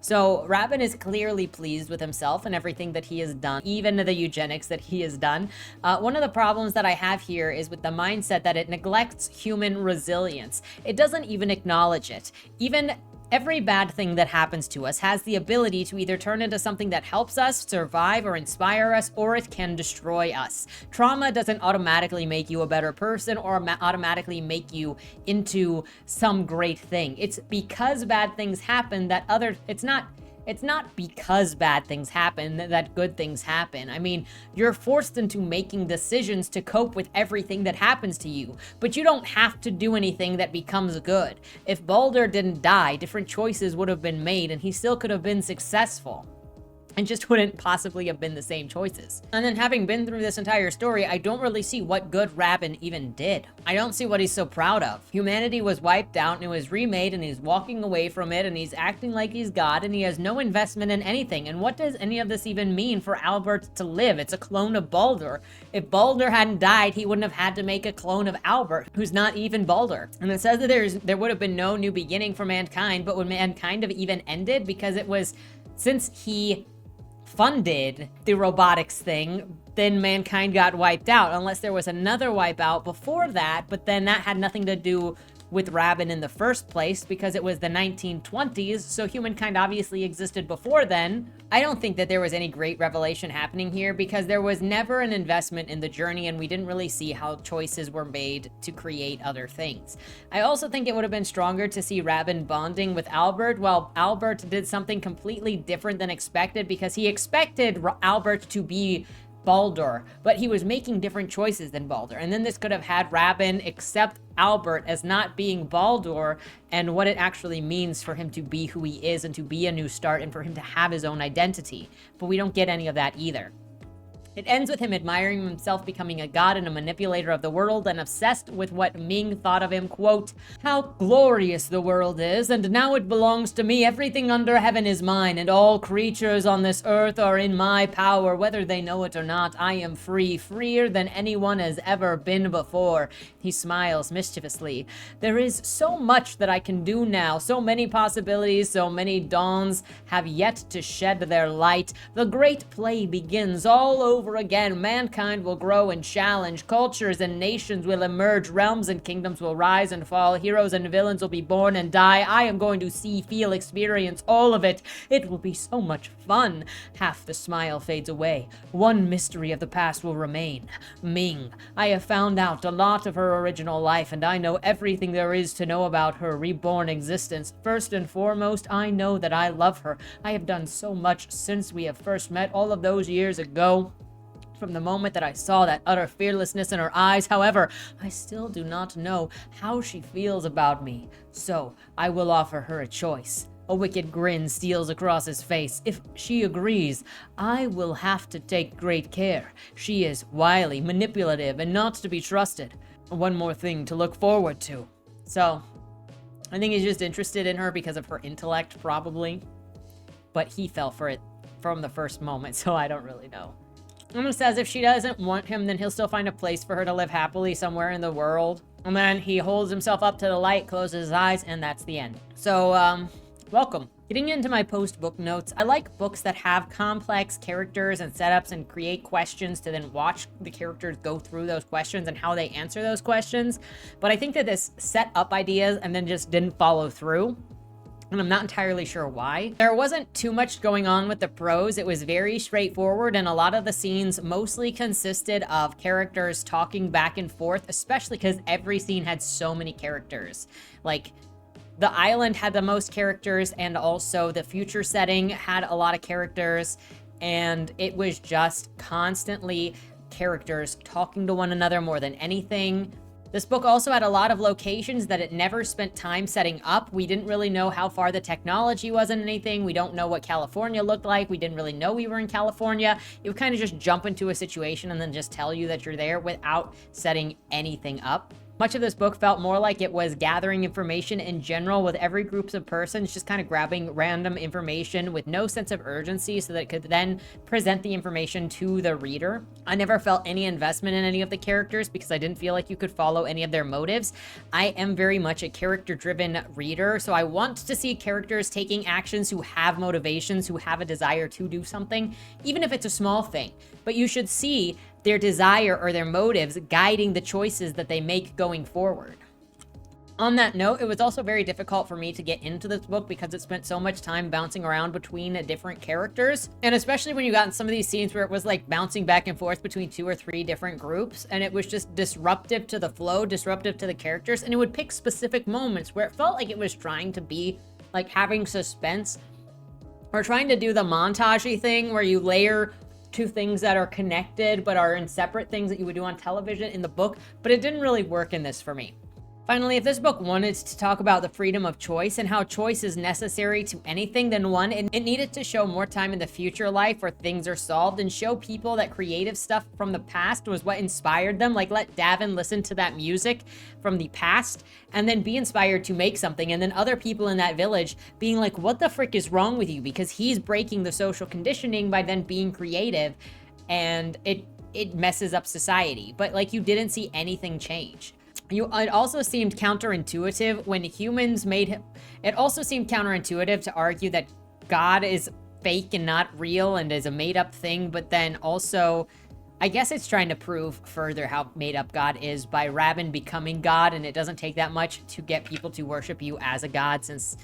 So Rabin is clearly pleased with himself and everything that he has done, even the eugenics that he has done. One of the problems that I have here is with the mindset that it neglects human resilience. It doesn't even acknowledge it. Even every bad thing that happens to us has the ability to either turn into something that helps us survive or inspire us, or it can destroy us. Trauma doesn't automatically make you a better person or automatically make you into some great thing. It's because bad things happen that it's not because bad things happen that good things happen. I mean, you're forced into making decisions to cope with everything that happens to you, but you don't have to do anything that becomes good. If Baldur didn't die, different choices would have been made and he still could have been successful. And just wouldn't possibly have been the same choices. And then having been through this entire story, I don't really see what good Rabin even did. I don't see what he's so proud of. Humanity was wiped out and it was remade, and he's walking away from it, and he's acting like he's God, and he has no investment in anything. And what does any of this even mean for Albert to live? It's a clone of Baldur. If Baldur hadn't died, he wouldn't have had to make a clone of Albert, who's not even Baldur. And it says that there would have been no new beginning for mankind, but would mankind have even ended? Because it was, since he funded the robotics thing, then mankind got wiped out, unless there was another wipeout before that, but then that had nothing to do with Rabin in the first place because it was the 1920s, so humankind obviously existed before then. I don't think that there was any great revelation happening here because there was never an investment in the journey, and we didn't really see how choices were made to create other things. I also think it would have been stronger to see Rabin bonding with Albert, while Albert did something completely different than expected, because he expected Albert to be Baldur, but he was making different choices than Baldur. And then this could have had Rabin accept Albert as not being Baldur, and what it actually means for him to be who he is and to be a new start and for him to have his own identity. But we don't get any of that either. It ends with him admiring himself becoming a god and a manipulator of the world, and obsessed with what Ming thought of him, quote, "How glorious the world is, and now it belongs to me. Everything under heaven is mine, and all creatures on this earth are in my power. Whether they know it or not, I am free, freer than anyone has ever been before." He smiles mischievously. "There is so much that I can do now, so many possibilities, so many dawns have yet to shed their light. The great play begins all over over again. Mankind will grow and challenge. Cultures and nations will emerge. Realms and kingdoms will rise and fall. Heroes and villains will be born and die. I am going to see, feel, experience all of it. It will be so much fun. Half the smile fades away. One mystery of the past will remain. Ming. I have found out a lot of her original life, and I know everything there is to know about her reborn existence. First and foremost, I know that I love her. I have done so much since we have first met all of those years ago. From the moment that I saw that utter fearlessness in her eyes, however, I still do not know how she feels about me. So, I will offer her a choice. A wicked grin steals across his face. If she agrees, I will have to take great care. She is wily, manipulative, and not to be trusted. One more thing to look forward to. So, I think he's just interested in her because of her intellect, probably. But he fell for it from the first moment, so I don't really know. And says if she doesn't want him, then he'll still find a place for her to live happily somewhere in the world. And then he holds himself up to the light, closes his eyes, and that's the end. So, welcome. Getting into my post-book notes, I like books that have complex characters and setups and create questions to then watch the characters go through those questions and how they answer those questions. But I think that this set up ideas and then just didn't follow through. And I'm not entirely sure why. There wasn't too much going on with the prose. It was very straightforward, and a lot of the scenes mostly consisted of characters talking back and forth, especially because every scene had so many characters. Like, the island had the most characters, and also the future setting had a lot of characters, and it was just constantly characters talking to one another more than anything. This book also had a lot of locations that it never spent time setting up. We didn't really know how far the technology was in anything. We don't know what California looked like. We didn't really know we were in California. It would kind of just jump into a situation and then just tell you that you're there without setting anything up. Much of this book felt more like it was gathering information in general, with every group of persons just kind of grabbing random information with no sense of urgency so that it could then present the information to the reader. I never felt any investment in any of the characters because I didn't feel like you could follow any of their motives. I am very much a character-driven reader, so I want to see characters taking actions who have motivations, who have a desire to do something, even if it's a small thing. But you should see their desire or their motives guiding the choices that they make going forward. On that note, it was also very difficult for me to get into this book because it spent so much time bouncing around between different characters. And especially when you got in some of these scenes where it was like bouncing back and forth between 2 or 3 different groups, and it was just disruptive to the flow, disruptive to the characters, and it would pick specific moments where it felt like it was trying to be like having suspense or trying to do the montage-y thing where you layer 2 things that are connected but are in separate things that you would do on television in the book, but it didn't really work in this for me. Finally, if this book wanted to talk about the freedom of choice and how choice is necessary to anything, then one, it needed to show more time in the future life where things are solved and show people that creative stuff from the past was what inspired them. Like, let Davin listen to that music from the past and then be inspired to make something, and then other people in that village being like, what the frick is wrong with you? Because he's breaking the social conditioning by then being creative, and it messes up society. But like, you didn't see anything change. It also seemed counterintuitive when humans made him. It also seemed counterintuitive to argue that God is fake and not real and is a made-up thing, but then also, I guess it's trying to prove further how made-up God is by Rabin becoming God, and it doesn't take that much to get people to worship you as a god, since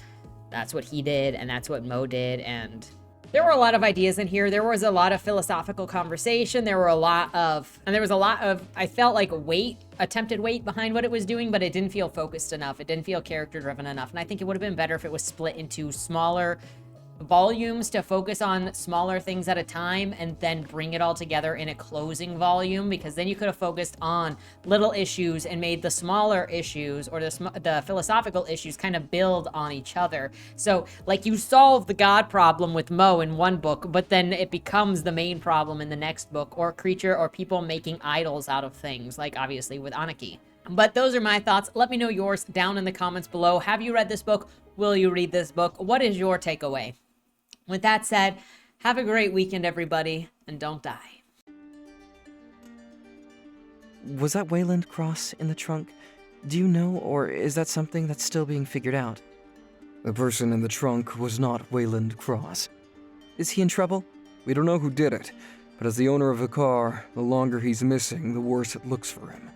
that's what he did and that's what Mo did. And there were a lot of ideas in here. There was a lot of philosophical conversation. There was a lot of, I felt like attempted weight behind what it was doing, but it didn't feel focused enough. It didn't feel character driven enough. And I think it would have been better if it was split into smaller volumes to focus on smaller things at a time and then bring it all together in a closing volume, because then you could have focused on little issues and made the smaller issues or the philosophical issues kind of build on each other. So like, you solve the God problem with Mo in one book, but then it becomes the main problem in the next book, or creature or people making idols out of things, like obviously with Anarchy. But those are my thoughts. Let me know yours down in the comments below. Have you read this book? Will you read this book? What is your takeaway? With that said, have a great weekend, everybody, and don't die. Was that Wayland Cross in the trunk? Do you know, or is that something that's still being figured out? The person in the trunk was not Wayland Cross. Is he in trouble? We don't know who did it, But as the owner of a car, the longer he's missing, the worse it looks for him.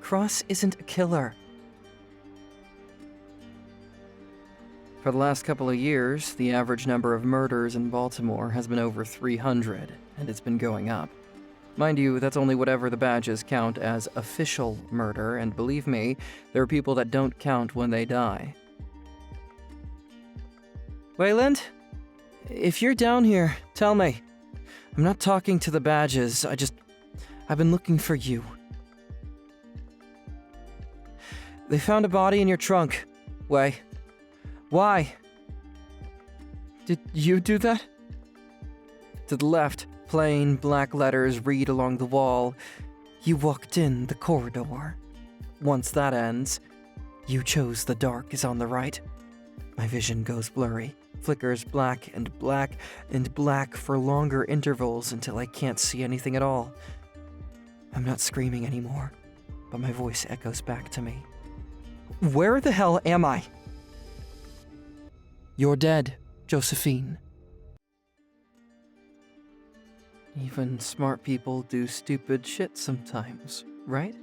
Cross isn't a killer. For the last couple of years, the average number of murders in Baltimore has been over 300, and it's been going up. Mind you, that's only whatever the badges count as official murder, and believe me, there are people that don't count when they die. Wayland? If you're down here, tell me. I'm not talking to the badges, I've been looking for you. They found a body in your trunk. Way. Why? Did you do that? To the left, plain black letters read along the wall. You walked in the corridor. Once that ends, you chose the dark is on the right. My vision goes blurry, flickers black and black and black for longer intervals until I can't see anything at all. I'm not screaming anymore, but my voice echoes back to me. Where the hell am I? You're dead, Josephine. Even smart people do stupid shit sometimes, right?